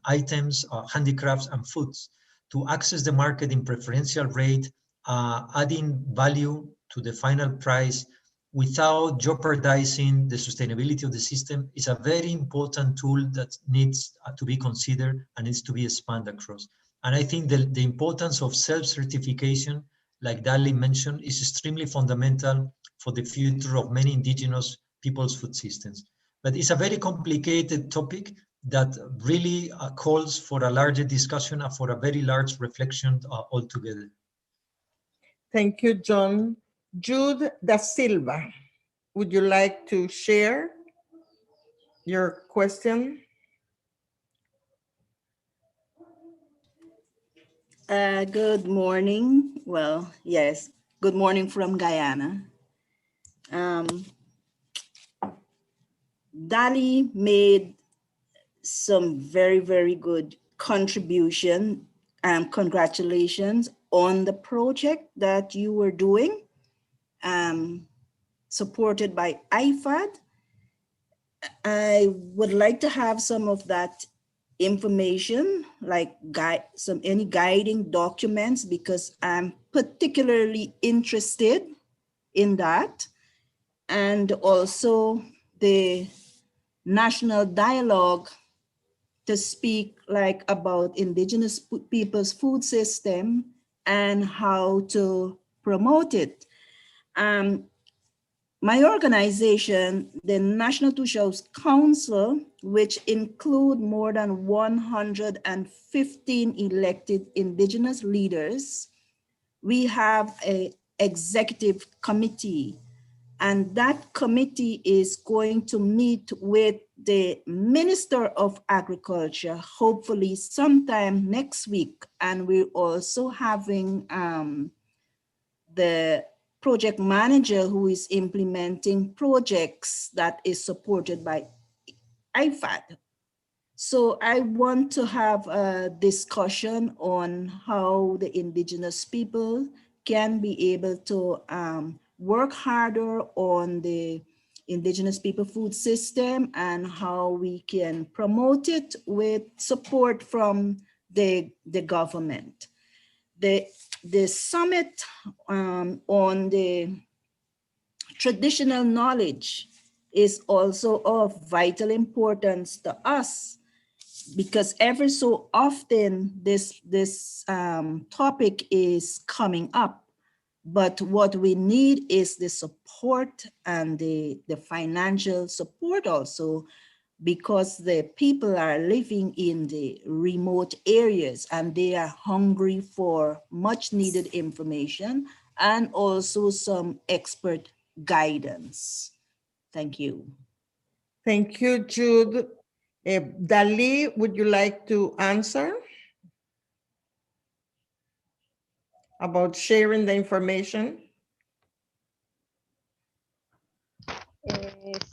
items, handicrafts and foods to access the market in preferential rate, adding value to the final price without jeopardizing the sustainability of the system is a very important tool that needs to be considered and needs to be expanded across. And I think the importance of self-certification, like Dali mentioned, is extremely fundamental for the future of many indigenous people's food systems. But it's a very complicated topic that really calls for a larger discussion and for a very large reflection altogether. Thank you, John. Jude da Silva, would you like to share your question? Good morning. Well, yes, good morning from Guyana. Dali made some very, very good contribution and congratulations on the project that you were doing, supported by IFAD. I would like to have some of that information, like any guiding documents, because I'm particularly interested in that. And also the national dialogue to speak like about indigenous people's food system and how to promote it. My organization, the National Two Shelves Council, which include more than 115 elected indigenous leaders, we have an executive committee, and that committee is going to meet with the Minister of Agriculture, hopefully sometime next week. And we're also having the project manager who is implementing projects that is supported by IFAD. So I want to have a discussion on how the indigenous people can be able to work harder on the indigenous people food system and how we can promote it with support from the government. The summit on the traditional knowledge is also of vital importance to us, because every so often this topic is coming up. But what we need is the support and the financial support also, because the people are living in the remote areas and they are hungry for much needed information and also some expert guidance. Thank you. Thank you, Jude. Dali, would you like to answer about sharing the information?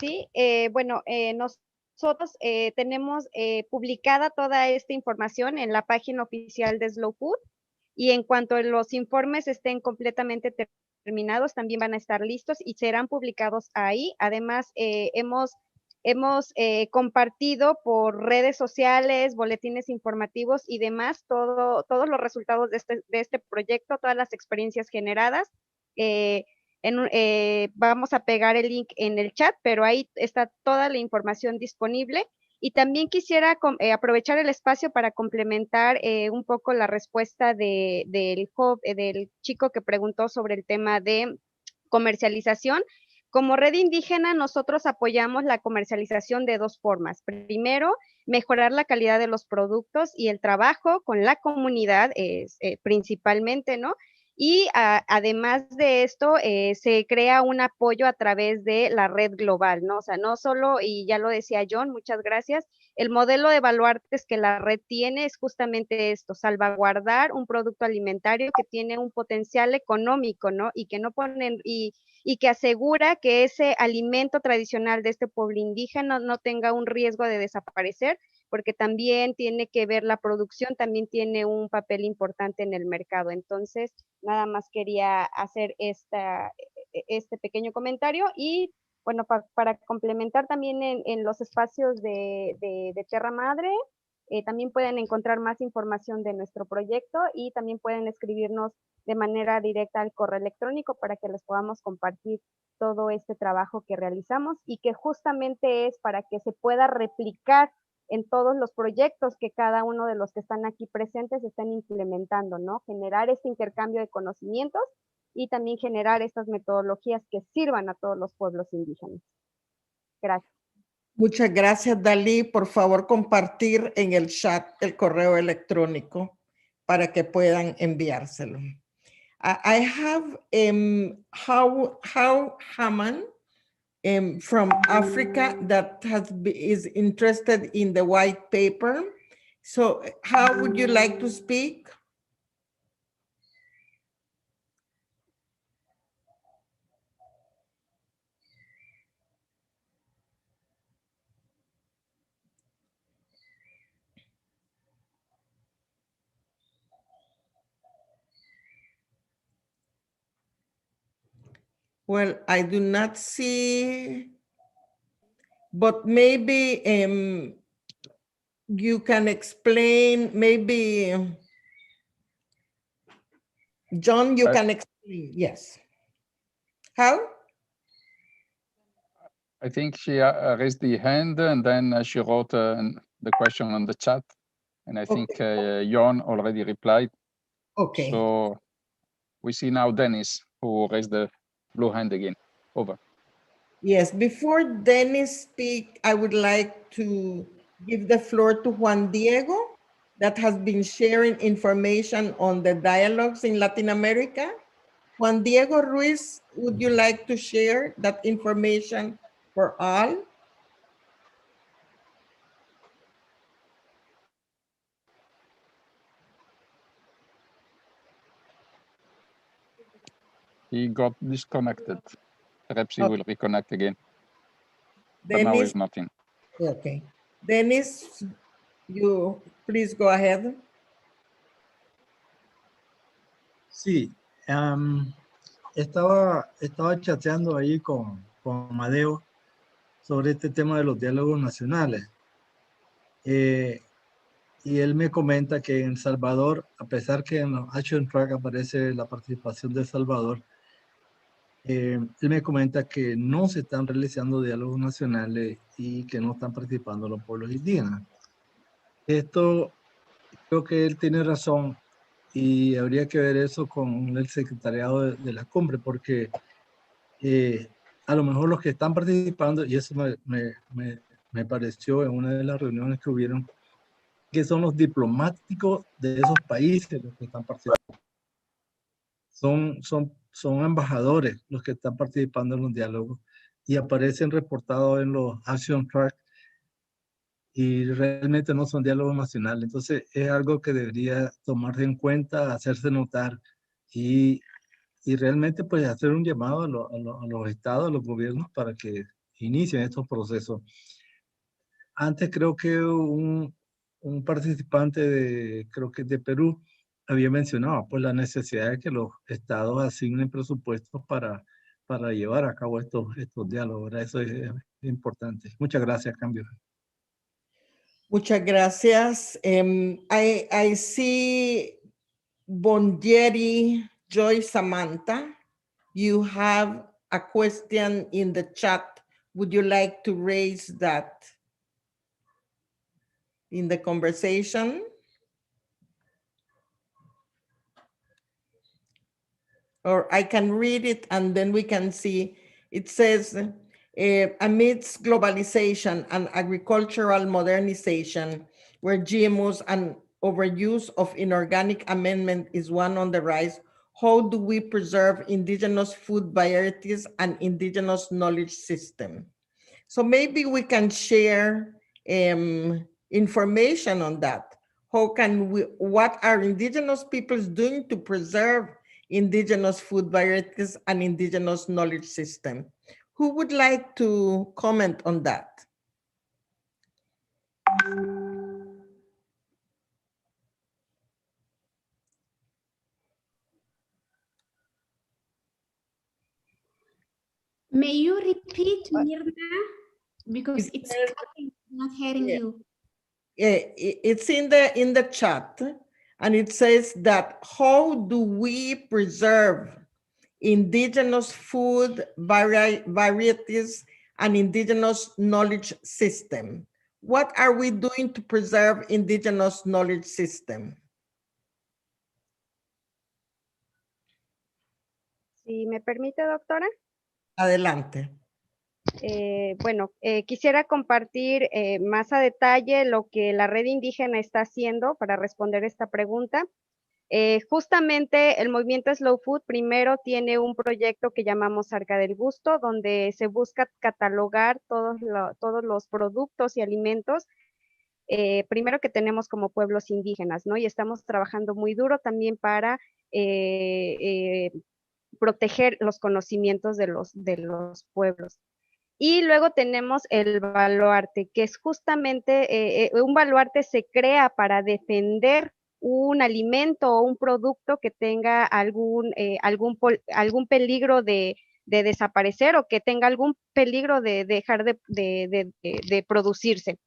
Sí, bueno, nosotros tenemos publicada toda esta información en la página oficial de Slow Food, y en cuanto los informes estén completamente terminados, también van a estar listos y serán publicados ahí. Además, hemos hemos compartido por redes sociales, boletines informativos y demás, todos los resultados de este proyecto, todas las experiencias generadas. Vamos a pegar el link en el chat, pero ahí está toda la información disponible. Y también quisiera aprovechar el espacio para complementar un poco la respuesta del chico que preguntó sobre el tema de comercialización. Como red indígena, nosotros apoyamos la comercialización de dos formas. Primero, mejorar la calidad de los productos y el trabajo con la comunidad principalmente, ¿no? Y además de esto, se crea un apoyo a través de la red global, ¿no? O sea, no solo, y ya lo decía John, muchas gracias, el modelo de baluartes que la red tiene es justamente esto, salvaguardar un producto alimentario que tiene un potencial económico, ¿no? Y que no ponen, y que asegura que ese alimento tradicional de este pueblo indígena no tenga un riesgo de desaparecer, porque también tiene que ver la producción, también tiene un papel importante en el mercado. Entonces, nada más quería hacer este pequeño comentario y, bueno, para complementar también en los espacios de Tierra Madre, también pueden encontrar más información de nuestro proyecto y también pueden escribirnos de manera directa al correo electrónico para que les podamos compartir todo este trabajo que realizamos y que justamente es para que se pueda replicar en todos los proyectos que cada uno de los que están aquí presentes están implementando, ¿no? Generar este intercambio de conocimientos y también generar estas metodologías que sirvan a todos los pueblos indígenas. Gracias. Muchas gracias, Dalí. Por favor, compartir en el chat el correo electrónico para que puedan enviárselo. I have How Haman from Africa that is interested in the white paper. So how would you like to speak? Well, I do not see, but maybe you can explain, maybe, John, you can explain, yes. How? I think she raised the hand and then she wrote the question on the chat. And I think Jon already replied. Okay. So we see now Dennis who raised the blue hand again. Over. Yes, before Dennis speak, I would like to give the floor to Juan Diego that has been sharing information on the dialogues in Latin America. Juan Diego Ruiz, would you like to share that information for all? He got disconnected. Perhaps he will reconnect again. But now Dennis, he's not in. okay. Dennis, you please go ahead. Sí, estaba chateando ahí con Amadeo sobre este tema de los diálogos nacionales. Y él me comenta que en El Salvador, a pesar que en los Action Track aparece la participación de El Salvador, él me comenta que no se están realizando diálogos nacionales y que no están participando los pueblos indígenas. Esto, creo que él tiene razón y habría que ver eso con el secretariado de la cumbre, porque a lo mejor los que están participando, y eso me pareció en una de las reuniones que hubieron, que son los diplomáticos de esos países los que están participando. Son embajadores los que están participando en los diálogos y aparecen reportados en los Action Track y realmente no son diálogos nacionales. Entonces es algo que debería tomarse en cuenta, hacerse notar y realmente pues hacer un llamado a los estados, a los gobiernos para que inicien estos procesos. Antes creo que un participante creo que de Perú había mencionado pues la necesidad de que los estados asignen presupuestos para para llevar a cabo estos diálogos, ¿verdad? Eso es importante. Muchas gracias, Cambio. Muchas gracias. I see Bondieri, Joy, Samantha. You have a question in the chat. Would you like to raise that in the conversation? Or I can read it and then we can see. It says, amidst globalization and agricultural modernization, where GMOs and overuse of inorganic amendment is one on the rise, how do we preserve indigenous food varieties and indigenous knowledge system? So maybe we can share information on that. How can we, what are indigenous peoples doing to preserve indigenous food varieties and indigenous knowledge system? Who would like to comment on that? May you repeat, Mirna? Because it's cutting, not hearing you. It's in the chat, and it says that how do we preserve indigenous food varieties and indigenous knowledge system? What are we doing to preserve indigenous knowledge system? Si me permite, doctora. Adelante. Bueno, quisiera compartir más a detalle lo que la red indígena está haciendo para responder esta pregunta. Justamente el movimiento Slow Food primero tiene un proyecto que llamamos Arca del Gusto, donde se busca catalogar todos los productos y alimentos, primero que tenemos como pueblos indígenas, ¿no? Y estamos trabajando muy duro también para proteger los conocimientos de los pueblos. Y luego tenemos el baluarte, que es justamente, un baluarte se crea para defender un alimento o un producto que tenga algún peligro de desaparecer o que tenga algún peligro de dejar de producirse.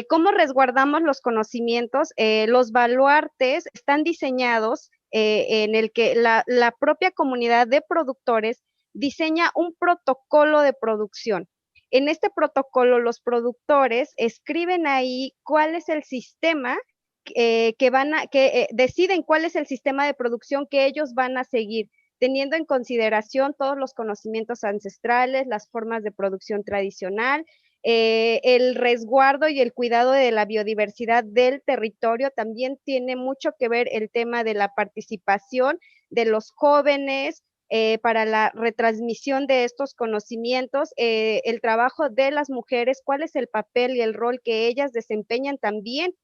¿Cómo resguardamos los conocimientos? Los baluartes están diseñados en el que la propia comunidad de productores diseña un protocolo de producción. En este protocolo, los productores escriben ahí cuál es el sistema deciden cuál es el sistema de producción que ellos van a seguir, teniendo en consideración todos los conocimientos ancestrales, las formas de producción tradicional, el resguardo y el cuidado de la biodiversidad del territorio. También tiene mucho que ver el tema de la participación de los jóvenes, para la retransmisión de estos conocimientos, el trabajo de las mujeres, cuál es el papel y el rol que ellas desempeñan también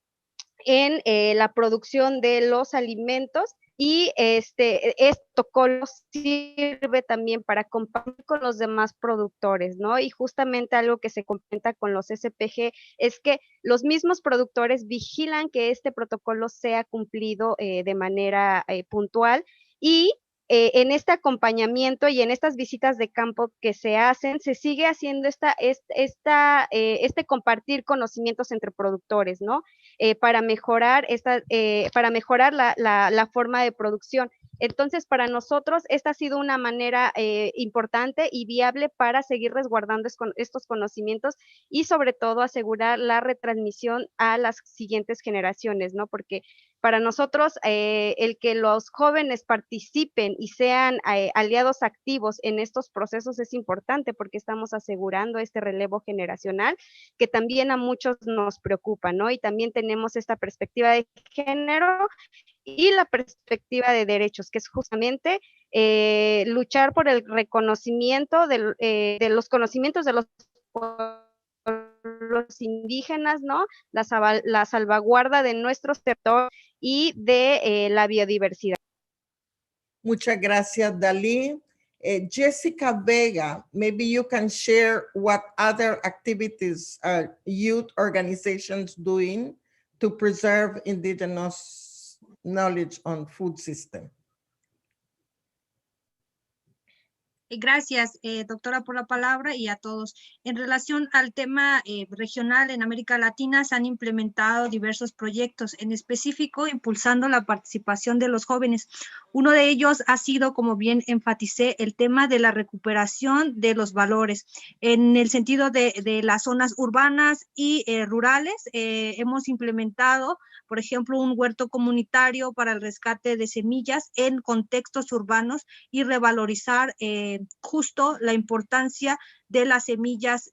en la producción de los alimentos. Y este protocolo sirve también para compartir con los demás productores, ¿no? Y justamente algo que se comenta con los SPG es que los mismos productores vigilan que este protocolo sea cumplido de manera puntual, y en este acompañamiento y en estas visitas de campo que se hacen, se sigue haciendo este compartir conocimientos entre productores, ¿no? Para mejorar la forma de producción. Entonces, para nosotros, esta ha sido una manera importante y viable para seguir resguardando estos conocimientos y, sobre todo, asegurar la retransmisión a las siguientes generaciones, ¿no? Porque para nosotros, el que los jóvenes participen y sean aliados activos en estos procesos es importante, porque estamos asegurando este relevo generacional que también a muchos nos preocupa, ¿no? Y también tenemos esta perspectiva de género y la perspectiva de derechos, que es justamente luchar por el reconocimiento de los conocimientos de los indígenas, ¿no? La salvaguarda de nuestro sector y de la biodiversidad. Muchas gracias, Dalí. Jessica Vega, maybe you can share what other activities are youth organizations doing to preserve indigenous knowledge on food system. Gracias, doctora, por la palabra y a todos. En relación al tema regional en América Latina, se han implementado diversos proyectos, en específico impulsando la participación de los jóvenes. Uno de ellos ha sido, como bien enfaticé, el tema de la recuperación de los valores. En el sentido de las zonas urbanas y rurales, hemos implementado, por ejemplo, un huerto comunitario para el rescate de semillas en contextos urbanos y revalorizar justo la importancia de las semillas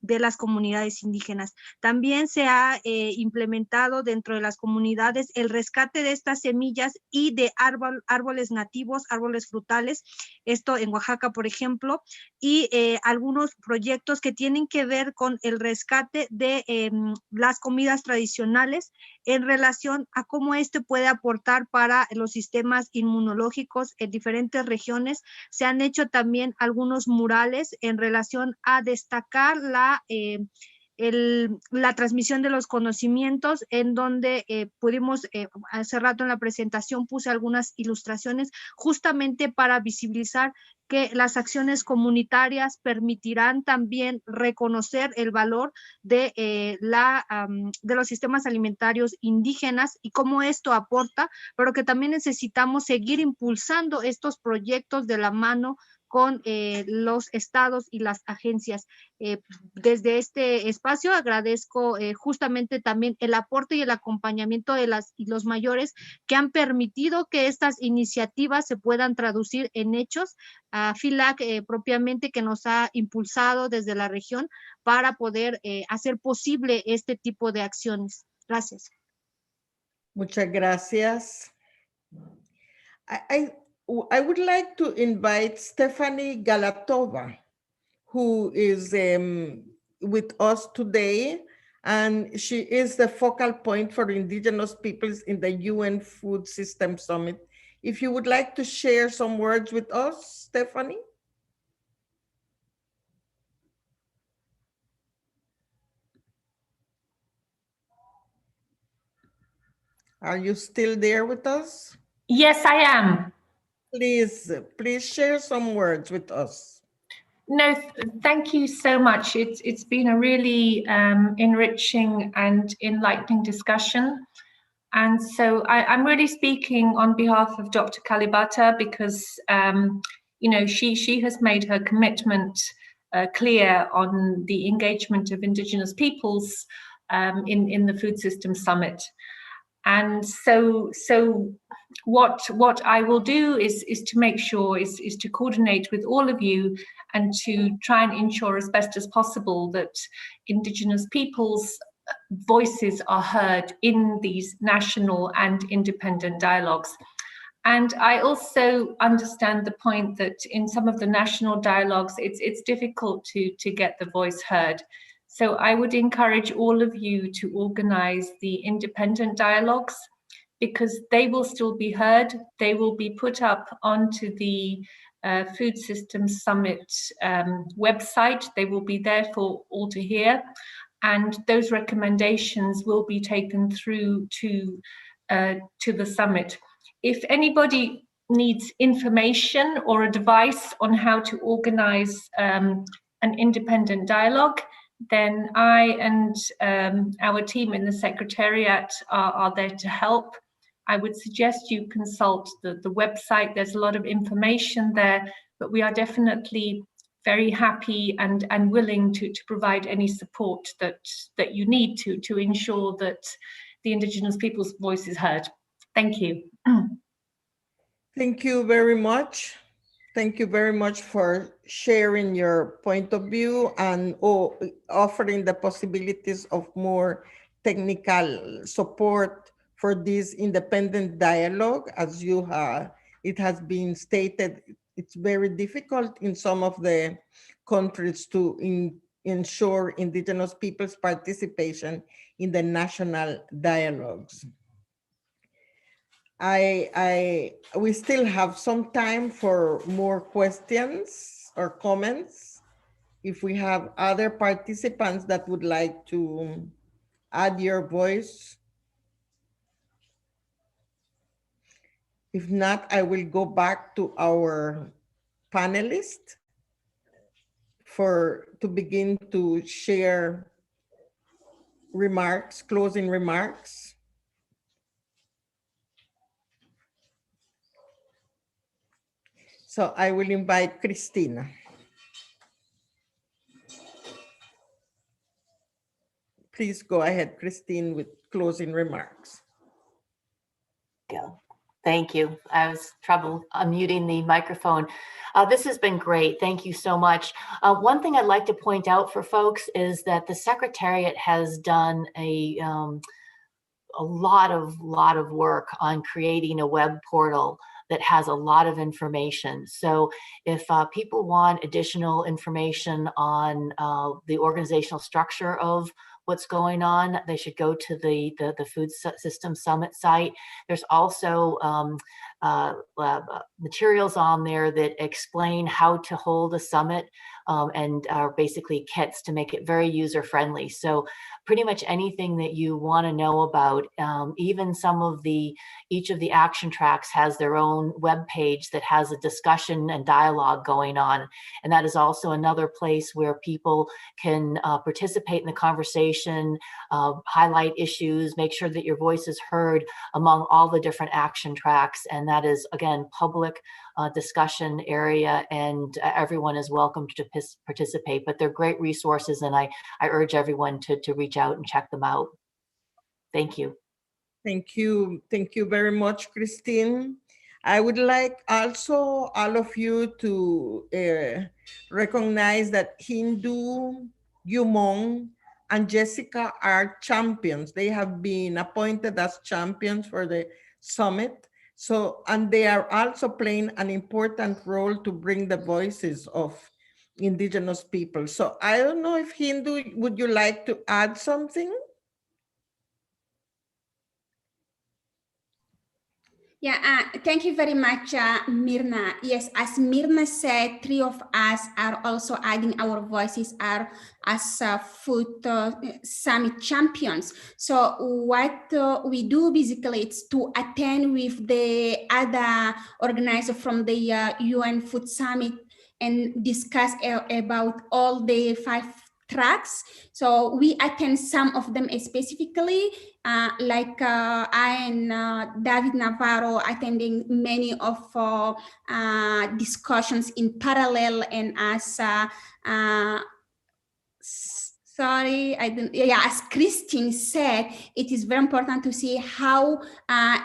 de las comunidades indígenas. También se ha implementado dentro de las comunidades el rescate de estas semillas y de árboles nativos, árboles frutales, esto en Oaxaca, por ejemplo, y algunos proyectos que tienen que ver con el rescate de las comidas tradicionales en relación a cómo este puede aportar para los sistemas inmunológicos en diferentes regiones. Se han hecho también algunos murales en relación a destacar la transmisión de los conocimientos, en donde pudimos, hace rato en la presentación puse algunas ilustraciones justamente para visibilizar que las acciones comunitarias permitirán también reconocer el valor de los sistemas alimentarios indígenas y cómo esto aporta, pero que también necesitamos seguir impulsando estos proyectos de la mano con los estados y las agencias. Desde este espacio agradezco justamente también el aporte y el acompañamiento de los mayores que han permitido que estas iniciativas se puedan traducir en hechos. A FILAC propiamente, que nos ha impulsado desde la región para poder hacer posible este tipo de acciones. Gracias. Muchas gracias. I would like to invite Stephanie Galatova, who is with us today, and she is the focal point for indigenous peoples in the UN Food System Summit. If you would like to share some words with us, Stephanie. Are you still there with us? Yes, I am. Please share some words with us. No, thank you so much. It's been a really enriching and enlightening discussion. And so I'm really speaking on behalf of Dr. Kalibata because, you know, she has made her commitment clear on the engagement of Indigenous peoples in the Food System Summit. And so what I will do is to make sure is to coordinate with all of you and to try and ensure as best as possible that Indigenous peoples' voices are heard in these national and independent dialogues. And I also understand the point that in some of the national dialogues, it's difficult to get the voice heard. So I would encourage all of you to organize the independent dialogues because they will still be heard. They will be put up onto the Food Systems Summit website. They will be there for all to hear. And those recommendations will be taken through to the summit. If anybody needs information or advice on how to organize an independent dialogue, then I and our team in the Secretariat are there to help. I would suggest you consult the website. There's a lot of information there, but we are definitely very happy and willing to provide any support that you need to ensure that the Indigenous people's voice is heard. Thank you. Thank you very much. Thank you very much for sharing your point of view and offering the possibilities of more technical support for this independent dialogue. As it has been stated, it's very difficult in some of the countries to ensure Indigenous people's participation in the national dialogues. We still have some time for more questions or comments. If we have other participants that would like to add your voice. If not, I will go back to our panelists to begin to share remarks, closing remarks. So I will invite Christina. Please go ahead, Christine, with closing remarks. Yeah. Thank you. I was trouble unmuting the microphone. This has been great. Thank you so much. One thing I'd like to point out for folks is that the Secretariat has done a lot of work on creating a web portal that has a lot of information. So if people want additional information on the organizational structure of what's going on, they should go to the Food System Summit site. There's also materials on there that explain how to hold a summit and are basically kits to make it very user-friendly. So pretty much anything that you want to know about, even each of the action tracks has their own web page that has a discussion and dialogue going on. And that is also another place where people can participate in the conversation, highlight issues, make sure that your voice is heard among all the different action tracks. And that is, again, public discussion area, and everyone is welcome to participate. But they're great resources, and I urge everyone to reach out and check them out. Thank you. Thank you. Thank you very much, Christine. I would like also all of you to recognize that Hindu, Yumong, and Jessica are champions. They have been appointed as champions for the summit. So, and they are also playing an important role to bring the voices of Indigenous people. So I don't know if Hindu, would you like to add something? Yeah, thank you very much, Mirna. Yes, as Mirna said, 3 of us are also adding our voices as Food Summit champions. So what we do basically is to attend with the other organizers from the UN Food Summit and discuss about all the 5 tracks. So we attend some of them specifically, like I and David Navarro attending many of discussions in parallel, and as as Christine said, it is very important to see how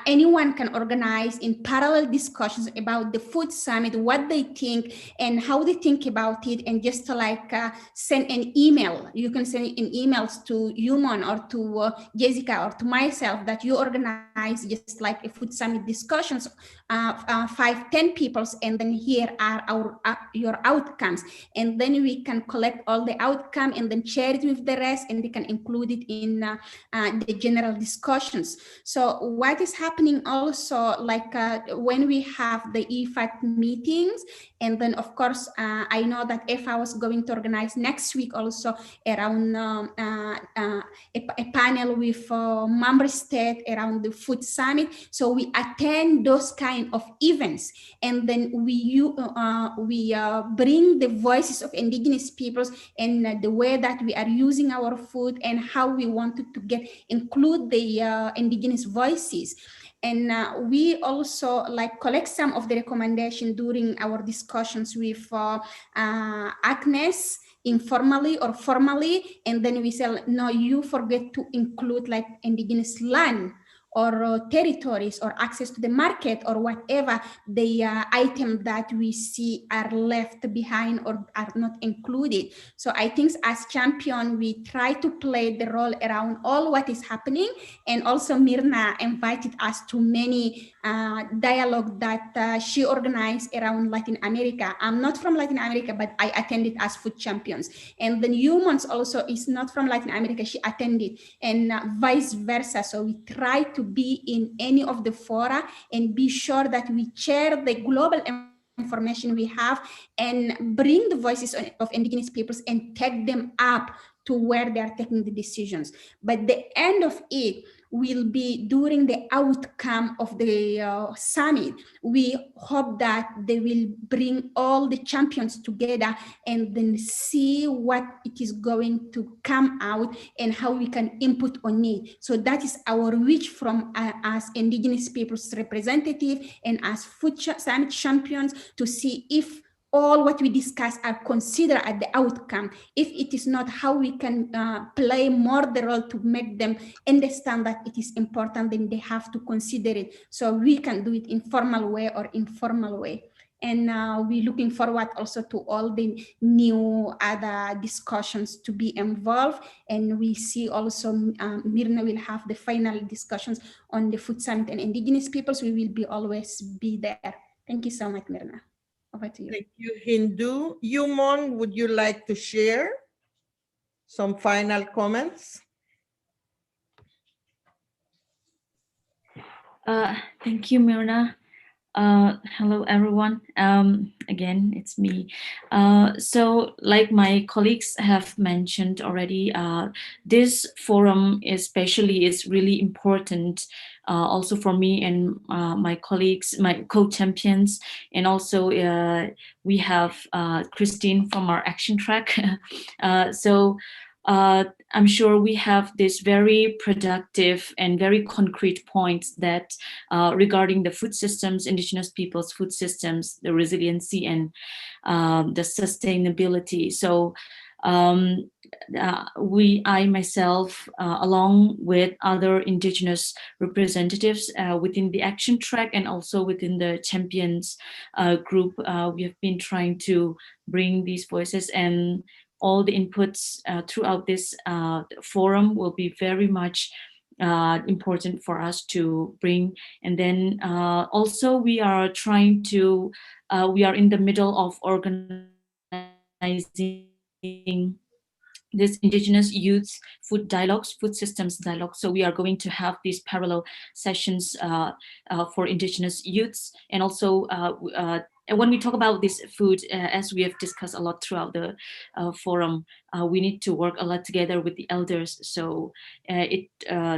anyone can organize in parallel discussions about the Food Summit, what they think and how they think about it, and just to like send an email. You can send in emails to Human or to Jessica or to myself that you organize just like a Food Summit discussions, 5-10 peoples, and then here are your outcomes, and then we can collect all the outcome and then share it with the rest, and they can include it in the general discussions. So what is happening also, like when we have the IFAD meetings, and then of course I know that if I was going to organize next week also around a panel with member state around the Food Summit. So we attend those kind of events, and then we bring the voices of Indigenous peoples and the way that we are using our food and how we wanted to include the Indigenous voices. And we also like collect some of the recommendation during our discussions with Agnes, informally or formally, and then we say, no, you forget to include like Indigenous land or territories or access to the market or whatever the item that we see are left behind or are not included. So I think as champion, we try to play the role around all what is happening. And also Mirna invited us to many dialogue that she organized around Latin America. I'm not from Latin America, but I attended as Food Champions. And then Humans also is not from Latin America, she attended, and vice versa. So we try to be in any of the fora and be sure that we share the global information we have and bring the voices of Indigenous peoples and take them up to where they are taking the decisions. But the end of it, will be during the outcome of the summit. We hope that they will bring all the champions together and then see what it is going to come out and how we can input on it. So that is our wish from as Indigenous peoples representative and as Food Summit champions, to see if all what we discuss are considered at the outcome. If it is not, how we can play more the role to make them understand that it is important, then they have to consider it. So we can do it in formal way or informal way. And we're looking forward also to all the new other discussions to be involved. And we see also Myrna will have the final discussions on the Food Summit and Indigenous peoples. We will always be there. Thank you so much, Myrna. Over to you. Thank you, Hindu. Yumon, would you like to share some final comments? Thank you, Myrna. Hello, everyone. Again, it's me. So like my colleagues have mentioned already, this forum especially is really important also for me and my colleagues, my co-champions, and also we have Christine from our action track. I'm sure we have this very productive and very concrete points that regarding the food systems, Indigenous peoples' food systems, the resiliency and the sustainability. So I myself, along with other Indigenous representatives within the action track and also within the champions group, we have been trying to bring these voices, and all the inputs throughout this forum will be very much important for us to bring. And then also we are trying to, we are in the middle of organizing this Indigenous Youth Food Dialogues, Food Systems Dialogue. So we are going to have these parallel sessions for Indigenous youths. And also when we talk about this food, as we have discussed a lot throughout the forum, we need to work a lot together with the elders. So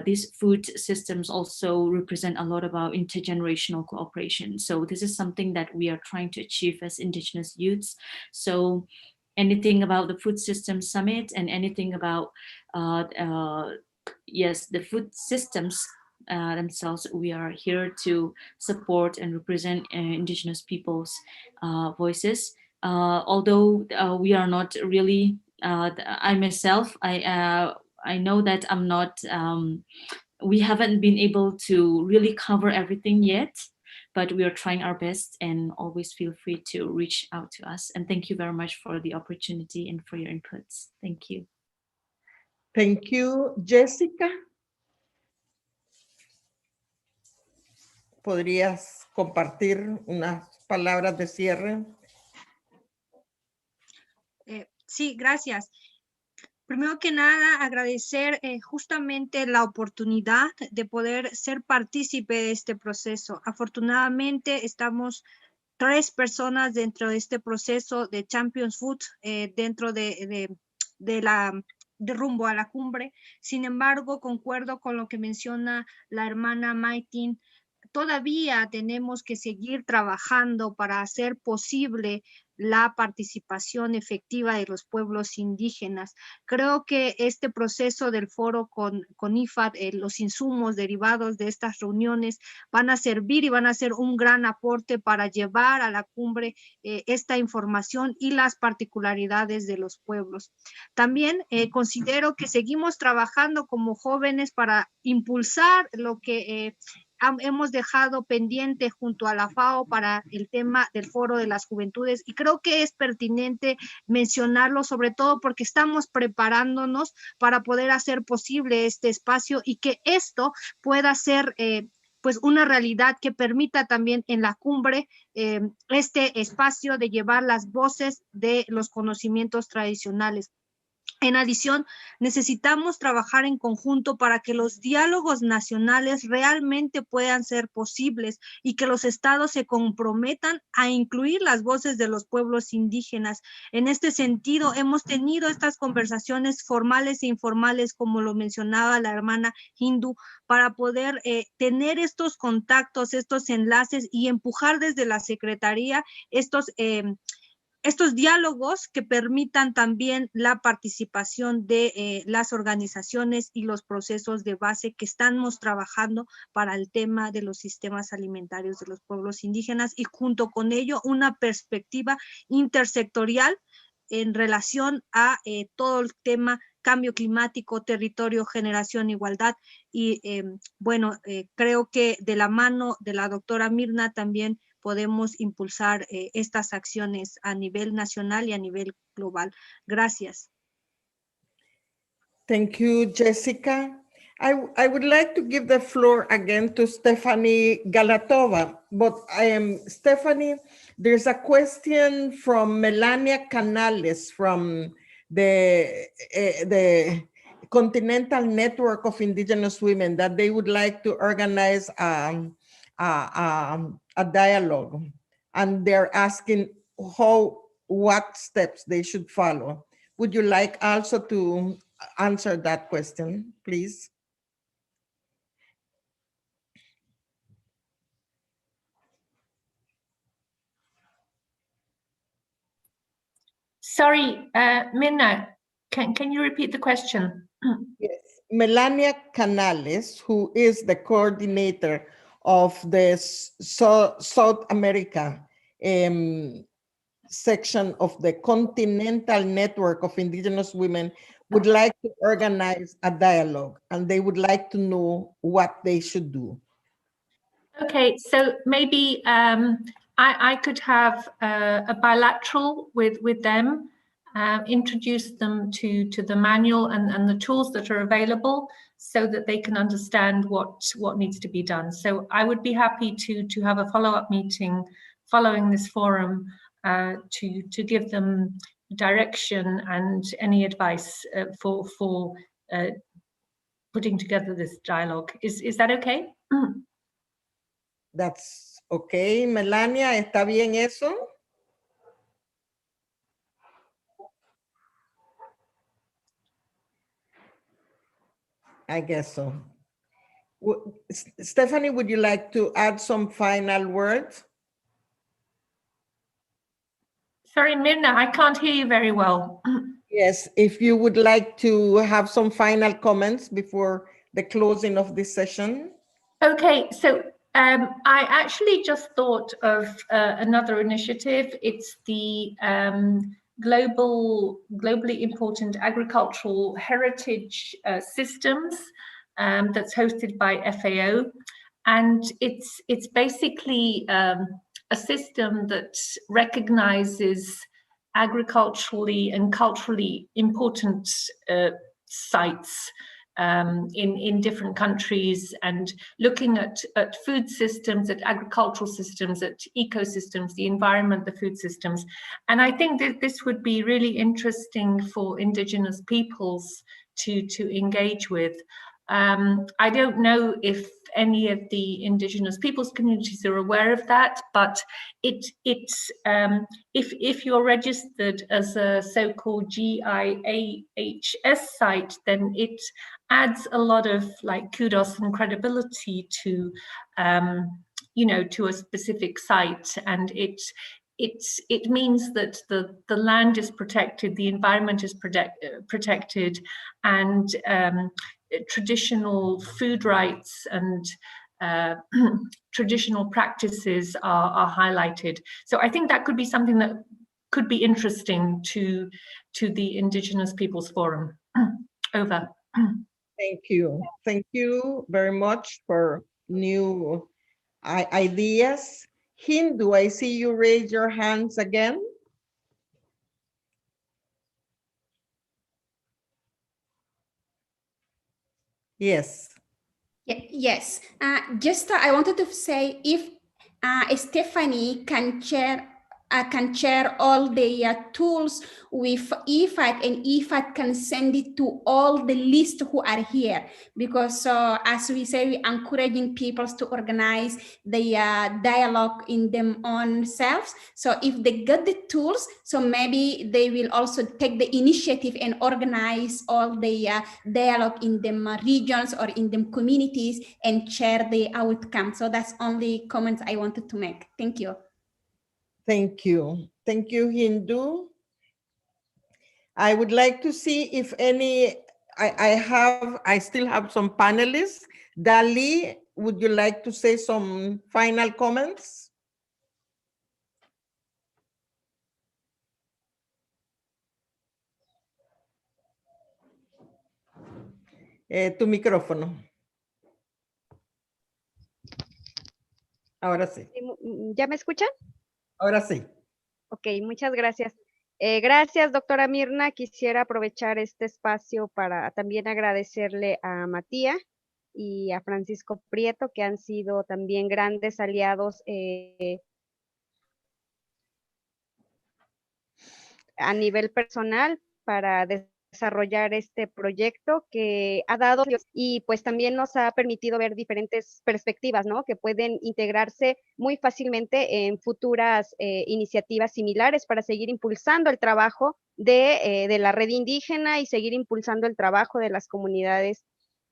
these food systems also represent a lot about intergenerational cooperation. So this is something that we are trying to achieve as Indigenous youths. So anything about the Food Systems Summit and anything about, yes, the food systems themselves, we are here to support and represent Indigenous people's voices. Although we are not really, I myself, I know that I'm not, we haven't been able to really cover everything yet, but we are trying our best, and always feel free to reach out to us. And thank you very much for the opportunity and for your inputs. Thank you. Thank you, Jessica. ¿Podrías compartir unas palabras de cierre? Sí, gracias. Primero que nada, agradecer justamente la oportunidad de poder ser partícipe de este proceso. Afortunadamente, estamos 3 personas dentro de este proceso de Champions Food, dentro de rumbo a la cumbre. Sin embargo, concuerdo con lo que menciona la hermana Maitin. Todavía tenemos que seguir trabajando para hacer posible la participación efectiva de los pueblos indígenas. Creo que este proceso del foro con IFAD, los insumos derivados de estas reuniones van a servir y van a ser un gran aporte para llevar a la cumbre esta información y las particularidades de los pueblos. También considero que seguimos trabajando como jóvenes para impulsar lo que hemos dejado pendiente junto a la FAO para el tema del Foro de las Juventudes, y creo que es pertinente mencionarlo, sobre todo porque estamos preparándonos para poder hacer posible este espacio y que esto pueda ser pues una realidad que permita también en la cumbre este espacio de llevar las voces de los conocimientos tradicionales. En adición, necesitamos trabajar en conjunto para que los diálogos nacionales realmente puedan ser posibles y que los estados se comprometan a incluir las voces de los pueblos indígenas. En este sentido, hemos tenido estas conversaciones formales e informales, como lo mencionaba la hermana Hindu, para poder tener estos contactos, estos enlaces y empujar desde la Secretaría estos diálogos que permitan también la participación de las organizaciones y los procesos de base que estamos trabajando para el tema de los sistemas alimentarios de los pueblos indígenas y junto con ello una perspectiva intersectorial en relación a todo el tema cambio climático, territorio, generación, igualdad. Y creo que de la mano de la doctora Mirna también podemos impulsar estas acciones a nivel nacional y a nivel global. Gracias. Thank you, Jessica. I would like to give the floor again to Stephanie Galatova, but Stephanie, there's a question from Melania Canales from the Continental Network of Indigenous Women that they would like to organize a dialogue, and they're asking what steps they should follow. Would you like also to answer that question, please? Sorry, Mirna, can you repeat the question? Yes, Melania Canales, who is the coordinator of the South America section of the Continental Network of Indigenous Women, would like to organize a dialogue, and they would like to know what they should do. Okay, so maybe I could have a bilateral with them, introduce them to the manual and the tools that are available so that they can understand what needs to be done. So I would be happy to have a follow-up meeting following this forum to give them direction and any advice for putting together this dialogue. Is that okay? That's okay, Melania, ¿está bien eso? I guess so. Stephanie, would you like to add some final words? Sorry, Mirna, I can't hear you very well. Yes, if you would like to have some final comments before the closing of this session. Okay, so I actually just thought of another initiative. It's the globally important agricultural heritage systems that's hosted by FAO. And it's basically a system that recognizes agriculturally and culturally important sites in different countries, and looking at food systems, at agricultural systems, at ecosystems, the environment, the food systems. And I think that this would be really interesting for Indigenous peoples to engage with. I don't know if any of the Indigenous peoples communities are aware of that, but if you're registered as a so-called GIAHS site, then it adds a lot of like kudos and credibility to to a specific site, and it means that the land is protected, the environment is protected, and traditional food rights and traditional practices are highlighted. So I think that could be something that could be interesting to the Indigenous Peoples Forum. Over. Thank you. Thank you very much for new ideas. Hindu, I see you raise your hands again. Yes. Yes. Just I wanted to say if Stephanie can share can share all the tools with IFAD, and IFAD can send it to all the list who are here, because as we say, we're encouraging people to organize the dialogue in them own selves. So if they get the tools, so maybe they will also take the initiative and organize all the dialogue in them regions or in them communities and share the outcome. So that's only comments I wanted to make. Thank you. Thank you. Thank you, Hindu. I would like to see if any, I still have some panelists. Dali, would you like to say some final comments? Tu micrófono. Ahora sí. ¿Ya me escuchan? Ahora sí. Ok, muchas gracias. Gracias, doctora Mirna. Quisiera aprovechar este espacio para también agradecerle a Matías y a Francisco Prieto, que han sido también grandes aliados a nivel personal para desarrollar este proyecto que ha dado y pues también nos ha permitido ver diferentes perspectivas, ¿no? Que pueden integrarse muy fácilmente en futuras iniciativas similares para seguir impulsando el trabajo de la red indígena y seguir impulsando el trabajo de las comunidades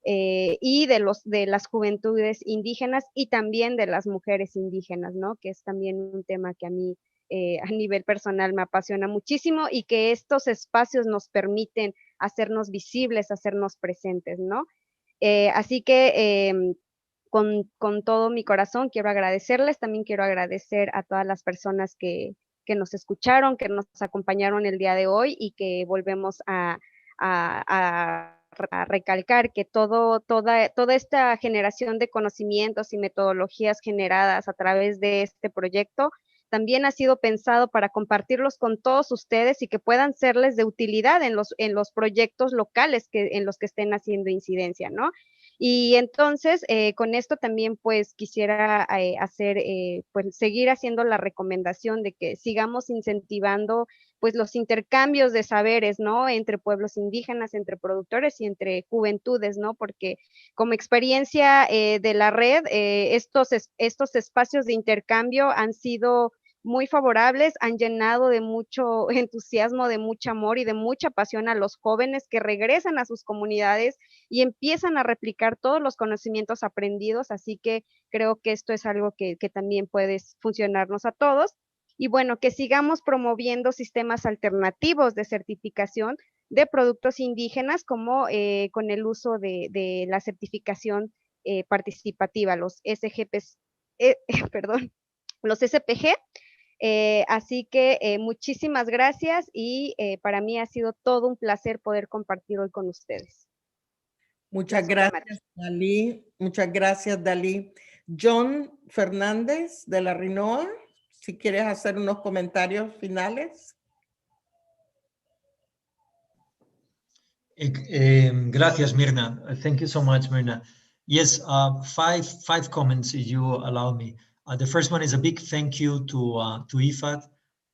y de las juventudes indígenas y también de las mujeres indígenas, ¿no? Que es también un tema que a mí a nivel personal me apasiona muchísimo y que estos espacios nos permiten hacernos visibles, hacernos presentes, ¿no? Así que con todo mi corazón quiero agradecerles, también quiero agradecer a todas las personas que nos escucharon, que nos acompañaron el día de hoy y que volvemos a recalcar que toda esta generación de conocimientos y metodologías generadas a través de este proyecto también ha sido pensado para compartirlos con todos ustedes y que puedan serles de utilidad en los proyectos locales en los que estén haciendo incidencia, ¿no? Y entonces, con esto también pues quisiera pues seguir haciendo la recomendación de que sigamos incentivando pues los intercambios de saberes, ¿no? Entre pueblos indígenas, entre productores y entre juventudes, ¿no? Porque como experiencia de la red, estos espacios de intercambio han sido muy favorables, han llenado de mucho entusiasmo, de mucho amor y de mucha pasión a los jóvenes que regresan a sus comunidades y empiezan a replicar todos los conocimientos aprendidos, así que creo que esto es algo que también puede funcionarnos a todos. Y bueno, que sigamos promoviendo sistemas alternativos de certificación de productos indígenas, como con el uso de la certificación participativa, los SGPs, perdón, los SPG. Así que muchísimas gracias y para mí ha sido todo un placer poder compartir hoy con ustedes. Muchas gracias, Dalí. Muchas gracias, Dalí. John Fernández de la RINOA, si quieres hacer unos comentarios finales. Gracias, Mirna. Thank you so much, Mirna. Yes, five comments, if you allow me. The first one is a big thank you to IFAD.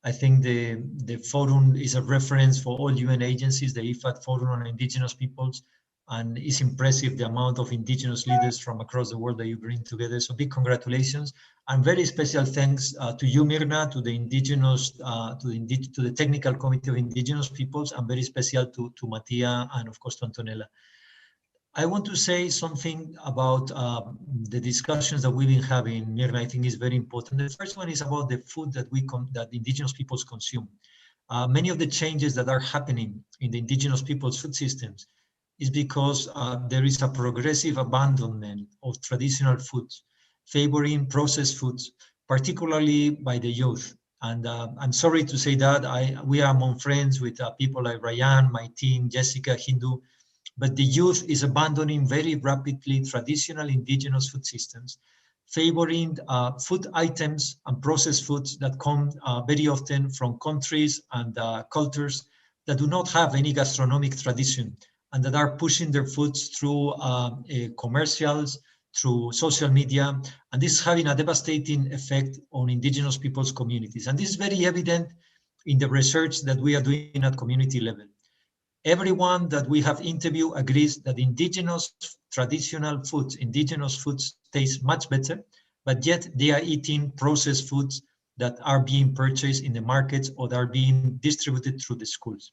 I think the forum is a reference for all UN agencies, the IFAD Forum on Indigenous Peoples, and it's impressive the amount of indigenous leaders from across the world that you bring together. So big congratulations, and very special thanks to you, Mirna, to the indigenous, to the technical committee of indigenous peoples, and very special to Matia and of course to Antonella. I want to say something about the discussions that we've been having, Mirna. I think is very important. The first one is about the food that that indigenous peoples consume. Many of the changes that are happening in the indigenous peoples' food systems is because there is a progressive abandonment of traditional foods, favoring processed foods, particularly by the youth. And I'm sorry to say that we are among friends with people like Ryan, my team, Jessica, Hindu, but the youth is abandoning very rapidly traditional indigenous food systems, favoring food items and processed foods that come very often from countries and cultures that do not have any gastronomic tradition, and that are pushing their foods through commercials, through social media, and this is having a devastating effect on indigenous peoples' communities. And this is very evident in the research that we are doing at community level. Everyone that we have interviewed agrees that indigenous traditional foods, indigenous foods taste much better, but yet they are eating processed foods that are being purchased in the markets or that are being distributed through the schools.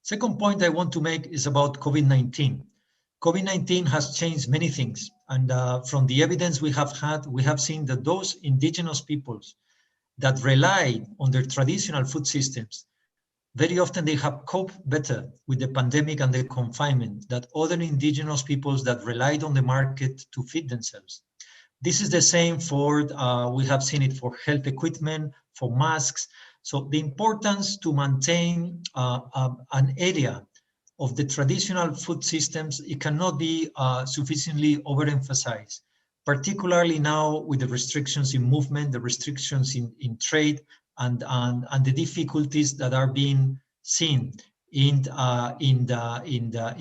Second point I want to make is about COVID-19. COVID-19 has changed many things. And from the evidence we have had, we have seen that those indigenous peoples that rely on their traditional food systems, very often they have coped better with the pandemic and the confinement than other indigenous peoples that relied on the market to feed themselves. This is the same for, we have seen it for health equipment, for masks. So the importance to maintain an area of the traditional food systems, it cannot be sufficiently overemphasized, particularly now with the restrictions in movement, the restrictions in trade, and the difficulties that are being seen in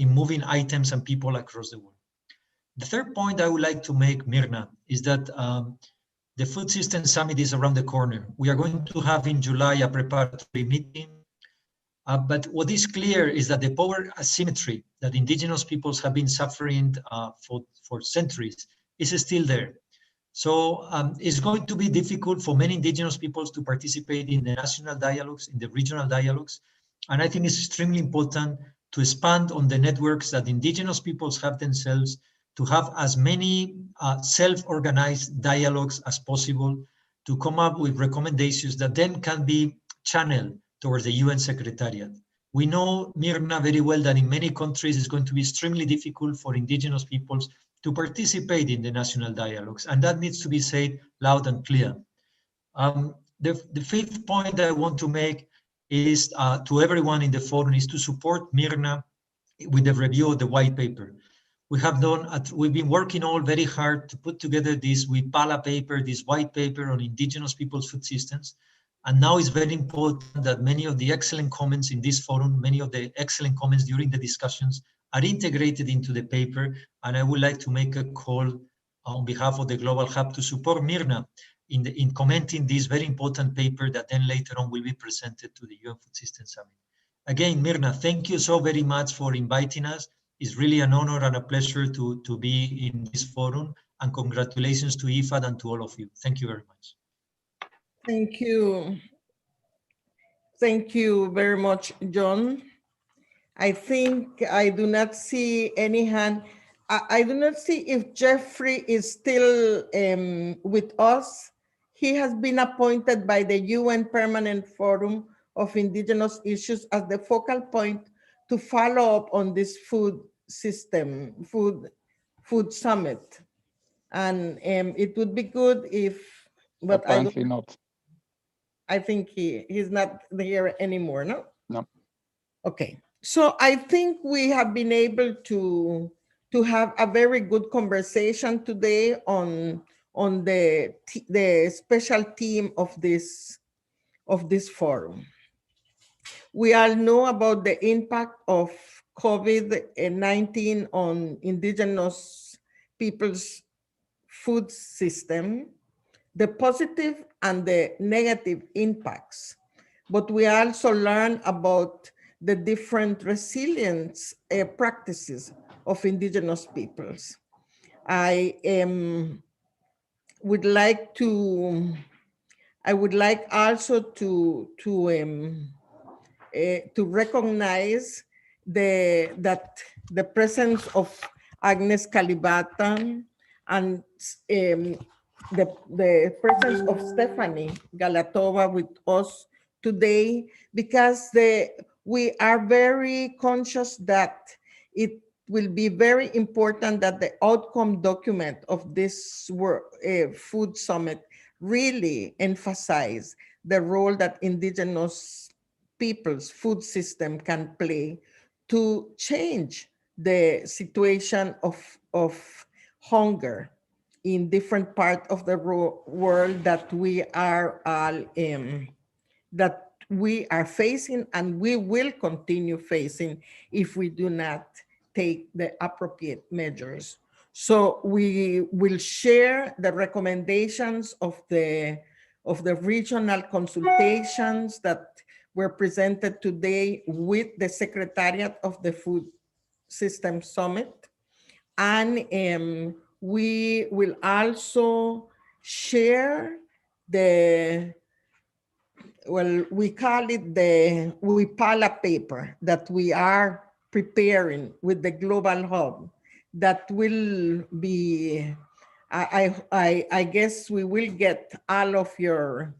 moving items and people across the world. The third point I would like to make, Mirna, is that the Food System Summit is around the corner. We are going to have in July a preparatory meeting. But what is clear is that the power asymmetry that indigenous peoples have been suffering for centuries is still there. So it's going to be difficult for many indigenous peoples to participate in the national dialogues, in the regional dialogues. And I think it's extremely important to expand on the networks that indigenous peoples have themselves, to have as many self-organized dialogues as possible, to come up with recommendations that then can be channeled towards the UN Secretariat. We know, Mirna, very well that in many countries it's going to be extremely difficult for indigenous peoples to participate in the national dialogues, and that needs to be said loud and clear. The fifth point I want to make is to everyone in the forum is to support Mirna with the review of the white paper. We've been working all very hard to put together this WIPALA paper, this white paper on indigenous people's food systems. And now it's very important that many of the excellent comments in this forum, many of the excellent comments during the discussions are integrated into the paper. And I would like to make a call on behalf of the Global Hub to support Mirna in commenting this very important paper that then later on will be presented to the UN Food System Summit. Again, Mirna, thank you so very much for inviting us. It's really an honor and a pleasure to be in this forum, and congratulations to IFAD and to all of you. Thank you very much. Thank you. Thank you very much, John. I think I do not see any hand. I do not see if Jeffrey is still with us. He has been appointed by the UN Permanent Forum of Indigenous Issues as the focal point to follow up on this food system, food summit. And it would be good if, but apparently not. I think he's not here anymore, no? No. Okay, so I think we have been able to have a very good conversation today on the special theme of this forum. We all know about the impact of COVID-19 on indigenous people's food system, the positive and the negative impacts. But we also learn about the different resilience practices of indigenous peoples. I would like also to recognize that the presence of Agnes Kalibata and the presence of Stephanie Galatova with us today, because we are very conscious that it will be very important that the outcome document of this food summit really emphasize the role that indigenous people's food system can play to change the situation of hunger in different parts of the world that we are all that we are facing and we will continue facing if we do not take the appropriate measures So we will share the recommendations of the regional consultations that were presented today with the Secretariat of the Food System Summit. And we will also share the, well, we call it the WIPALA paper that we are preparing with the Global Hub that will be, I guess we will get all of your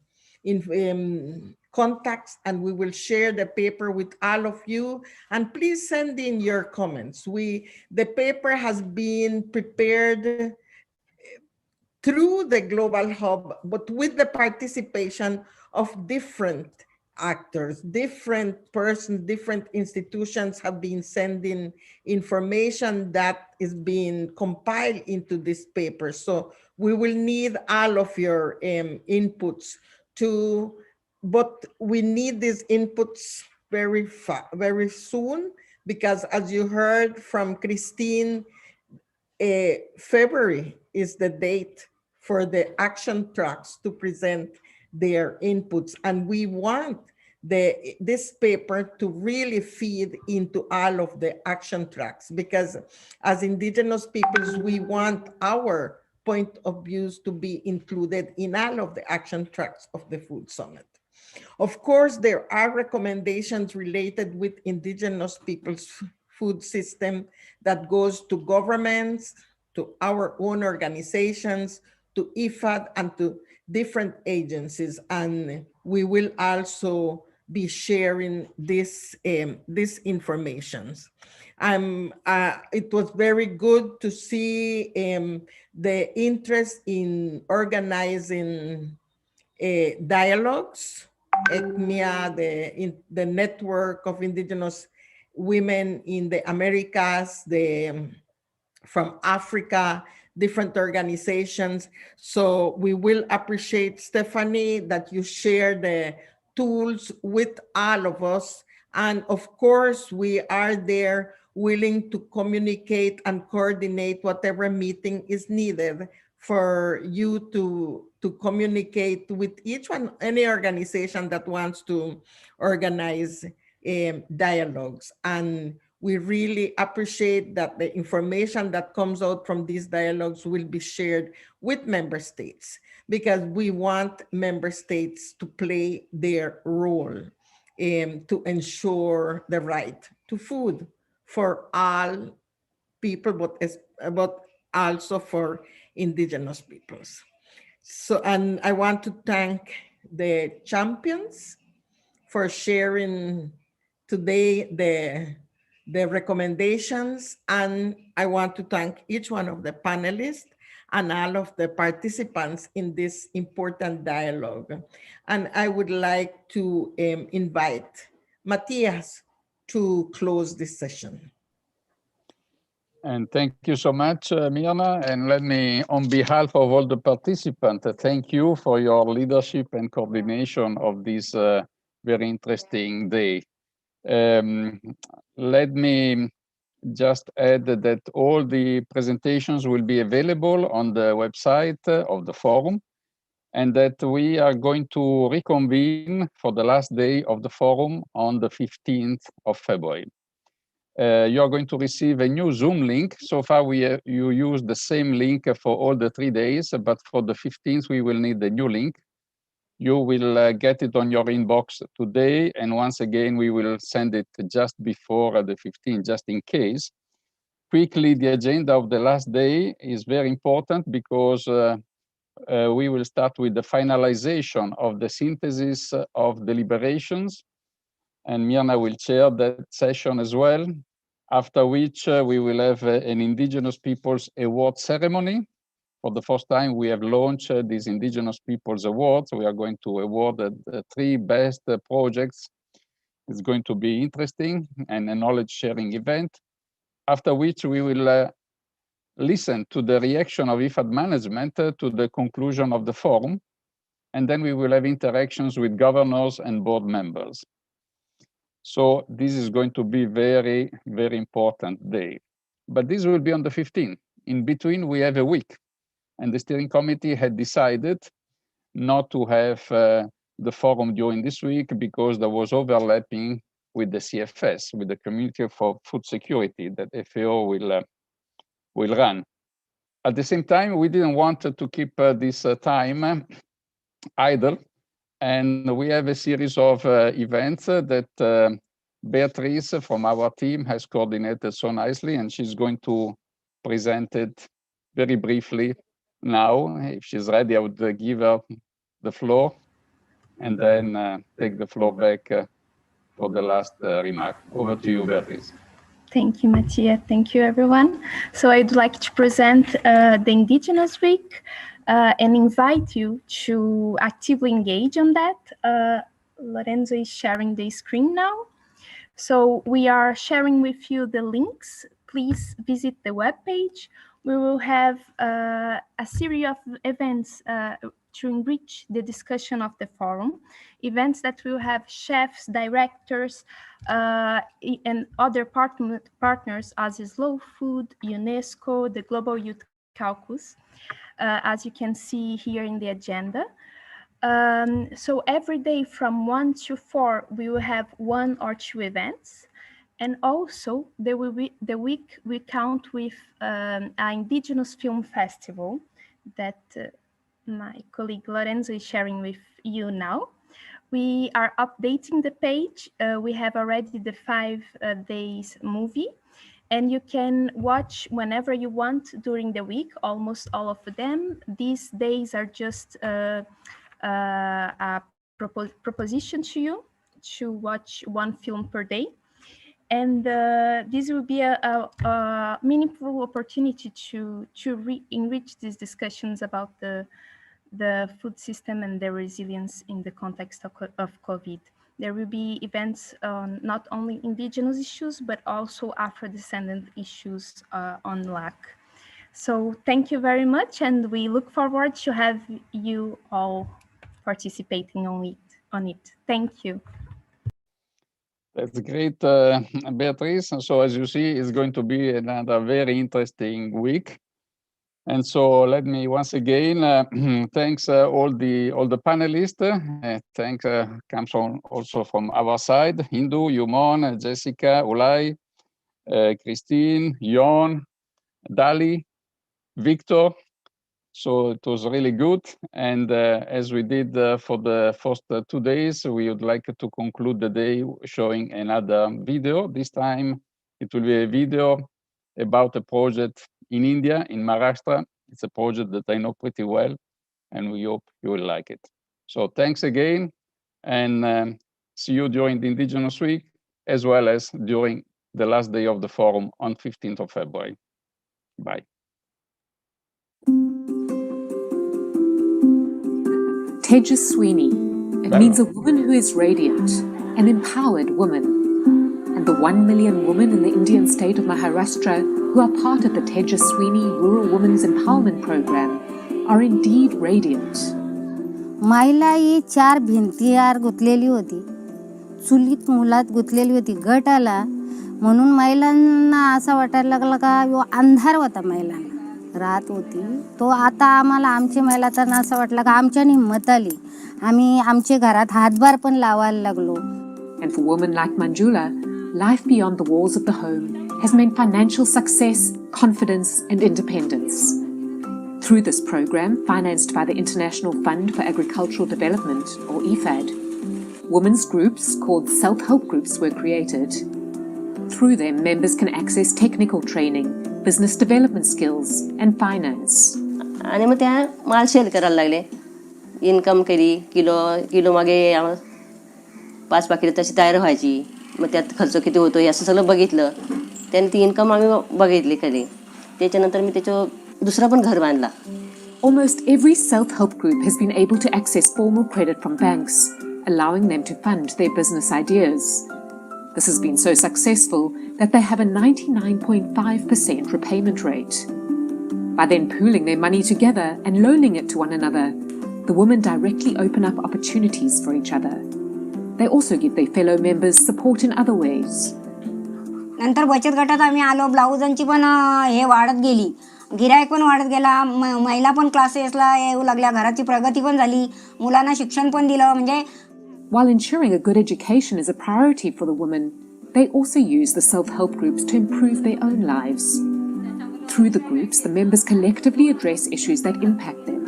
contacts, and we will share the paper with all of you. And please send in your comments. The paper has been prepared through the Global Hub, but with the participation of different actors, different persons, different institutions have been sending information that is being compiled into this paper. So we will need all of your inputs but we need these inputs very soon, because as you heard from Christine, February is the date for the action tracks to present their inputs. And we want this paper to really feed into all of the action tracks, because as Indigenous peoples, we want our point of views to be included in all of the action tracks of the Food Summit. Of course, there are recommendations related with Indigenous peoples' food system that goes to governments, to our own organizations, to IFAD, and to different agencies. And we will also be sharing this information. It was very good to see the interest in organizing dialogues. ECMIA, the network of Indigenous women in the Americas, from Africa, different organizations. So we will appreciate, Stephanie, that you share the tools with all of us. And of course, we are there willing to communicate and coordinate whatever meeting is needed for you to communicate with any organization that wants to organize dialogues. And we really appreciate that the information that comes out from these dialogues will be shared with member states, because we want member states to play their role to ensure the right to food for all people, but also for Indigenous peoples. So, and I want to thank the champions for sharing today the recommendations, and I want to thank each one of the panelists and all of the participants in this important dialogue. And I would like to invite Matthias to close this session. And thank you so much, Mirna. And let me, on behalf of all the participants, thank you for your leadership and coordination of this very interesting day. Let me just add that all the presentations will be available on the website of the forum, and that we are going to reconvene for the last day of the forum on the 15th of February. You are going to receive a new Zoom link. So far, you use the same link for all the 3 days, but for the 15th, we will need the new link. You will get it on your inbox today. And once again, we will send it just before the 15th, just in case. Quickly, the agenda of the last day is very important, because we will start with the finalization of the synthesis of deliberations. And Mirna will chair that session as well, after which we will have an Indigenous Peoples Award ceremony. For the first time, we have launched these Indigenous Peoples Awards. We are going to award the 3 best projects. It's going to be interesting and a knowledge-sharing event, after which we will listen to the reaction of IFAD management to the conclusion of the forum, and then we will have interactions with governors and board members. So this is going to be very, very important day. But this will be on the 15th. in between, we have a week. And the steering committee had decided not to have the forum during this week because there was overlapping with the CFS, with the Community for Food Security that FAO will run. At the same time, we didn't want to keep this time idle. And we have a series of events that Beatrice from our team has coordinated so nicely, and she's going to present it very briefly now. If she's ready, I would give her the floor and then take the floor back for the last remark. Over to you, Beatrice. Thank you, Mattia. Thank you, everyone. So I'd like to present the Indigenous Week and invite you to actively engage on that. Lorenzo is sharing the screen now. So we are sharing with you the links. Please visit the webpage. We will have a series of events to enrich the discussion of the forum. Events that will have chefs, directors, and other partners as Slow Food, UNESCO, the Global Youth Caucus, as you can see here in the agenda. So every day from 1 to 4, we will have 1 or 2 events. And also the week we count with an Indigenous Film Festival that my colleague Lorenzo is sharing with you now. We are updating the page. We have already the 5 days movie, and you can watch whenever you want during the week, almost all of them. These days are just a proposition to you to watch 1 film per day. And this will be a meaningful opportunity to enrich these discussions about the food system and the resilience in the context of COVID. There will be events on not only Indigenous issues, but also Afro-descendant issues on LAC. So thank you very much, and we look forward to have you all participating on it. Thank you. That's great, Beatrice. And so as you see, it's going to be another very interesting week. And so let me once again thanks all the panelists. Thanks comes also from our side: Hindu, Yumon, Jessica, Ulay, Christine, Jon, Dali, Victor. So it was really good. And as we did for the first 2 days, we would like to conclude the day showing another video. This time it will be a video about a project in India, in Maharashtra. It's a project that I know pretty well, and we hope you will like it. So thanks again, and see you during the Indigenous Week, as well as during the last day of the forum on 15th of February. Bye. Tejaswini. It means a woman who is radiant, an empowered woman. And the 1 million women in the Indian state of Maharashtra who are part of the Tejaswini Rural Women's Empowerment Program are indeed radiant. महिला ही 4 भिंतीआड गुंतलेली होती, चुलीत मुलात गुंतलेली होती. गट आला म्हणून महिलांना असं वाटायला लागलं का यो अंधार होता महिलांना राहत होती. तो आता आम्हाला आमच्या महिलांना असं वाटलं का आमच्या हिंमत आली, आम्ही आमच्या घरात हातभार पण लावायला लागलो. And for women like Manjula, life beyond the walls of the home has meant financial success, confidence, and independence. Through this program, financed by the International Fund for Agricultural Development, or IFAD, women's groups called self-help groups were created. Through them, members can access technical training, business development skills, and finance. आणि मग त्या माल cell करायला लागले. Income केली, kilo मागे 5 पाकिटे तशी तयार व्हायची. मग त्यात खर्च किती होतो हे असं सगळं बघितलं. त्याने ती इन्कम आम्ही बघितली कधी. त्याच्यानंतर मी त्याचं दुसरा पण घर बांधला. Almost every self-help group has been able to access formal credit from banks, allowing them to fund their business ideas. This has been so successful that they have a 99.5% repayment rate. By then pooling their money together and loaning it to one another, the women directly open up opportunities for each other. They also give their fellow members support in other ways. नंतर बचत गटात आम्ही आलो, ब्लाऊजांची पण हे वाढत गेली. गिरायक पण वाढत गेला, महिला पण क्लासेसला येऊ लागल्या, घराची प्रगती पण झाली, मुलांना शिक्षण पण दिलं. म्हणजे While ensuring a good education is a priority for the women, they also use the self-help groups to improve their own lives. Through the groups, the members collectively address issues that impact them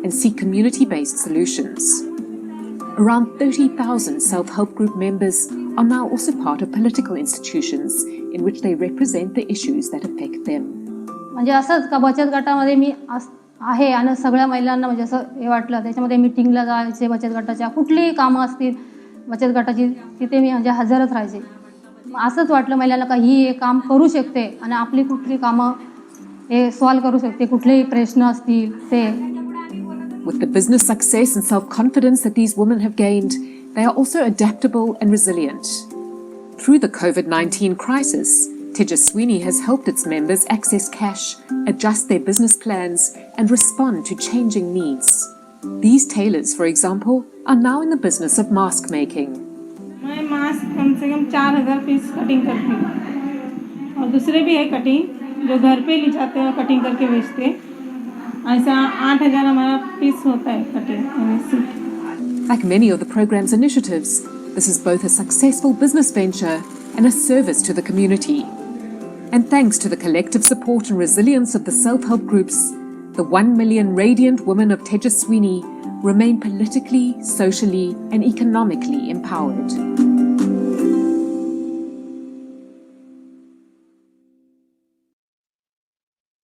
and seek community-based solutions. Around 30,000 self-help group members are now also part of political institutions in which they represent the issues that affect them. म्हणजे असंच का बचत गटामध्ये मी आहे आणि सगळ्या महिलांना म्हणजे असं हे वाटलं, त्याच्यामध्ये मीटिंगला जायचे, बचत गटाच्या कुठलीही कामं असतील बचत गटाची तिथे मी म्हणजे हजरच राहायचे. असंच वाटलं महिलांना का ही हे काम करू शकते आणि आपली कुठली कामं हे सॉल्व्ह करू शकते, कुठलेही प्रश्न असतील ते. With the business success and self-confidence that these women have gained, they are also adaptable and resilient. Through the COVID-19 crisis, Tejaswini has helped its members access cash, adjust their business plans, and respond to changing needs. These tailors, for example, are now in the business of mask making. मैं mask कम से कम 4000 piece cutting करती हूँ और दूसरे भी है cutting जो घर पे ले जाते हैं और कटिंग करके बेचते हैं. ऐसा 8000 हमारा पीस होता है cutting. Like many of the program's initiatives, this is both a successful business venture and a service to the community. And thanks to the collective support and resilience of the self-help groups, the 1 million radiant women of Tejaswini remain politically, socially, and economically empowered.